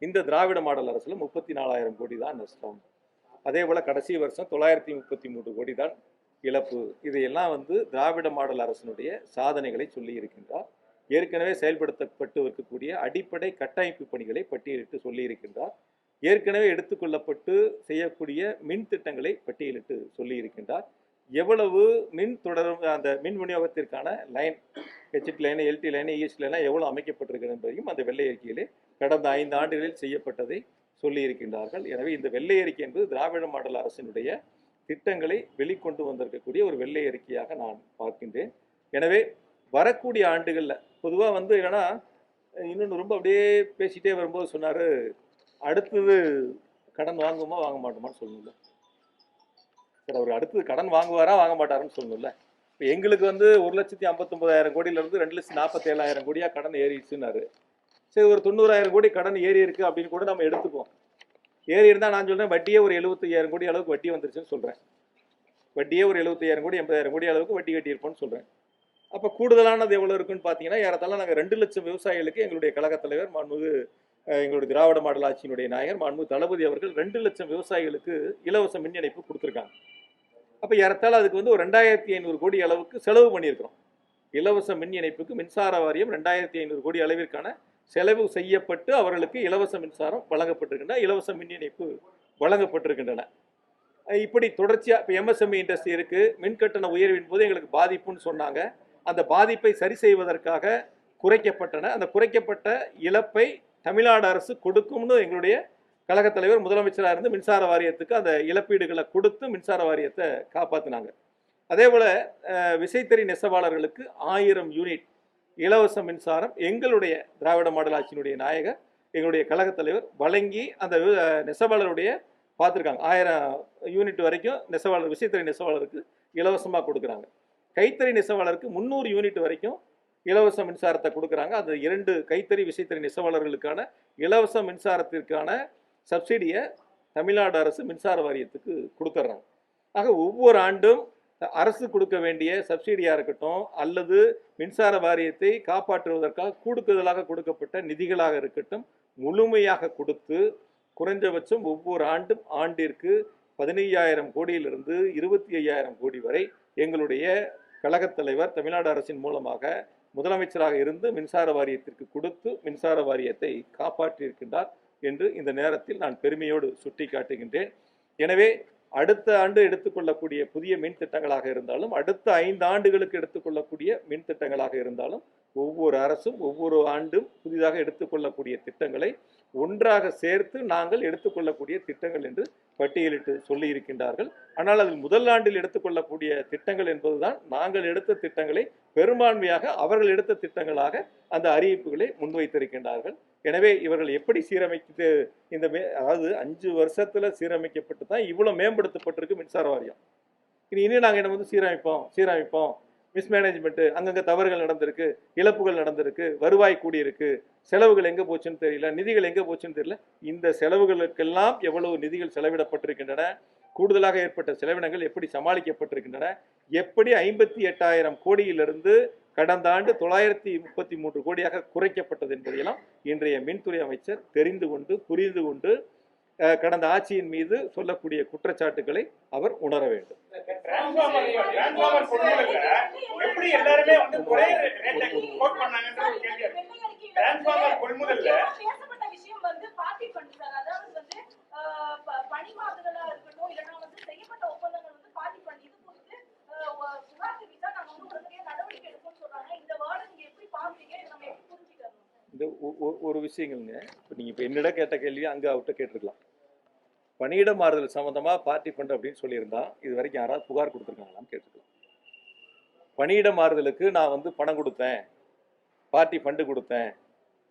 Speaker 1: இந்த திராவிட மாடல் அரசுல 34,000 கோடி தான் நஷ்டம். அதே போல கடைசி வருஷம் 933 கோடி தான் இழப்பு. இதையெல்லாம் திராவிட மாடல் அரசினுடைய சாதனைகளை சொல்லி இருக்கின்றார். ஏற்கனவே செயல்படுத்தப்பட்டு இருக்கக்கூடிய அடிப்படை கட்டமைப்பு பணிகளை பட்டியலிட்டு சொல்லி இருக்கின்றார். ஏற்கனவே எடுத்துக்கொள்ளப்பட்டு செய்யக்கூடிய மின் திட்டங்களை பட்டியலிட்டு சொல்லி இருக்கின்றார். எவ்வளவு மின் தொடரும் அந்த மின் விநியோகத்திற்கான line, HT line, LT line, EST line எவ்வளவு அமைக்கப்பட்டிருக்கிறது என்பதையும் அந்த வெள்ளை அறிக்கையிலே கடந்த 5 ஆண்டுகளில் செய்யப்பட்டதை சொல்லி இருக்கின்றார்கள். எனவே இந்த வெள்ளை அறிக்கை என்பது திராவிட மாடல் அரசினுடைய திட்டங்களை வெளிக்கொண்டு வந்திருக்கக்கூடிய ஒரு வெள்ளை அறிக்கையாக நான் பார்க்கின்றேன். எனவே வரக்கூடிய ஆண்டுகளில் பொதுவாக என்னன்னா இன்னொன்று ரொம்ப அப்படியே பேசிட்டே வரும்போது சொன்னார், அடுத்தது கடன் வாங்குமா வாங்க மாட்டோமான்னு சொல்லணும்ல. சார், அவர் அடுத்தது கடன் வாங்குவாரா வாங்க மாட்டாருன்னு சொல்லணும்ல. இப்போ எங்களுக்கு 1,59,000 கோடியிலேருந்து 2,47,000 கோடியாக கடன் ஏறிடுச்சுன்னாரு. சரி, ஒரு 90,000 கோடி கடன் ஏறி இருக்கு அப்படின்னு கூட நம்ம எடுத்துப்போம். ஏறி இருந்தால் நான் சொல்கிறேன் வட்டியே ஒரு 75,000 கோடி அளவுக்கு வட்டி வந்துருச்சுன்னு சொல்கிறேன். வட்டியே ஒரு 75,000 கோடி 80,000 கோடி அளவுக்கு வட்டி கட்டியிருப்போம்னு சொல்கிறேன். அப்போ கூடுதலானது எவ்வளோ இருக்குன்னு பார்த்தீங்கன்னா, ஏறத்தாழ நாங்கள் 2 லட்சம் விவசாயிகளுக்கு எங்களுடைய கழகத் தலைவர் மாண்புமிகு எங்களுடைய திராவிட மாடல் ஆட்சியினுடைய நாயகர் மாண்புமிகு தளபதி அவர்கள் 2 லட்சம் விவசாயிகளுக்கு இலவச மின் இணைப்பு கொடுத்துருக்காங்க. அப்போ ஏறத்தாழ அதுக்கு ஒரு 2,500 கோடி அளவுக்கு செலவு பண்ணியிருக்கிறோம். இலவச மின் இணைப்புக்கு மின்சார வாரியம் 2,500 கோடி அளவிற்கான செலவு செய்யப்பட்டு அவர்களுக்கு இலவச மின்சாரம் வழங்கப்பட்டிருக்கின்றன, இலவச மின் இணைப்பு வழங்கப்பட்டிருக்கின்றன. இப்படி தொடர்ச்சியாக இப்போ எம்எஸ்எம்இ இண்டஸ்ட்ரி இருக்குது. மின்கட்டண உயர்வின் போது எங்களுக்கு பாதிப்புன்னு சொன்னாங்க. அந்த பாதிப்பை சரி செய்வதற்காக குறைக்கப்பட்டன. அந்த குறைக்கப்பட்ட இழப்பை தமிழ்நாடு அரசு கொடுக்கும்னு எங்களுடைய கழகத் தலைவர் முதலமைச்சராக இருந்து மின்சார வாரியத்துக்கு அந்த இழப்பீடுகளை கொடுத்து மின்சார வாரியத்தை காப்பாற்றினாங்க. அதே போல் விசைத்தறி நெசவாளர்களுக்கு 1000 யூனிட் இலவச மின்சாரம் எங்களுடைய திராவிட மாடல் ஆட்சியினுடைய நாயகர் எங்களுடைய கழகத் தலைவர் வழங்கி அந்த நெசவாளருடைய பார்த்துருக்காங்க. 1000 யூனிட் வரைக்கும் நெசவாளர் விசைத்தறி நெசவாளருக்கு இலவசமாக கொடுக்குறாங்க. கைத்தறி நெசவாளருக்கு 300 யூனிட் வரைக்கும் இலவச மின்சாரத்தை கொடுக்குறாங்க. அந்த 2 கைத்தறி விசைத்தறி நெசவாளர்களுக்கான இலவச மின்சாரத்திற்கான சப்சிடியை தமிழ்நாடு அரசு மின்சார வாரியத்துக்கு கொடுத்துட்றாங்க. ஆக ஒவ்வொரு ஆண்டும் அரசு கொடுக்க வேண்டிய சப்சிடியாக இருக்கட்டும் அல்லது மின்சார வாரியத்தை காப்பாற்றுவதற்காக கூடுதலாக கொடுக்கப்பட்ட நிதிகளாக இருக்கட்டும் முழுமையாக கொடுத்து குறைந்தபட்சம் ஒவ்வொரு ஆண்டும் ஆண்டிற்கு 15,000 கோடியிலிருந்து 25,000 கோடி வரை எங்களுடைய கழகத் தலைவர் தமிழ்நாடு அரசின் மூலமாக முதலமைச்சராக இருந்து மின்சார வாரியத்திற்கு கொடுத்து மின்சார வாரியத்தை காப்பாற்றியிருக்கின்றார் என்று இந்த நேரத்தில் நான் பெருமையோடு சுட்டி காட்டுகின்றேன். எனவே அடுத்த ஆண்டு எடுத்துக்கொள்ளக்கூடிய புதிய மின் திட்டங்களாக இருந்தாலும் அடுத்த 5 ஆண்டுகளுக்கு எடுத்துக்கொள்ளக்கூடிய மின் திட்டங்களாக இருந்தாலும் ஒவ்வொரு அரசும் ஒவ்வொரு ஆண்டும் புதிதாக எடுத்துக்கொள்ளக்கூடிய திட்டங்களை ஒன்றாக சேர்த்து நாங்கள் எடுத்துக்கொள்ளக்கூடிய திட்டங்கள் என்று பட்டியலிட்டு சொல்லி இருக்கின்றார்கள். ஆனால் அதில் முதல் ஆண்டில் எடுத்துக்கொள்ளக்கூடிய திட்டங்கள் என்பதுதான் நாங்கள் எடுத்த திட்டங்களை பெரும்பான்மையாக அவர்கள் எடுத்த திட்டங்களாக அந்த அறிவிப்புகளை முன்வைத்திருக்கின்றார்கள். எனவே இவர்கள் எப்படி சீரமைத்து இந்த அதாவது 5 வருஷத்துல சீரமைக்கப்பட்டு தான் இவ்வளவு மேம்படுத்தப்பட்டிருக்கு மின்சார வாரியம். இனி நாங்கள் என்ன சீரமைப்போம் மிஸ்மேனேஜ்மெண்ட்டு, அங்கங்கே தவறுகள் நடந்திருக்கு, இழப்புகள் நடந்திருக்கு, வருவாய் கூடியிருக்கு, செலவுகள் எங்கே போச்சுன்னு தெரியல, நிதிகள் எங்கே போச்சுன்னு தெரியல. இந்த செலவுகளுக்கெல்லாம் எவ்வளவு நிதிகள் செலவிடப்பட்டிருக்கின்றன, கூடுதலாக ஏற்பட்ட செலவினங்கள் எப்படி சமாளிக்கப்பட்டிருக்கின்றன, எப்படி 58,000 கோடியிலிருந்து கடந்த ஆண்டு 933 கோடியாக குறைக்கப்பட்டது என்பதையெல்லாம் இன்றைய மின்துறை அமைச்சர் தெரிந்து கொண்டு புரிந்து கொண்டு கடந்த ஆட்சியின் மீது சொல்லக்கூடிய குற்றச்சாட்டுகளை அவர் உணர வேண்டும். இந்த ஒரு விஷயங்கள்ங்க, இப்போ நீங்கள் இப்போ என்னிடம் கேட்ட கேள்வியை அங்கே அவர்கிட்ட கேட்டிருக்கலாம். பணியிட மாறுதல் சம்மந்தமாக பார்ட்டி ஃபண்ட் அப்படின்னு சொல்லியிருந்தா இது வரைக்கும் யாராவது புகார் கொடுத்துருக்காங்களான்னு கேட்டுருக்கலாம். பணியிட மாறுதலுக்கு நான் வந்து பணம் கொடுத்தேன், பார்ட்டி ஃபண்டு கொடுத்தேன்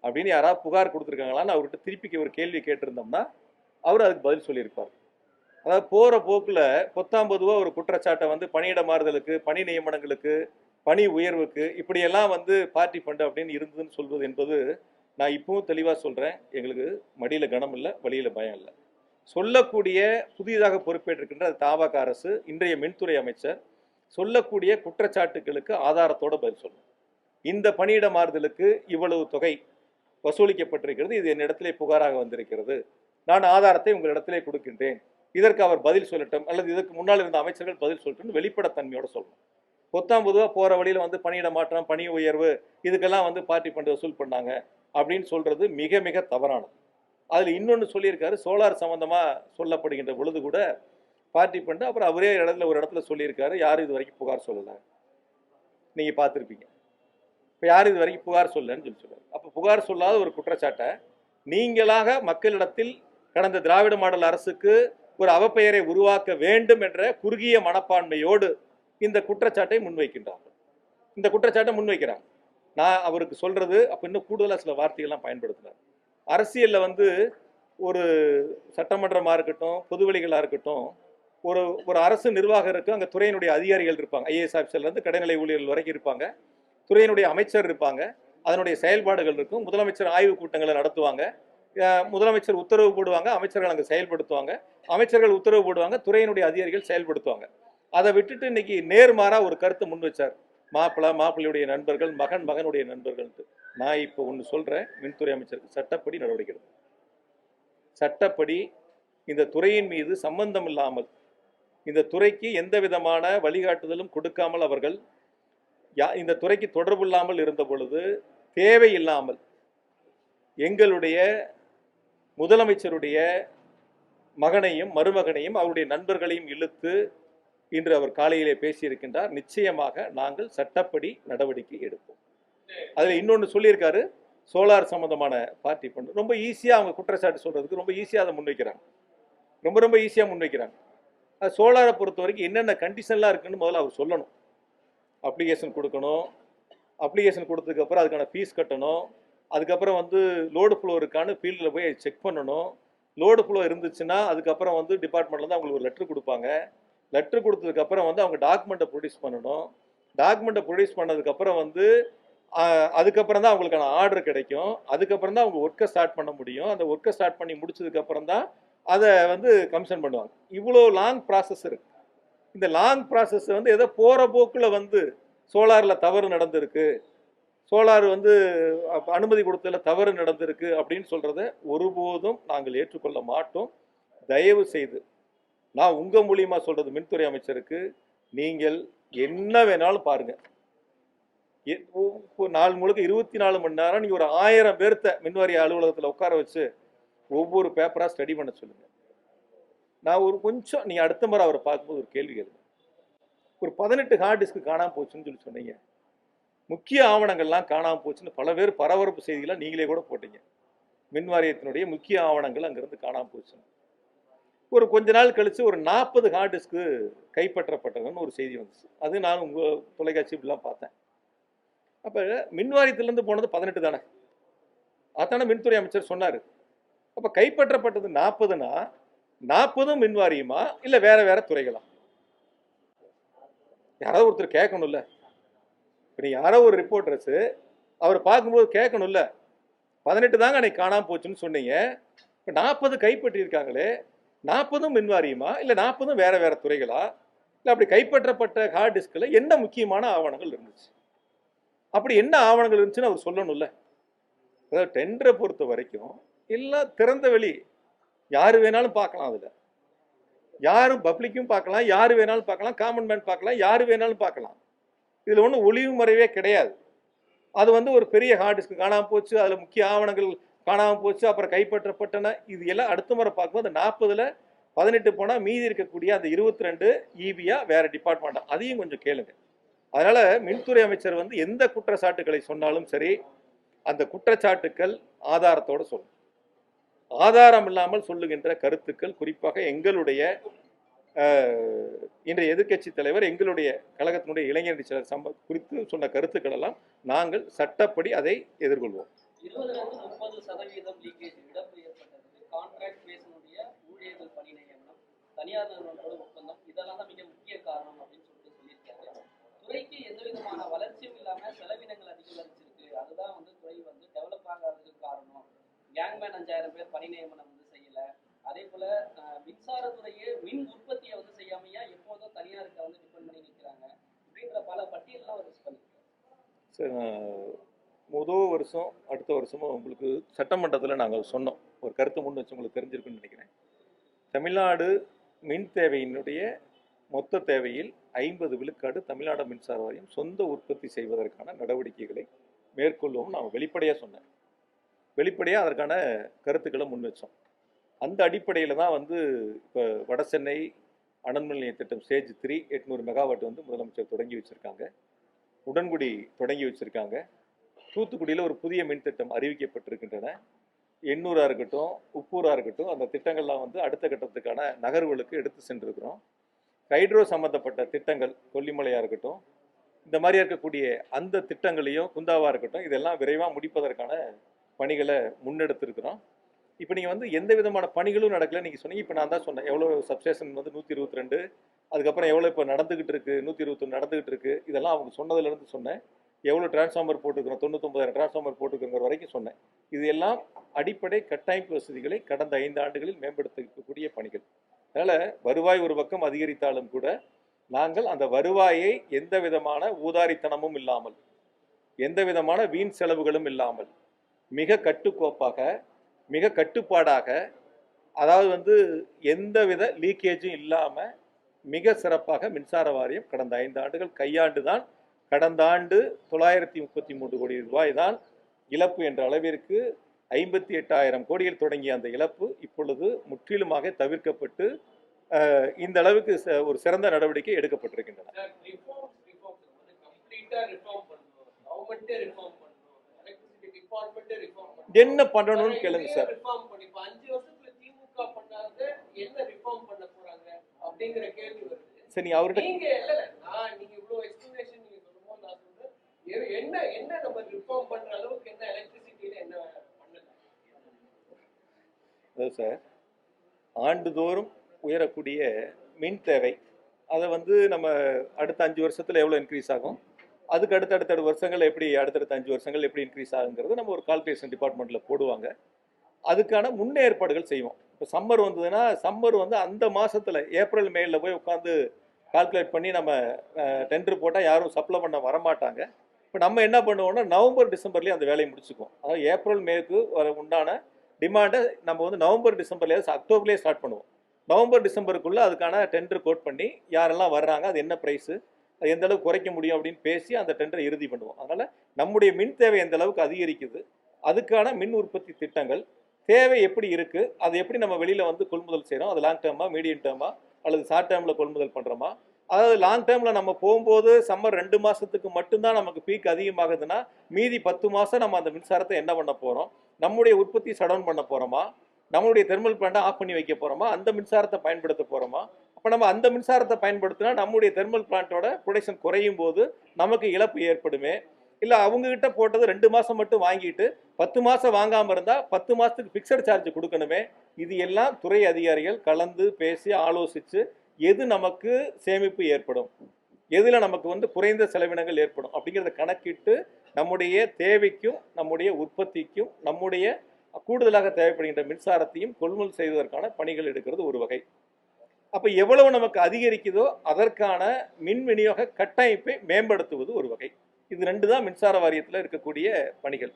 Speaker 1: அப்படின்னு யாராவது புகார் கொடுத்துருக்காங்களான்னு அவர்கிட்ட திருப்பி ஒரு கேள்வி கேட்டிருந்தோம்னா அவர் அதுக்கு பதில் சொல்லியிருப்பார். அதாவது போகிற போக்கில் பொத்தாம்பதுவாக ஒரு குற்றச்சாட்டை வந்து பணியிட மாறுதலுக்கு, பணி நியமனங்களுக்கு, பணி உயர்வுக்கு இப்படியெல்லாம் வந்து பார்ட்டி ஃபண்டு அப்படின்னு இருந்ததுன்னு சொல்வது என்பது, நான் இப்பவும் தெளிவாக சொல்கிறேன், எங்களுக்கு மடியில் கனம் இல்லை, வழியில் பயம் இல்லை. சொல்லக்கூடிய புதிதாக பொறுப்பேற்றிருக்கின்ற தாவக அரசு, இன்றைய மின்துறை அமைச்சர் சொல்லக்கூடிய குற்றச்சாட்டுகளுக்கு ஆதாரத்தோட பதில் சொல்லணும். இந்த பணியிட மாறுதலுக்கு இவ்வளவு தொகை வசூலிக்கப்பட்டிருக்கிறது, இது என்னிடத்திலே புகாராக வந்திருக்கிறது, நான் ஆதாரத்தை உங்களிடத்திலே கொடுக்கின்றேன், இதற்கு அவர் பதில் சொல்லட்டும், அல்லது இதற்கு முன்னால் இருந்த அமைச்சர்கள் பதில் சொல்லட்டும், வெளிப்படைத்தன்மையோட சொல்லணும். பொத்தாம் பொதுவாக போகிற வழியில் வந்து பணியிட மாற்றம், பணி உயர்வு இதுக்கெல்லாம் வந்து பார்ட்டி ஃபண்டு வசூல் பண்ணாங்க அப்படின்னு சொல்கிறது மிக மிக தவறானது. அதில் இன்னொன்று சொல்லியிருக்காரு, சோலார் சம்மந்தமாக சொல்லப்படுகின்ற பொழுது கூட பார்ட்டி ஃபண்டு, அப்புறம் அவரே ஒரு இடத்துல சொல்லியிருக்காரு, யாரும் இது வரைக்கும் புகார் சொல்லலை, நீங்கள் பார்த்துருப்பீங்க. இப்போ யாரும் இது வரைக்கும் புகார் சொல்லலைன்னு சொல்லுவார். அப்போ புகார் சொல்லாத ஒரு குற்றச்சாட்டை நீங்களாக மக்களிடத்தில் கடந்த திராவிட மாடல் அரசுக்கு ஒரு அவப்பெயரை உருவாக்க வேண்டும் என்ற குறுகிய மனப்பான்மையோடு இந்த குற்றச்சாட்டை முன்வைக்கின்றார்கள். இந்த குற்றச்சாட்டை முன்வைக்கிறாங்க. நான் அவருக்கு சொல்றது, அப்போ இன்னும் கூடுதலாக சில வார்த்தைகள்லாம் பயன்படுத்தினார். அரசியலில் வந்து ஒரு சட்டமன்றமாக இருக்கட்டும், பொதுவெளிகளாக இருக்கட்டும், ஒரு அரசு நிர்வாகம் இருக்குது, அங்கே துறையினுடைய அதிகாரிகள் இருப்பாங்க, ஐஏஎஸ் ஆஃபீஸர்லேருந்து கடைநிலை ஊழியர்கள் வரைக்கும் இருப்பாங்க, துறையினுடைய அமைச்சர் இருப்பாங்க, அதனுடைய செயல்பாடுகள் இருக்கும், முதலமைச்சர் ஆய்வு கூட்டங்களை நடத்துவாங்க, முதலமைச்சர் உத்தரவு போடுவாங்க, அமைச்சர்கள் அங்கே செயல்படுத்துவாங்க, அமைச்சர்கள் உத்தரவு போடுவாங்க, துறையினுடைய அதிகாரிகள் செயல்படுத்துவாங்க. அதை விட்டுட்டு இன்னைக்கு நேர்மாறாக ஒரு கருத்தை முன் வச்சார், மாப்பிள்ளையுடைய நண்பர்கள், மகனுடைய நண்பர்கள்ட்டு. நான் இப்போ ஒன்று சொல்கிறேன், மின்துறை அமைச்சருக்கு சட்டப்படி நடவடிக்கை எடுக்கும். சட்டப்படி இந்த துறையின் மீது சம்பந்தம் இல்லாமல், இந்த துறைக்கு எந்த விதமான வழிகாட்டுதலும் கொடுக்காமல் அவர்கள் இந்த துறைக்கு தொடர்பு இல்லாமல் இருந்த பொழுது தேவையில்லாமல் எங்களுடைய முதலமைச்சருடைய மகனையும் மருமகனையும் அவருடைய நண்பர்களையும் இழுத்து இன்று அவர் காலையிலே பேசியிருக்கின்றார். நிச்சயமாக நாங்கள் சட்டப்படி நடவடிக்கை எடுப்போம். அதில் இன்னொன்று சொல்லியிருக்காரு, சோலார் சம்பந்தமான பார்ட்டி ஃபண்டு. ரொம்ப ஈஸியாக அவங்க குற்றச்சாட்டு சொல்கிறதுக்கு ரொம்ப ஈஸியாக அதை முன்வைக்கிறாங்க, ரொம்ப ஈஸியாக முன்வைக்கிறாங்க. அது சோலாரை பொறுத்த வரைக்கும் என்னென்ன கண்டிஷன்லாம் இருக்குன்னு முதல்ல அவர் சொல்லணும். அப்ளிகேஷன் கொடுக்கணும், அப்ளிகேஷன் கொடுத்ததுக்கப்புறம் அதுக்கான ஃபீஸ் கட்டணும், அதுக்கப்புறம் வந்து லோடு ஃப்ளோ இருக்கான்னு ஃபீல்டில் போய் செக் பண்ணணும். லோடு ஃப்ளோ இருந்துச்சுன்னா அதுக்கப்புறம் வந்து டிபார்ட்மெண்ட்லேருந்து அவங்களுக்கு ஒரு லெட்ரு கொடுப்பாங்க. லெட்ரு கொடுத்ததுக்கப்புறம் வந்து அவங்க டாக்குமெண்ட்டை ப்ரொடியூஸ் பண்ணணும். டாக்குமெண்ட்டை ப்ரொடியூஸ் பண்ணதுக்கப்புறம் வந்து அதுக்கப்புறம் தான் அவங்களுக்கான ஆர்டர் கிடைக்கும். அதுக்கப்புறம் தான் அவங்க ஒர்க்கை ஸ்டார்ட் பண்ண முடியும். அந்த ஒர்க்கை ஸ்டார்ட் பண்ணி முடிச்சதுக்கப்புறம் தான் அதை வந்து கமிஷன் பண்ணுவாங்க. இவ்வளோ லாங் ப்ராசஸ் இருக்குது. இந்த லாங் ப்ராசஸ் வந்து ஏதோ போகிற போக்கில் வந்து சோலாரில் தவறு நடந்திருக்கு, சோலார் வந்து அனுமதி கொடுத்ததில் தவறு நடந்திருக்கு அப்படின்னு சொல்கிறத ஒருபோதும் நாங்கள் ஏற்றுக்கொள்ள மாட்டோம். தயவு செய்து நான் உங்கள் மூலியமாக சொல்கிறது மின்துறை அமைச்சருக்கு, நீங்கள் என்ன வேணாலும் பாருங்கள், நாள் முழுக்க 24 மணி நேரம் நீங்கள் ஒரு 1000 பேர்த்த மின்வாரிய அலுவலகத்தில் உட்கார வச்சு ஒவ்வொரு பேப்பராக ஸ்டடி பண்ண சொல்லுங்கள். நான் ஒரு கொஞ்சம் நீங்கள் அடுத்த முறை அவரை பார்க்கும்போது ஒரு கேள்வி கேளுங்க. ஒரு 18 ஹார்ட் டிஸ்க்கு காணாமல் போச்சுன்னு சொல்லி சொன்னீங்க, முக்கிய ஆவணங்கள்லாம் காணாமல் போச்சுன்னு பல பேர் பரபரப்பு செய்திகளாக நீங்களே கூட போட்டீங்க. மின்வாரியத்தினுடைய முக்கிய ஆவணங்கள் அங்கேருந்து காணாமல் போச்சுன்னு. ஒரு கொஞ்ச நாள் கழித்து ஒரு 40 ஹார்ட் டிஸ்க்கு கைப்பற்றப்பட்டதுன்னு ஒரு செய்தி வந்துச்சு. அது நான் உங்கள் தொலைக்காட்சி இப்படிலாம் பார்த்தேன். அப்போ மின்வாரியத்திலேருந்து போனது 18 தானே, அதானே மின்துறை அமைச்சர் சொன்னார். அப்போ கைப்பற்றப்பட்டது 40னா 40 மின்வாரியமா இல்லை வேற துறைகளா? யாராவது ஒருத்தர் கேட்கணும்ல. இப்போ நீ யாரோ ஒரு ரிப்போர்ட்டர்ஸு அவர் பார்க்கும்போது கேட்கணும்ல, 18 தாங்க அன்னைக்கு காணாமல் போச்சுன்னு சொன்னீங்க, இப்போ 40 கைப்பற்றியிருக்காங்களே, 40 மின்வாரியமா இல்லை 40 வேற துறைகளா? இல்லை அப்படி கைப்பற்றப்பட்ட ஹார்ட் டிஸ்கில் என்ன முக்கியமான ஆவணங்கள் இருந்துச்சு? அப்படி என்ன ஆவணங்கள் இருந்துச்சுன்னு அவர் சொல்லணும்ல. அதாவது டெண்டரை பொறுத்த வரைக்கும் எல்லாம் திறந்த வெளி, யார் வேணாலும் பார்க்கலாம். அதில் யாரும் பப்ளிக்கும் பார்க்கலாம், யார் வேணாலும் பார்க்கலாம், காமன் மேன் பார்க்கலாம், யார் வேணாலும் பார்க்கலாம். இதில் ஒன்றும் ஒளிவு மறைவே கிடையாது. அது வந்து ஒரு பெரிய ஹார்ட் டிஸ்க் காணாமல் போச்சு, அதில் முக்கிய ஆவணங்கள் காணாமல் போச்சு, அப்புறம் கைப்பற்றப்பட்டன, இது எல்லாம் அடுத்த முறை பார்க்கும்போது அந்த 40ல் 18 போனால் மீதி இருக்கக்கூடிய அந்த 22 ஈபியா வேற டிபார்ட்மெண்ட்டாக, அதையும் கொஞ்சம் கேளுங்க. அதனால மின்துறை அமைச்சர் வந்து எந்த குற்றச்சாட்டுக்களை சொன்னாலும் சரி, அந்த குற்றச்சாட்டுக்கள் ஆதாரத்தோடு சொல்லணும். ஆதாரம் இல்லாமல் சொல்லுகின்ற கருத்துக்கள், குறிப்பாக எங்களுடைய இன்றைய எதிர்க்கட்சி தலைவர், எங்களுடைய கழகத்தினுடைய இளைஞரணி செயலர் குறித்து சொன்ன கருத்துக்கள் எல்லாம் நாங்கள் சட்டப்படி அதை எதிர்கொள்வோம்.
Speaker 4: 20-30% லீக்கேஜ் இழப்பு ஏற்பட்டது, கான்ட்ராக்ட் பேஸினுடைய ஊழியர்கள் பணி நியமனம், தனியார் நிறுவனங்களோட ஒப்பந்தம், இதெல்லாம் தான் மிக முக்கிய காரணம் அப்படின்னு சொல்லியிருக்காங்க. துறைக்கு எந்த விதமான வளர்ச்சியும் இல்லாம செலவினங்கள் அதிகரிச்சிருக்கு, அதுதான் வந்து துறை வந்து டெவலப் ஆகாததுக்கு காரணம். கேங்மேன் 5000 பேர் பணி நியமனம் வந்து செய்யல. அதே போல மின்சாரத்துறையே மின் உற்பத்தியை வந்து செய்யாமையா எப்போதும் தனியாருக்கு வந்து டிபெண்ட் பண்ணி நிற்கிறாங்க அப்படின்ற பல பட்டியலாம் ஒரு லிஸ்ட் பண்ணிருக்காங்க.
Speaker 1: சார், முதல் வருஷம் அடுத்த வருஷமும் உங்களுக்கு சட்டமன்றத்தில் நாங்கள் சொன்னோம், ஒரு கருத்து முன் வச்சு உங்களுக்கு தெரிஞ்சிருக்குன்னு நினைக்கிறேன். தமிழ்நாடு மின் தேவையினுடைய மொத்த தேவையில் 50 விழுக்காடு தமிழ்நாடு மின்சார வாரியம் சொந்த உற்பத்தி செய்வதற்கான நடவடிக்கைகளை மேற்கொள்வோம் நான் வெளிப்படையாக சொன்னேன். வெளிப்படையாக அதற்கான கருத்துக்களை முன் வச்சோம். அந்த அடிப்படையில் தான் வந்து இப்போ வடசென்னை அனல்மின் நிலைய திட்டம் ஸ்டேஜ் 3 800 மெகாவாட் வந்து முதலமைச்சர் தொடங்கி வச்சுருக்காங்க. உடன்குடி தொடங்கி வச்சுருக்காங்க. தூத்துக்குடியில் ஒரு புதிய மின் திட்டம் அறிவிக்கப்பட்டிருக்கின்றன. எண்ணூராக இருக்கட்டும், உப்பூராக இருக்கட்டும், அந்த திட்டங்கள்லாம் வந்து அடுத்த கட்டத்துக்கான நகர்வுகளுக்கு எடுத்து சென்றிருக்கிறோம். ஹைட்ரோ சம்மந்தப்பட்ட திட்டங்கள் கொல்லிமலையாக இருக்கட்டும், இந்த மாதிரி இருக்கக்கூடிய அந்த திட்டங்களையும், குந்தாவாக இருக்கட்டும், இதெல்லாம் விரைவாக முடிப்பதற்கான பணிகளை முன்னெடுத்திருக்கிறோம். இப்போ நீங்கள் வந்து எந்த விதமான பணிகளும் நடக்கலை நீங்கள் சொன்னீங்க. இப்போ நான் தான் சொன்னேன், எவ்வளோ சப்ஸ்டேஷன் வந்து 122, அதுக்கப்புறம் எவ்வளோ இப்போ நடந்துக்கிட்டு இருக்குது, 121 நடந்துக்கிட்டு இருக்குது, இதெல்லாம் அவங்க சொன்னதுலேருந்து சொன்னேன். எவ்வளோ டிரான்ஸ்ஃபார்மர் போட்டுக்கிறோம், 99,000 டிரான்ஸ்ஃபார்மர் போட்டுக்கிறோங்கிற வரைக்கும் சொன்னேன். இது எல்லாம் அடிப்படை கட்டமைப்பு வசதிகளை கடந்த 5 ஆண்டுகளில் மேம்படுத்தக்கூடிய பணிகள். அதனால் வருவாய் ஒரு பக்கம் அதிகரித்தாலும் கூட நாங்கள் அந்த வருவாயை எந்த விதமான ஊதாரித்தனமும் இல்லாமல், எந்த விதமான வீண் செலவுகளும் இல்லாமல், மிக கட்டுக்கோப்பாக, மிக கட்டுப்பாடாக, அதாவது வந்து எந்தவித லீக்கேஜும் இல்லாமல் மிக சிறப்பாக மின்சார வாரியம் கடந்த 5 ஆண்டுகள் கையாண்டு தான் கடந்த ஆண்டு 933 கோடி ரூபாய் தான் இழப்பு என்ற அளவிற்கு 58,000 கோடியில் தொடங்கிய அந்த இழப்பு இப்பொழுது முற்றிலுமாக தவிர்க்கப்பட்டு இந்த அளவுக்கு ஒரு சிறந்த நடவடிக்கை எடுக்கப்பட்டிருக்கின்றன. என்ன பண்ணணும்னு கேளுங்க சார். சரி, அவர்கிட்ட சார், ஆண்டுதோறும் உயரக்கூடிய மின் தேவை, அதை வந்து நம்ம அடுத்த 5 வருஷத்தில் எவ்வளோ இன்க்ரீஸ் ஆகும், அதுக்கு அடுத்தடுத்த வருஷங்கள் எப்படி, அடுத்தடுத்த 5 வருஷங்கள் எப்படி இன்க்ரீஸ் ஆகுங்கிறது நம்ம ஒரு கால்குலேஷன் டிபார்ட்மெண்ட்டில் போடுவாங்க. அதுக்கான முன்னேற்பாடுகள் செய்வோம். இப்போ சம்மர் வந்ததுன்னா சம்மர் வந்து அந்த மாதத்தில் ஏப்ரல் மேல போய் உட்காந்து கால்குலேட் பண்ணி நம்ம டெண்டர் போட்டால் யாரும் சப்ளை பண்ண வரமாட்டாங்க. இப்போ நம்ம என்ன பண்ணுவோம்னா நவம்பர் டிசம்பர்லேயே அந்த வேலையை முடிச்சுக்குவோம். அதாவது ஏப்ரல் மேக்கு உண்டான டிமாண்டை நம்ம வந்து நவம்பர் டிசம்பர்லேயே அக்டோபர்லேயே ஸ்டார்ட் பண்ணுவோம். நவம்பர் டிசம்பருக்குள்ளே அதுக்கான டெண்டர் கோட் பண்ணி யாரெல்லாம் வர்றாங்க, அது என்ன ப்ரைஸு, அது எந்த அளவுக்கு குறைக்க முடியும் அப்படின்னு பேசி அந்த டெண்டரை இறுதி பண்ணுவோம். அதனால் நம்முடைய மின் தேவை எந்த அளவுக்கு அதிகரிக்குது, அதுக்கான மின் உற்பத்தி திட்டங்கள் தேவை எப்படி இருக்குது, அது எப்படி நம்ம வெளியில் வந்து கொள்முதல் செய்கிறோம், அது லாங் டேர்மா, மீடியம் டேர்மா, அல்லது ஷார்ட் டேர்மில் கொள்முதல் பண்ணுறோமா. அதாவது லாங் டேர்மில் நம்ம போகும்போது சம்மர் 2 மாதத்துக்கு மட்டும்தான் நமக்கு பீக் அதிகமாகுதுன்னா மீதி 10 மாதம் நம்ம அந்த மின்சாரத்தை என்ன பண்ண போகிறோம், நம்முடைய உற்பத்தி ஷட் பண்ண போகிறோமா, நம்மளுடைய தெர்மல் பிளான்ட்டை ஆஃப் பண்ணி வைக்க போகிறோமா, அந்த மின்சாரத்தை பயன்படுத்த போகிறோமா. அப்போ நம்ம அந்த மின்சாரத்தை பயன்படுத்தினா நம்முடைய தெர்மல் பிளான்ட்டோட ப்ரொடக்ஷன் குறையும் போது நமக்கு இழப்பு ஏற்படுமே. இல்லை அவங்ககிட்ட போட்டது 2 மாதம் மட்டும் வாங்கிட்டு 10 மாதம் வாங்காமல் இருந்தால் 10 மாதத்துக்கு ஃபிக்ஸட் சார்ஜ் கொடுக்கணுமே. இது எல்லாம் துறை அதிகாரிகள் கலந்து பேசி ஆலோசித்து எது நமக்கு சேமிப்பு ஏற்படும், எதில் நமக்கு வந்து குறைந்த செலவினங்கள் ஏற்படும் அப்படிங்கிறத கணக்கிட்டு நம்முடைய தேவைக்கும் நம்முடைய உற்பத்திக்கும் நம்முடைய கூடுதலாக தேவைப்படுகின்ற மின்சாரத்தையும் கொள்முதல் செய்வதற்கான பணிகள் எடுக்கிறது ஒரு வகை. அப்போ எவ்வளவு நமக்கு அதிகரிக்குதோ அதற்கான மின் விநியோக கட்டமைப்பை மேம்படுத்துவது ஒரு வகை. இது 2 தான் மின்சார வாரியத்தில் இருக்கக்கூடிய பணிகள்.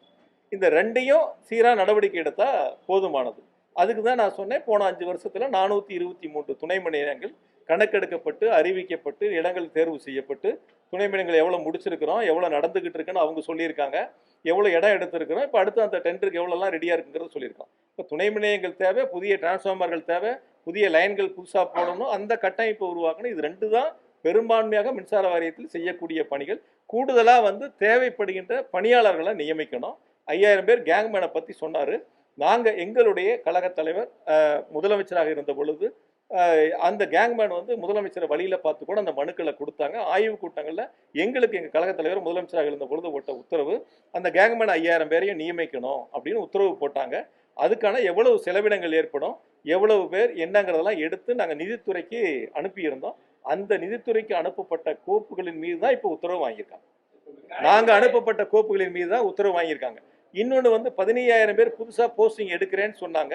Speaker 1: இந்த 2ஐயும் சீராக நடவடிக்கை எடுத்தால் போதுமானது. அதுக்கு தான் நான் சொன்னேன், போன 5 வருஷத்தில் 423 துணை மின் நிலையங்கள் கணக்கெடுக்கப்பட்டு அறிவிக்கப்பட்டு இடங்கள் தேர்வு செய்யப்பட்டு துணை மின் நிலையங்கள் எவ்வளோ முடிச்சிருக்கிறோம், எவ்வளோ நடந்துக்கிட்டு இருக்குன்னு அவங்க சொல்லியிருக்காங்க, எவ்வளோ இடம் எடுத்திருக்கிறோம், இப்போ அடுத்து அந்த டெண்டருக்கு எவ்வளோலாம் ரெடியாக இருக்குங்கிறத சொல்லியிருக்கோம். இப்போ துணை மின் நிலையங்கள் தேவை, புதிய டிரான்ஸ்ஃபார்மர்கள் தேவை, புதிய லைன்கள் புதுசாக போடணும், அந்த கட்டமைப்பை உருவாக்கணும். இது 2 தான் பெரும்பான்மையாக மின்சார வாரியத்தில் செய்யக்கூடிய பணிகள். கூடுதலாக வந்து தேவைப்படுகின்ற பணியாளர்களை நியமிக்கணும். 5000 பேர் கேங்மேனை பற்றி சொன்னார். நாங்கள் எங்களுடைய கழகத் தலைவர் முதலமைச்சராக இருந்த பொழுது அந்த கேங்மேன் வந்து முதலமைச்சரை வழியில் பார்த்து கூட அந்த மனுக்களை கொடுத்தாங்க. ஆய்வுக் கூட்டங்களில் எங்களுக்கு எங்கள் கழகத் தலைவர் முதலமைச்சராக இருந்த பொழுது போட்ட உத்தரவு, அந்த கேங்மேன் 5000 பேரையும் நியமிக்கணும் அப்படின்னு உத்தரவு போட்டாங்க. அதுக்கான எவ்வளவு செலவினங்கள் ஏற்படும், எவ்வளவு பேர் என்னங்கிறதெல்லாம் எடுத்து நாங்கள் நிதித்துறைக்கு அனுப்பியிருந்தோம். அந்த நிதித்துறைக்கு அனுப்பப்பட்ட கோப்புகளின் மீது தான் இப்போ உத்தரவு வாங்கியிருக்காங்க. நாங்கள் அனுப்பப்பட்ட கோப்புகளின் மீது தான் உத்தரவு வாங்கியிருக்காங்க. இன்னொன்று வந்து 15000 பேர் புதுசாக போஸ்டிங் எடுக்கிறேன்னு சொன்னாங்க.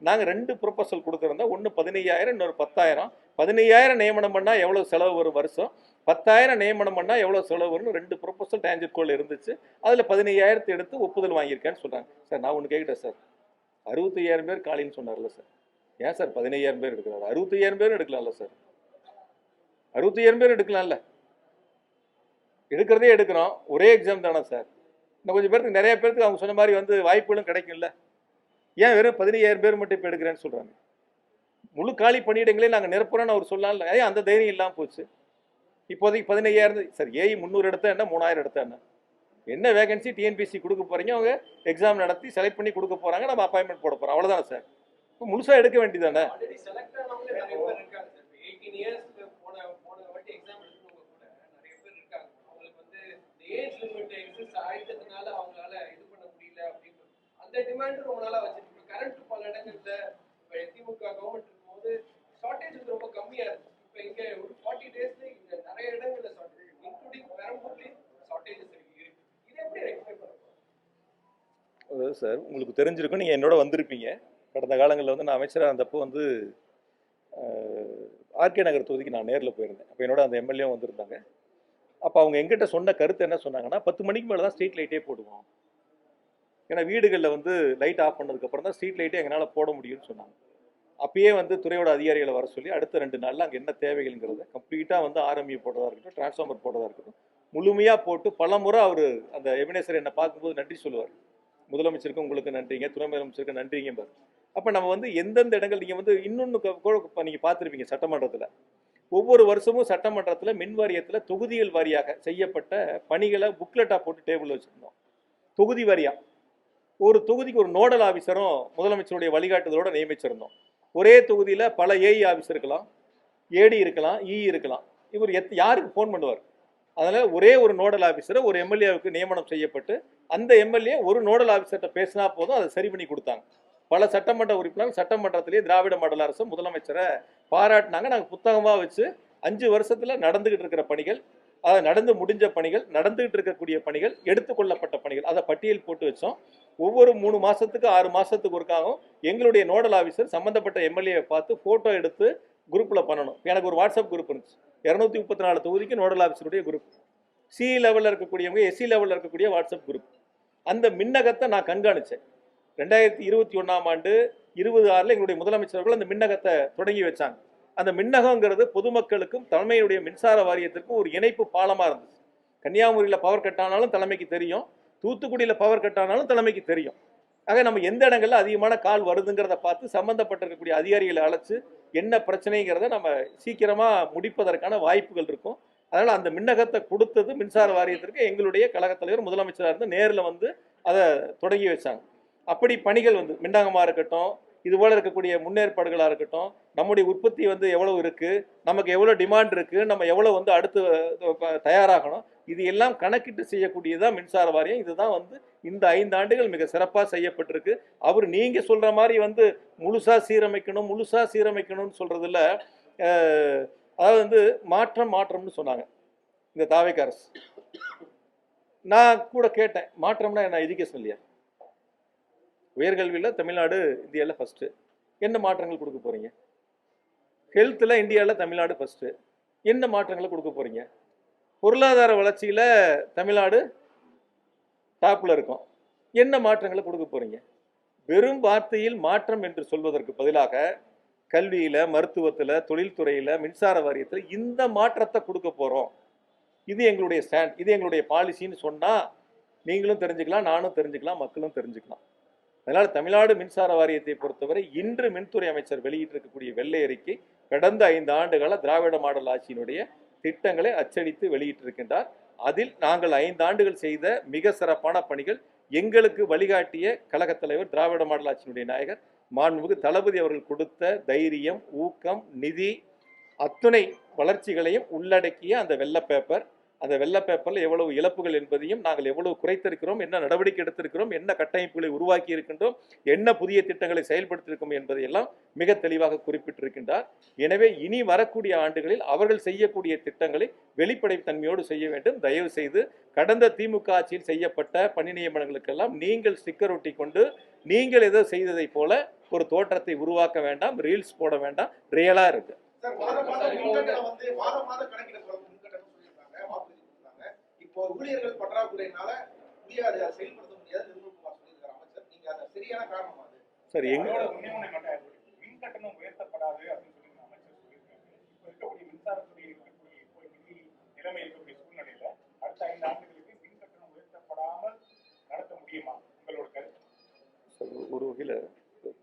Speaker 1: நாங்கள் 2 ப்ரொபோசல் கொடுத்துருந்தோம். ஒன்று 15000, இன்னொரு 10000. 15000 நியமனம் பண்ணால் எவ்வளோ செலவு வரும் வருஷம், 10000 நியமனம் பண்ணால் எவ்வளோ செலவு வரும்னு 2 ப்ரொபோசல் டேஞ்சர்கோல் இருந்துச்சு. அதில் 15000 எடுத்து ஒப்புதல் வாங்கியிருக்கேன்னு சொல்கிறாங்க. சார் நான் ஒன்று கேட்குறேன் சார், 65000 பேர் காலின்னு சொன்னார்ல சார், ஏன் சார் 15000 பேர் எடுக்கிறாரு? 65000 பேர் எடுக்கலாம்ல சார், 65000 பேர் எடுக்கலாம்ல. எடுக்கிறதே எடுக்கிறோம், ஒரே எக்ஸாம் தானே சார். இன்னும் கொஞ்சம் பேருக்கு, நிறைய பேருக்கு அவங்க சொன்ன மாதிரி வந்து வாய்ப்புகளும் கிடைக்கும்ல. ஏன் வெறும் 15000 பேர் மட்டும் இப்போ எடுக்கிறேன்னு சொல்கிறாங்க? முழு காலி பணியிடங்களே நாங்கள் நிரப்புறோன்னு அவர் சொல்லலாம்ல. ஏன் அந்த தைரியம் இல்லாமல் போச்சு? இப்போதைக்கு 15000 சார், ஏஐ 300 எடுத்தா என்ன, 3000 எடுத்தா என்ன வேகன்சி டிஎன்பிசி கொடுக்க போகிறீங்க, அவங்க எக்ஸாம் நடத்தி செலக்ட் பண்ணி கொடுக்க போகிறாங்க, நம்ம அப்பாயின்மெண்ட் போட போகிறோம், அவ்வளோதானே சார். இப்போ முழுசாக எடுக்க வேண்டியதானே? சார் உங்களுக்கு தெரிஞ்சிருக்கும், நீங்கள் என்னோட வந்திருப்பீங்க. கடந்த காலங்களில் வந்து நான் அமைச்சராக இருந்தப்போ வந்து ஆர்கே நகர் தொகுதிக்கு நான் நேரில் போயிருந்தேன். அப்போ என்னோட அந்த எம்எல்ஏ வந்திருந்தாங்க. அப்போ அவங்க எங்கிட்ட சொன்ன கருத்து என்ன சொன்னாங்கன்னா, 10 மணிக்கு மேலே தான் ஸ்ட்ரீட் லைட்டே போடுவோம், ஏன்னா வீடுகளில் வந்து லைட் ஆஃப் பண்ணதுக்கப்புறம் தான் ஸ்ட்ரீட் லைட்டே எங்களால் போட முடியும்னு சொன்னாங்க. அப்பயே வந்து துறையோட அதிகாரிகளை வர சொல்லி அடுத்த 2 நாளில் அங்கே என்ன தேவைகள்ங்கிறத கம்ப்ளீட்டாக வந்து ஆர்எம்இ போடுறதா இருக்கட்டும், டிரான்ஸ்ஃபார்மர் போடுறதா இருக்கட்டும், முழுமையாக போட்டு பல முறை அவர் அந்த எபினேசர் என்னை பார்க்கும்போது நன்றி சொல்லுவார். முதலமைச்சருக்கு உங்களுக்கு நன்றிங்க, துணை முதலமைச்சருக்கு நன்றிங்க பாரு. அப்போ நம்ம வந்து எந்தெந்த இடங்கள் நீங்கள் வந்து இன்னொன்று நீங்கள் பார்த்துருப்பீங்க, சட்டமன்றத்தில் ஒவ்வொரு வருஷமும் சட்டமன்றத்தில் மின் வாரியத்தில் தொகுதிகள் வாரியாக செய்யப்பட்ட பணிகளை புக்லெட்டாக போட்டு டேபிளில் வச்சுருந்தோம். தொகுதி வாரியாக ஒரு தொகுதிக்கு ஒரு நோடல் ஆஃபீஸரும் முதலமைச்சருடைய வழிகாட்டுதலோடு நியமிச்சிருந்தோம். ஒரே தொகுதியில் பல ஏஇ ஆஃபீஸர் இருக்கலாம், ஏடி இருக்கலாம், இ இருக்கலாம். இவர் யாருக்கு ஃபோன் பண்ணுவார்? அதனால் ஒரே ஒரு நோடல் ஆஃபீஸரை ஒரு எம்எல்ஏவுக்கு நியமனம் செய்யப்பட்டு அந்த எம்எல்ஏ ஒரு நோடல் ஆஃபீஸர்கிட்ட பேசினா போதும், அதை சரி பண்ணி கொடுத்தாங்க. பல சட்டமன்ற உறுப்பினர்கள் சட்டமன்றத்திலேயே திராவிட மாடல் அரசு முதலமைச்சரை பாராட்டினாங்க. நாங்கள் புத்தகமாக வச்சு 5 வருஷத்தில் நடந்துகிட்டு இருக்கிற பணிகள், அதை நடந்து முடிஞ்ச பணிகள், நடந்துகிட்டு இருக்கக்கூடிய பணிகள், எடுத்துக்கொள்ளப்பட்ட பணிகள், அதை பட்டியல் போட்டு வச்சோம். ஒவ்வொரு 3 மாதத்துக்கு 6 மாதத்துக்கு ஒருக்காகவும் எங்களுடைய நோடல் ஆஃபீஸர் சம்மந்தப்பட்ட எம்எல்ஏவை பார்த்து ஃபோட்டோ எடுத்து குரூப்பில் பண்ணணும். எனக்கு ஒரு வாட்ஸ்அப் குரூப் இருந்துச்சு, 234 தொகுதிக்கு நோடல் ஆஃபீஸருடைய குரூப், சி லெவலில் இருக்கக்கூடியவங்க, எஸ்சி லெவலில் இருக்கக்கூடிய வாட்ஸ்அப் குரூப். அந்த மின்னகத்தை நான் கண்காணித்தேன். 2021ஆம் ஆண்டு 26 எங்களுடைய முதலமைச்சர்கள் அந்த மின்னகத்தை தொடங்கி வச்சாங்க. அந்த மின்னகங்கிறது பொதுமக்களுக்கும் தலைமையுடைய மின்சார வாரியத்திற்கும் ஒரு இணைப்பு பாலமாக இருந்துச்சு. கன்னியாகுமரியில் பவர் கட் ஆனாலும் தலைமைக்கு தெரியும், தூத்துக்குடியில் பவர் கட் ஆனாலும் தலைமைக்கு தெரியும். ஆக நம்ம எந்த இடங்களில் அதிகமான கால் வருதுங்கிறத பார்த்து சம்மந்தப்பட்டிருக்கக்கூடிய அதிகாரிகளை அழைச்சி என்ன பிரச்சனைங்கிறத நம்ம சீக்கிரமாக முடிப்பதற்கான வாய்ப்புகள் இருக்கும். அதனால் அந்த மின்னகத்தை கொடுத்தது மின்சார வாரியத்திற்கு எங்களுடைய கழகத் தலைவர் முதலமைச்சராக இருந்து நேரில் வந்து அதை தொடங்கி வச்சாங்க. அப்படி பணிகள் வந்து மின்னகமாக இருக்கட்டும், இதுபோல் இருக்கக்கூடிய முன்னேற்பாடுகளாக இருக்கட்டும், நம்முடைய உற்பத்தி வந்து எவ்வளோ இருக்குது, நமக்கு எவ்வளோ டிமாண்ட் இருக்குது, நம்ம எவ்வளோ வந்து அடுத்து தயாராகணும், இது எல்லாம் கணக்கிட்டு செய்யக்கூடியதான் மின்சார வாரியம். இதுதான் வந்து இந்த 5 ஆண்டுகள் மிக சிறப்பாக செய்யப்பட்டிருக்கு. அவர் நீங்கள் சொல்கிற மாதிரி வந்து முழுசாக சீரமைக்கணும்னு சொல்கிறதில்ல. அதாவது வந்து மாற்றம்னு சொன்னாங்க இந்த தாவேக்கா அரசு. நான் கூட கேட்டேன், மாற்றம்னா என்ன, எஜுகேஷன் இல்லையா? உயர்கல்வியில் தமிழ்நாடு இந்தியாவில் ஃபஸ்ட்டு, என்ன மாற்றங்கள் கொடுக்க போகிறீங்க? ஹெல்த்தில் இந்தியாவில் தமிழ்நாடு ஃபஸ்ட்டு, என்ன மாற்றங்களை கொடுக்க போகிறீங்க? பொருளாதார வளர்ச்சியில் தமிழ்நாடு டாப்பில் இருக்கும், என்ன மாற்றங்களை கொடுக்க போகிறீங்க? வெறும் வார்த்தையில் மாற்றம் என்று சொல்வதற்கு பதிலாக கல்வியில, மருத்துவத்துல, தொழில்துறையில, மின்சார வாரியத்தில் இந்த மாற்றத்தை கொடுக்க போறோம், இது எங்களுடைய ஸ்டாண்ட், இது எங்களுடைய பாலிசின்னு சொன்னா நீங்களும் தெரிஞ்சுக்கலாம், நானும் தெரிஞ்சுக்கலாம், மக்களும் தெரிஞ்சுக்கலாம். அதனால தமிழ்நாடு மின்சார வாரியத்தை பொறுத்தவரை இன்று மின்துறை அமைச்சர் வெளியிட்டிருக்கக்கூடிய வெள்ளை அறிக்கை கடந்த 5 ஆண்டுகால திராவிட மாடல் ஆட்சியினுடைய திட்டங்களை அச்சடித்து வெளியிட்டிருக்கின்றார். அதில் நாங்கள் 5 ஆண்டுகள் செய்த மிக சிறப்பான பணிகள், எங்களுக்கு வழிகாட்டிய கழகத் தலைவர், திராவிட மாடல் ஆட்சியினுடைய நாயகர் மாண்புமிகு தளபதி அவர்கள் கொடுத்த தைரியம், ஊக்கம், நிதி அத்துணை வளர்ச்சிகளையும் உள்ளடக்கிய அந்த வெள்ளை பேப்பர். அந்த வெள்ளை பேப்பரில் எவ்வளவு இழப்புகள் என்பதையும், நாங்கள் எவ்வளவு குறைத்திருக்கிறோம், என்ன நடவடிக்கை எடுத்திருக்கிறோம், என்ன கட்டமைப்புகளை உருவாக்கி இருக்கின்றோம், என்ன புதிய திட்டங்களை செயல்படுத்தியிருக்கோம் என்பதையெல்லாம் மிக தெளிவாக குறிப்பிட்டிருக்கின்றார். எனவே இனி வரக்கூடிய ஆண்டுகளில் அவர்கள் செய்யக்கூடிய திட்டங்களை வெளிப்படைத்தன்மையோடு செய்ய வேண்டும். தயவு செய்து கடந்த திமுக ஆட்சியில் செய்யப்பட்ட பணி நியமனங்களுக்கெல்லாம் நீங்கள் ஸ்டிக்கர் ஒட்டி கொண்டு நீங்கள் ஏதோ செய்ததை போல ஒரு தோற்றத்தை உருவாக்க வேண்டாம், ரீல்ஸ் போட வேண்டாம். ரியலா இருக்கு.
Speaker 5: இப்போ ஊழியர்கள் பற்றாக்குறையினால முடியாது, அதை செயல்படுத்த முடியாது நிர்மல்குமார் சொல்லியிருக்காரு அமைச்சர். நீங்க அதை சரியான காரணமா? அது
Speaker 1: சரி,
Speaker 6: எங்களோட மின் கட்டணம் உயர்த்தப்படாது அப்படின்னு சொல்லி அமைச்சர் சொல்லியிருக்காரு. இப்போ இருக்கக்கூடிய மின்சாரத்துறை இருக்கக்கூடிய இப்போ நிதி நிலைமை இருக்கக்கூடிய சூழ்நிலையில அடுத்த 5 ஆண்டுகளுக்கு மின் கட்டணம் உயர்த்தப்படாமல் நடத்த முடியுமா? உங்களோட கருத்து.
Speaker 1: ஒரு வகையில்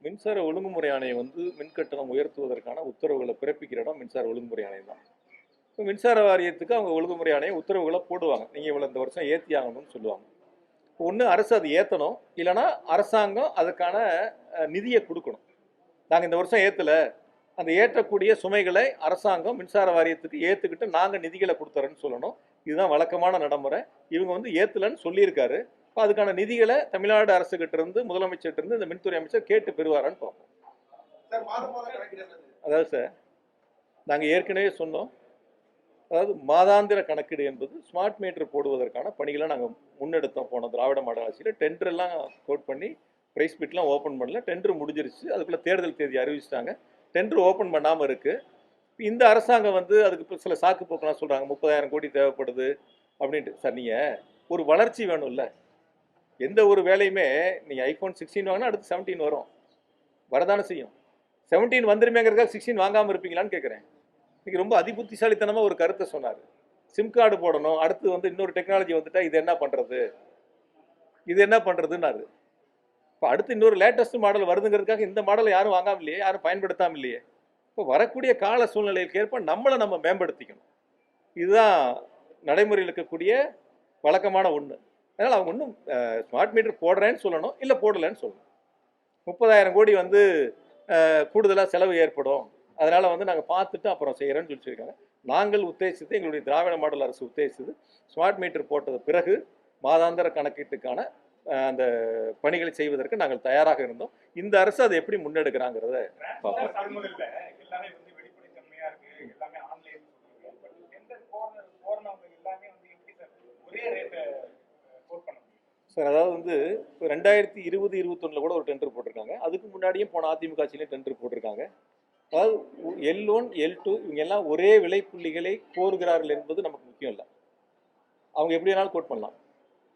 Speaker 1: மின்சார ஒழுங்குமுறை ஆணையம் மின் கட்டணம் உயர்த்துவதற்கான உத்தரவுகளை பிறப்பிக்கிற இடம் மின்சார ஒழுங்குமுறை ஆணையம் தான். இப்போ மின்சார வாரியத்துக்கு அவங்க ஒழுங்குமுறை ஆணையம் உத்தரவுகளை போடுவாங்க. நீங்கள் இவ்வளோ இந்த வருஷம் ஏற்றி ஆகணும்னு சொல்லுவாங்க. ஒன்று அரசு அது ஏற்றணும், இல்லைனா அரசாங்கம் அதுக்கான நிதியை கொடுக்கணும். நாங்கள் இந்த வருஷம் ஏற்றலை, அந்த ஏற்றக்கூடிய சுமைகளை அரசாங்கம் மின்சார வாரியத்துக்கு ஏற்றுக்கிட்டு நாங்கள் நிதிகளை கொடுத்துறேன்னு சொல்லணும். இதுதான் வழக்கமான நடைமுறை. இவங்க ஏற்றலைன்னு சொல்லியிருக்காரு. இப்போ அதுக்கான நிதிகளை தமிழ்நாடு அரசுகிட்ட இருந்து, முதலமைச்சர்கிட்ட இருந்து இந்த மின்துறை அமைச்சர் கேட்டு பெறுவாரான்னு பார்ப்போம். அதாவது சார், நாங்கள் ஏற்கனவே சொன்னோம், அதாவது மாதாந்திர கணக்கீடு என்பது ஸ்மார்ட் மீட்டர் போடுவதற்கான பணிகளை நாங்கள் முன்னெடுத்தோம். போனோம் திராவிட மாடல் ஆட்சியில் டெண்டர்லாம் கோட் பண்ணி ப்ரைஸ் பிட்லாம் ஓப்பன் பண்ணல. டெண்டர் முடிஞ்சிருச்சு. அதுக்குள்ளே தேர்தல் தேதி அறிவிச்சிட்டாங்க. டெண்டர் ஓப்பன் பண்ணாமல் இருக்குது. இந்த அரசாங்கம் அதுக்கு சில சாக்கு போக்கெல்லாம் சொல்கிறாங்க, 30,000 கோடி தேவைப்படுது அப்படின்ட்டு. சார், நீங்கள் ஒரு வளர்ச்சி வேணும்ல. எந்த ஒரு வேலையுமே நீங்கள் iPhone 16 வாங்கினா அடுத்து 17 வரும், வரதானே செய்யும். 17 வந்துருமேங்கிறதுக்காக 16 வாங்காமல் இருப்பீங்களான்னு கேட்குறேன். இன்னைக்கு ரொம்ப அதிபுத்திசாலித்தனமாக ஒரு கருத்தை சொன்னார். சிம் கார்டு போடணும், அடுத்து இன்னொரு டெக்னாலஜி வந்துட்டா இது என்ன பண்ணுறது, இது என்ன பண்ணுறதுன்னாரு. இப்போ அடுத்து இன்னொரு லேட்டஸ்ட் மாடல் வருதுங்கிறதுக்காக இந்த மாடலை யாரும் வாங்காமல் இல்லையே, யாரும் பயன்படுத்தாமல் இல்லையே. இப்போ வரக்கூடிய கால சூழ்நிலைக்கு ஏற்ப நம்ம மேம்படுத்திக்கணும். இதுதான் நடைமுறையில் இருக்கக்கூடிய வழக்கமான ஒன்று. அதனால் அவங்க ஒன்றும் ஸ்மார்ட் மீட்டர் போடுறேன்னு சொல்லணும், இல்லை போடலைன்னு சொல்லணும். 30,000 கோடி கூடுதலாக செலவு ஏற்படும், அதனால் நாங்கள் பார்த்துட்டு அப்புறம் செய்கிறேன்னு சொல்லியிருக்காங்க. நாங்கள் உத்தேசித்து, எங்களுடைய திராவிட மாடல் அரசு உத்தேசித்து ஸ்மார்ட் மீட்டர் போட்டது பிறகு மாதாந்திர கணக்கீட்டுக்கான அந்த பணிகளை செய்வதற்கு நாங்கள் தயாராக இருந்தோம். இந்த அரசு அதை எப்படி முன்னெடுக்கிறாங்கிறத பார்ப்போம். சார், அதாவது 2020-21 கூட ஒரு டெண்டர் போட்டிருக்காங்க. அதுக்கு முன்னாடியும் போன அதிமுக ஆட்சியிலையும் டெண்டர் போட்டிருக்காங்க. அதாவது L1, L2 இவங்க எல்லாம் ஒரே விலைப்புள்ளிகளை கோருகிறார்கள் என்பது நமக்கு முக்கியம் இல்லை. அவங்க எப்படி வேணாலும் கோட் பண்ணலாம்.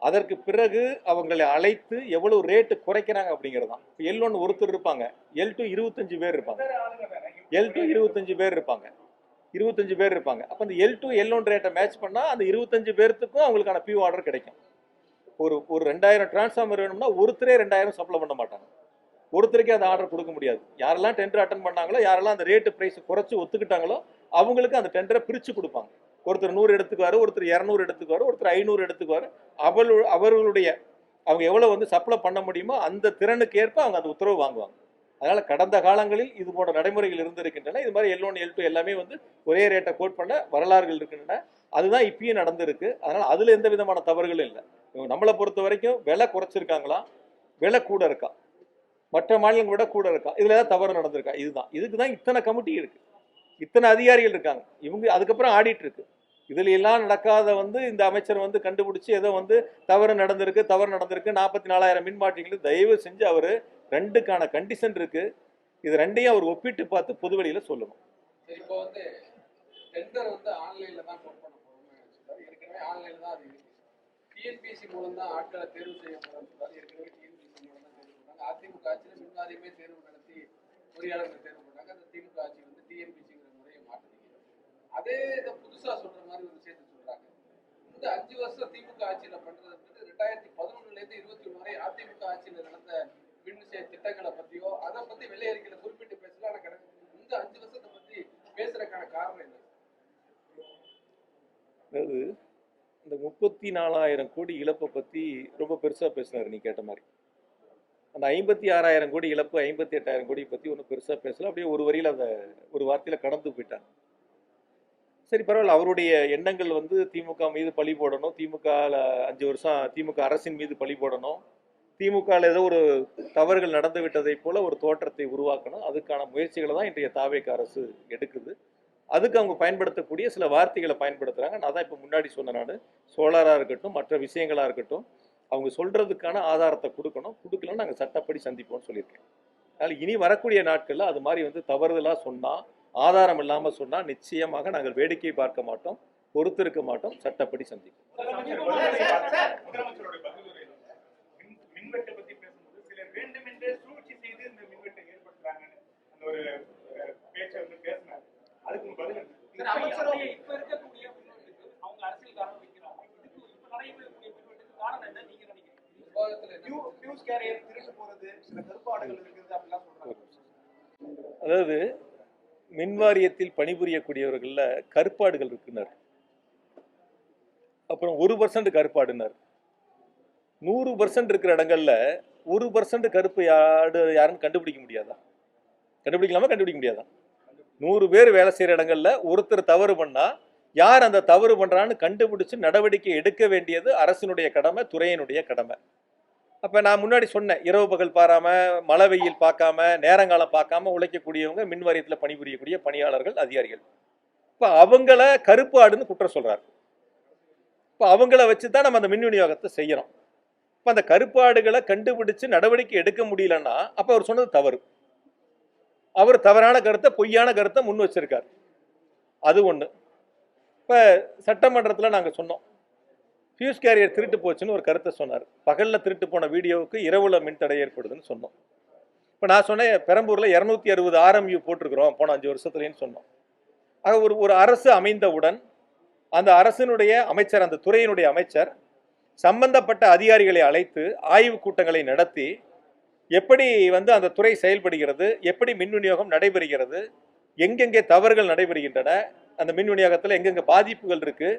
Speaker 1: அதற்கு பிறகு அவங்களை அழைத்து எவ்வளவு ரேட்டு குறைக்கிறாங்க அப்படிங்கிறது தான். L1 ஒருத்தர் இருப்பாங்க, L2 25 பேர் இருப்பாங்க, L2 25 பேர் இருப்பாங்க, 25 பேர் இருப்பாங்க. அப்போ அந்த L2 L1 ரேட்டை மேட்ச் பண்ணால் அந்த 25 பேர்த்துக்கும் அவங்களுக்கான பியூ ஆர்டர் கிடைக்கும். ஒரு 2000 டிரான்ஸ்ஃபார்மர் வேணும்னா ஒருத்தரே 2000 சப்ளை பண்ண மாட்டாங்க. ஒருத்தருக்கே அந்த ஆர்டர் கொடுக்க முடியாது. யாரெல்லாம் டெண்டர் அட்டன் பண்ணாங்களோ, யாரெல்லாம் அந்த ரேட்டு ப்ரைஸ் குறைச்சி ஒத்துக்கிட்டாங்களோ அவங்களுக்கு அந்த டெண்டரை பிரித்து கொடுப்பாங்க. ஒருத்தர் 100 எடுத்துக்குவார், ஒருத்தர் 200 எடுத்துக்குவார், ஒருத்தர் 500 எடுத்துக்குவார். அவர்களுடைய அவங்க எவ்வளோ சப்ளை பண்ண முடியுமோ அந்த திறனுக்கு ஏற்ப அவங்க அந்த உத்தரவு வாங்குவாங்க. அதனால் கடந்த காலங்களில் இது போன்ற நடைமுறைகள் இருந்திருக்கின்றன. இது மாதிரி L1, L2 எல்லாமே ஒரே ரேட்டை கோட் பண்ண வரலாறுகள் இருக்கின்றன. அதுதான் இப்பயும் நடந்திருக்கு. அதனால் அதில் எந்த விதமான தவறுகளும் இல்லை. நம்மளை பொறுத்த வரைக்கும் விலை குறைச்சிருக்காங்களா, விலை கூட இருக்கா, மற்ற மாநிலங்களை விட கூட இருக்கா, இதில் ஏதாவது தவறு நடந்திருக்கா, இதுதான். இதுக்கு தான் இத்தனை கமிட்டி இருக்குது, இத்தனை அதிகாரிகள் இருக்காங்க. இவங்க அதுக்கப்புறம் ஆடிட் இருக்கு. இதில் எல்லாம் நடக்காத இந்த அமைச்சர் கண்டுபிடிச்சி ஏதோ தவறு நடந்திருக்கு 44,000 மின்மாற்றிகள். தயவு செஞ்சு அவர் 2க்கான கண்டிஷன் இருக்கு, இது 2ஐயும் அவர் ஒப்பிட்டு பார்த்து பொதுவெளியில சொல்லணும்.
Speaker 7: இப்போ டெண்டர் ஆன்லைன்ல தான் கோட் பண்ண போறோம்னு சொல்றாரு. ஏற்கனவே ஆன்லைன்ல தான் அது இருக்கு. டிஎன்பிஎஸ்சி மூலம் தான் ஆட்களை தேர்வு செய்ய போறோம்னு சொல்றாரு. ஏற்கனவே டிஎன்பிஎஸ்சி மூலம் தான் தேர்வு பண்றாங்க. அதிமுக ஆட்சியில் மின் வாரியமே தேர்வு நடத்தி பொறியாளர்கள் தேர்வு பண்ணாங்க. அந்த திமுக ஆட்சி வந்து டிஎன்பிசிங்கிற முறையை மாற்றுது. அதே இதை புதுசா சொல்ற மாதிரி ஒரு விஷயத்த சொல்றாங்க. இந்த 5 வருஷம் திமுக ஆட்சியில பண்றது 2011 இருந்து 21 வரை அதிமுக ஆட்சியில நடந்த மின் திட்டங்களை பத்தியோ அதை பத்தி வெள்ளை அறிக்கையில குறிப்பிட்டு பேசல. எனக்கு இந்த 5 வருஷத்தை பத்தி பேசுறதுக்கான காரணம் என்ன?
Speaker 1: அதாவது இந்த 34,000 கோடி இழப்பை பற்றி ரொம்ப பெருசாக பேசினார் நீ கேட்ட மாதிரி. அந்த 56,000 கோடி இழப்பு 58,000 கோடி பற்றி ஒன்றும் பெருசாக பேசல. அப்படியே ஒரு வரியில் அந்த ஒரு வார்த்தையில் கடந்து போயிட்டாங்க. சரி பரவாயில்ல, அவருடைய எண்ணங்கள் வந்து திமுக மீது பழி போடணும், திமுகவில் 5 வருஷம் திமுக அரசின் மீது பழி போடணும், திமுகவில் ஏதோ ஒரு தவறுகள் நடந்து விட்டதை போல ஒரு தோற்றத்தை உருவாக்கணும், அதுக்கான முயற்சிகளை தான் இன்றைய தாவேக அரசு எடுக்குது. அதுக்கு அவங்க பயன்படுத்தக்கூடிய சில வார்த்தைகளை பயன்படுத்துகிறாங்க. நான் தான் இப்போ முன்னாடி சொன்னேன், நான் சோலாராக இருக்கட்டும் மற்ற விஷயங்களாக இருக்கட்டும் அவங்க சொல்கிறதுக்கான ஆதாரத்தை கொடுக்கணும், கொடுக்கலன்னு நாங்கள் சட்டப்படி சந்திப்போம்னு சொல்லியிருக்கேன். அதனால் இனி வரக்கூடிய நாட்களில் அது மாதிரி வந்து தவறுதலாக சொன்னால், ஆதாரம் இல்லாமல் சொன்னால் நிச்சயமாக நாங்கள் வேடிக்கை பார்க்க மாட்டோம், பொறுத்திருக்க மாட்டோம், சட்டப்படி சந்திப்போம்.
Speaker 6: முதலமைச்சருடைய பதிலுரை மின்வெட்டை பத்தி பேசும்போது சிலர் வேண்டுமென்றே சூழ்ச்சி செய்து இந்த மின்வெட்டை ஏற்படுத்துறாங்கன்னு அந்த ஒரு பேச்சை வந்து பேசினார். அதுக்கு உங்க பதில் என்ன?
Speaker 4: இப்ப இருக்கக்கூடிய மின்வெட்டுக்கு அவங்க அரசியல்காரங்க வைக்கிறாங்க. இதுக்கு இப்ப நடைபெறக்கூடிய மின்வெட்டுக்கு காரணம் என்ன நீங்க நினைக்கிறீங்க?
Speaker 5: பியூஸ் கேரியர் திருட்டு போறது, சில கருப்பாடுகள் இருக்குது அப்படிலாம் சொல்றாங்க.
Speaker 1: அதாவது மின்வாரியத்தில் பணிபுரியக்கூடியவர்களில் கருப்பாடுகள் இருக்குனர், அப்புறம் 1% கருப்பாடுனர், 100% இருக்கிற இடங்கள்ல 1% கருப்பு யாருன்னு கண்டுபிடிக்க முடியாதா? கண்டுபிடிக்க முடியாதா? 100 பேர் வேலை செய்கிற இடங்கள்ல ஒருத்தர் தவறு பண்ணா யார் அந்த தவறு பண்றான்னு கண்டுபிடிச்சு நடவடிக்கை எடுக்க வேண்டியது அரசினுடைய கடமை, துறையினுடைய கடமை. அப்போ நான் முன்னாடி சொன்னேன், இரவு பகல் பாராமல், மழை வெயில் பார்க்காம, நேரங்காலம் பார்க்காம உழைக்கக்கூடியவங்க மின் வாரியத்தில் பணிபுரியக்கூடிய பணியாளர்கள், அதிகாரிகள். இப்போ அவங்கள கருப்பு ஆடுன்னு குற்றம் சொல்கிறார். இப்போ அவங்கள வச்சு தான் நம்ம அந்த மின் விநியோகத்தை செய்யறோம். இப்போ அந்த கருப்பு ஆடுகளை கண்டுபிடிச்சு நடவடிக்கை எடுக்க முடியலன்னா அப்போ அவர் சொன்னது தவறு. அவர் தவறான கருத்தை, பொய்யான கருத்தை முன் வச்சிருக்கார். அது ஒன்று. இப்போ சட்டமன்றத்தில் நாங்கள் சொன்னோம், ஃபியூஸ் கேரியர் திருட்டு போச்சுன்னு ஒரு கருத்தை சொன்னார். பகலில் திருட்டு போன வீடியோவுக்கு இரவுல மின்தடை ஏற்படுதுன்னு சொன்னோம். இப்போ நான் சொன்னேன், பெரம்பூரில் 260 RMU போட்டிருக்கிறோம் போன 5 வருஷத்துலேன்னு சொன்னோம். ஆக ஒரு அரசு அமைந்தவுடன் அந்த அரசினுடைய அமைச்சர், அந்த துறையினுடைய அமைச்சர் சம்பந்தப்பட்ட அதிகாரிகளை அழைத்து ஆய்வு கூட்டங்களை நடத்தி எப்படி வந்து அந்த துறை செயல்படுகிறது, எப்படி மின் விநியோகம் நடைபெறுகிறது, எங்கெங்கே தவறுகள் நடைபெறுகின்றன, அந்த மின் விநியோகத்தில் எங்கெங்கே பாதிப்புகள் இருக்கு,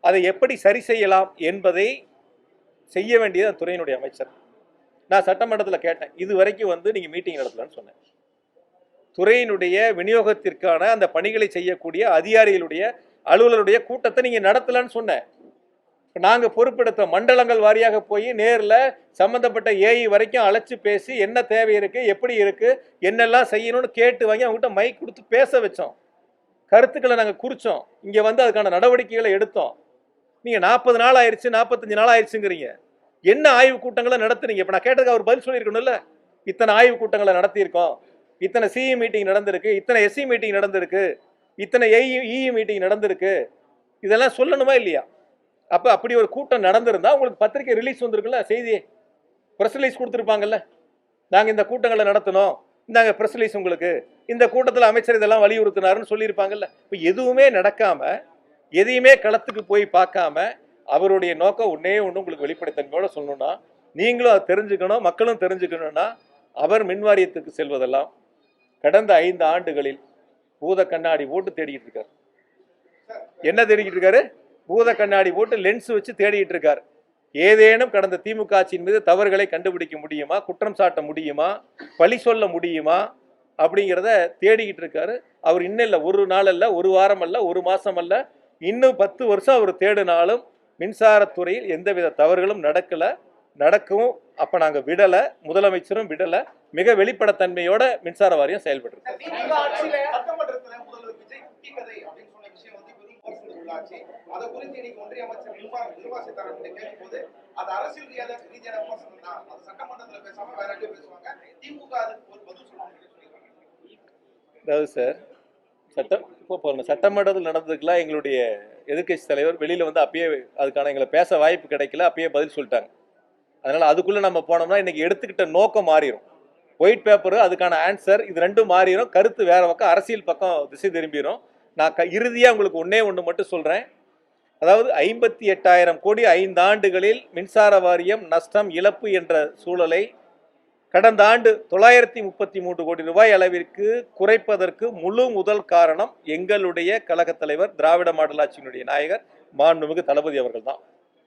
Speaker 1: அதை எப்படி சரி செய்யலாம் என்பதை செய்ய வேண்டியது அந்த துறையினுடைய அமைச்சர். நான் சட்டமன்றத்தில் கேட்டேன், இது வரைக்கும் வந்து நீங்கள் மீட்டிங் நடத்தலன்னு சொன்னேன். துறையினுடைய விநியோகத்திற்கான அந்த பணிகளை செய்யக்கூடிய அதிகாரிகளுடைய அலுவலருடைய கூட்டத்தை நீங்கள் நடத்தலன்னு சொன்னேன். நாங்கள் பொறுப்பெடுத்த மண்டலங்கள் வாரியாக போய் நேரில் சம்மந்தப்பட்ட ஏஐ வரைக்கும் அழைச்சி பேசி என்ன தேவை இருக்குது, எப்படி இருக்குது, என்னெல்லாம் செய்யணும்னு கேட்டு வாங்கி அவங்ககிட்ட மைக் கொடுத்து பேச வச்சோம். கருத்துக்களை நாங்கள் குறித்தோம். இங்கே வந்து அதுக்கான நடவடிக்கைகளை எடுத்தோம். நீங்கள் 40 நாள் ஆயிடுச்சு, 45 நாள் ஆயிடுச்சுங்கிறீங்க. என்ன ஆய்வு கூட்டங்களை நடத்துறீங்க? இப்போ நான் கேட்டதுக்கு அவர் பதில் சொல்லியிருக்கணும்ல. இத்தனை ஆய்வு கூட்டங்களை நடத்தியிருக்கோம், இத்தனை சிஇ மீட்டிங் நடந்திருக்கு, இத்தனை எஸ்சி மீட்டிங் நடந்திருக்கு, இத்தனை இஇ மீட்டிங் நடந்திருக்கு, இதெல்லாம் சொல்லணுமா இல்லையா? அப்போ அப்படி ஒரு கூட்டம் நடந்திருந்தா உங்களுக்கு பத்திரிகை ரிலீஸ் வந்திருக்குல்ல, செய்தி ப்ரெஸ் ரிலீஸ் கொடுத்துருப்பாங்கல்ல. நாங்கள் இந்த கூட்டங்களை நடத்தினோம், இந்தாங்க ப்ரெஸ் ரிலீஸ் உங்களுக்கு, இந்த கூட்டத்தில் அமைச்சர் இதெல்லாம் வலியுறுத்தினாருன்னு சொல்லியிருப்பாங்கல்ல. இப்போ எதுவுமே நடக்காமல், எதையுமே களத்துக்கு போய் பார்க்காம, அவருடைய நோக்கம் ஒன்றே ஒன்று உங்களுக்கு வெளிப்படைத்தன்மையோட சொல்லணும்னா, நீங்களும் அதை தெரிஞ்சுக்கணும், மக்களும் தெரிஞ்சுக்கணும்னா, அவர் மின்வாரியத்துக்கு செல்வதெல்லாம் கடந்த 5 ஆண்டுகளில் பூத கண்ணாடி போட்டு தேடிக்கிட்டு இருக்கார். என்ன தேடிக்கிட்டு இருக்காரு? பூத கண்ணாடி போட்டு லென்ஸ் வச்சு தேடிட்டு இருக்கார். ஏதேனும் கடந்த திமுக ஆட்சியின் மீது தவறுகளை கண்டுபிடிக்க முடியுமா, குற்றம் சாட்ட முடியுமா, பழி சொல்ல முடியுமா அப்படிங்கிறத தேடிக்கிட்டு இருக்காரு. அவர் இன்னும் இல்லை, ஒரு நாள் அல்ல, ஒரு வாரம் அல்ல, ஒரு மாசம் அல்ல, இன்னும் 10 வருஷம் அவர் தேடினாலும் மின்சாரத்துறையில் எந்தவித தவறுகளும் நடக்கவும் அப்ப நாங்க விடல, முதலமைச்சரும் விடல. மிக வெளிப்படைத்தன்மையோட மின்சார வாரியம் செயல்பட்டு
Speaker 5: சட்டமன்றத்துல முதல்வர் விஜய் குட்டி கதை அப்படின்னு சொன்ன விஷயம் வந்து பெரும் விமர்சனத்துக்கு உள்ளாச்சு. அதை குறித்து இன்னைக்கு ஒன்றிய அமைச்சர் நிர்மலா சீதாராமன் கேட்கும்போது அது அரசியல் ரீதியான விமர்சனம் தான், அது சட்டமன்றத்துல பேசாம வேற எங்கேயும் பேசுவாங்க, திமுக அதுக்கு ஒரு பதில் சொல்லுவாங்க.
Speaker 1: அதாவது சார், சட்டமன்றத்தில் நடந்ததுக்கெல்லாம் எங்களுடைய எதிர்கட்சி தலைவர் வெளியில வந்து அப்பயே அதுக்கான எங்களை பேச வாய்ப்பு கிடைக்கல, அப்பயே பதில் சொல்லிட்டாங்க. அதனால அதுக்குள்ள நம்ம போனோம்னா இன்னைக்கு எடுத்துக்கிட்ட நோக்கம் மாறிடும். ஒயிட் பேப்பரு அதுக்கான ஆன்சர், இது ரெண்டும் மாறிடும். கருத்து வேற பக்கம், அரசியல் பக்கம் திசை திரும்பிடும். நான் இறுதியாக உங்களுக்கு ஒன்று மட்டும் சொல்கிறேன். அதாவது 58,000 கோடி 5 ஆண்டுகளில் மின்சார வாரியம் நஷ்டம் இழப்பு என்ற சூழலை கடந்த ஆண்டு 933 கோடி ரூபாய் அளவிற்கு குறைப்பதற்கு முதல் காரணம் எங்களுடைய கழக தலைவர், திராவிட மாடல் ஆட்சியினுடைய நாயகர் மாண்புமிகு தளபதி அவர்கள் தான்.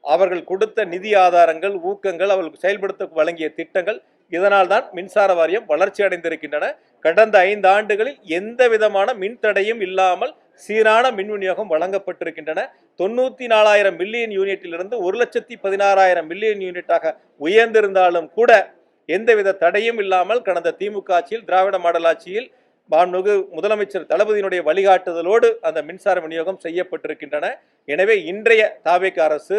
Speaker 1: அவர்கள் கொடுத்த நிதி ஆதாரங்கள், ஊக்கங்கள், அவர்களுக்கு செயல்படுத்த வழங்கிய திட்டங்கள், இதனால் தான் மின்சார வாரியம் வளர்ச்சி அடைந்திருக்கின்றன. கடந்த 5 ஆண்டுகளில் எந்த விதமான மின்தடையும் இல்லாமல் சீரான மின் விநியோகம் வழங்கப்பட்டிருக்கின்றன. 94,000 மில்லியன் யூனிட்டிலிருந்து 1,16,000 மில்லியன் யூனிட்டாக உயர்ந்திருந்தாலும் கூட எந்தவித தடையும் இல்லாமல் கடந்த திமுக ஆட்சியில், திராவிட மாடல் ஆட்சியில் மாண்புமிகு முதலமைச்சர் தளபதியினுடைய வழிகாட்டுதலோடு அந்த மின்சார விநியோகம் செய்யப்பட்டிருக்கின்றன. எனவே இன்றைய தாவேக அரசு,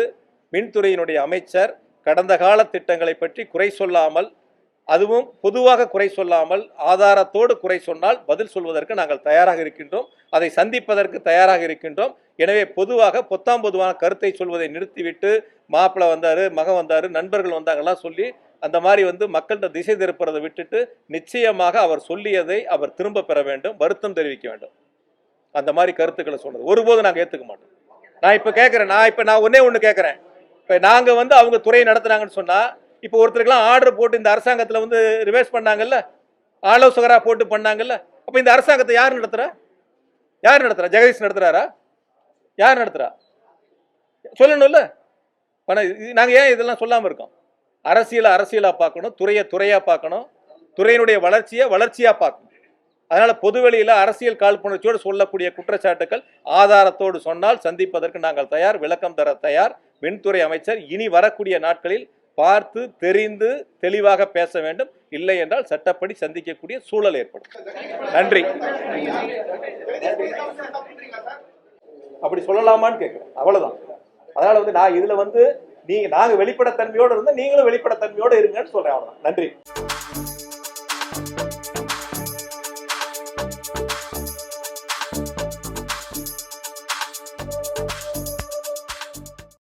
Speaker 1: மின்துறையினுடைய அமைச்சர் கடந்த கால திட்டங்களை பற்றி குறை சொல்லாமல், அதுவும் பொதுவாக குறை சொல்லாமல் ஆதாரத்தோடு குறை சொன்னால் பதில் சொல்வதற்கு நாங்கள் தயாராக இருக்கின்றோம். அதை சந்திப்பதற்கு தயாராக இருக்கின்றோம். எனவே பொதுவாக பொத்தாம்பொதுவான கருத்தை சொல்வதை நிறுத்திவிட்டு மாப்பிள்ளை வந்தார், மகன் வந்தார், நண்பர்கள் வந்தாங்கலாம் சொல்லி அந்த மாதிரி மக்கள்கிட்ட திசை திருப்புறதை விட்டுட்டு நிச்சயமாக அவர் சொல்லியதை அவர் திரும்ப பெற வேண்டும், வருத்தம் தெரிவிக்க வேண்டும். அந்த மாதிரி கருத்துக்களை சொன்னது ஒருபோதும் நாங்கள் ஏற்றுக்க மாட்டோம். நான் இப்போ கேட்குறேன், நான் ஒன்று கேட்குறேன். இப்போ நாங்கள் அவங்க துறையை நடத்துனாங்கன்னு சொன்னால், இப்போ ஒருத்தருக்கெல்லாம் ஆர்டர் போட்டு இந்த அரசாங்கத்தில் ரிவர்ஸ் பண்ணாங்கல்ல, ஆலோசகராக போட்டு பண்ணாங்கல்ல, அப்போ இந்த அரசாங்கத்தை யார் நடத்துகிறா? ஜெகதீஷ் நடத்துகிறாரா? யார் நடத்துகிறா? சொல்லணும்ல. நாங்கள் ஏன் இதெல்லாம் சொல்லாமல் இருக்கோம்? அரசியலாக பார்க்கணும், துறையாக பார்க்கணும், துறையினுடைய வளர்ச்சியாக பார்க்கணும். அதனால பொதுவெளியில் அரசியல் காழ்ப்புணர்ச்சியோடு சொல்லக்கூடிய குற்றச்சாட்டுக்கள் ஆதாரத்தோடு சொன்னால் சந்திப்பதற்கு நாங்கள் தயார், விளக்கம் தர தயார். மின்துறை அமைச்சர் இனி வரக்கூடிய நாட்களில் பார்த்து தெரிந்து தெளிவாக பேச வேண்டும். இல்லை என்றால் சட்டப்படி சந்திக்கக்கூடிய சூழல் ஏற்படும். நன்றி. அப்படி சொல்லலாமான்னு கேட்கிறேன், அவ்வளவுதான். அதனால நான் இதுல நாங்க வெளிப்படைத்தன்மையோடு இருந்தா நீங்களும் வெளிப்படைத்தன்மையோடு இருங்கன்னு சொல்றேன். அவ்வளவுதான். நன்றி.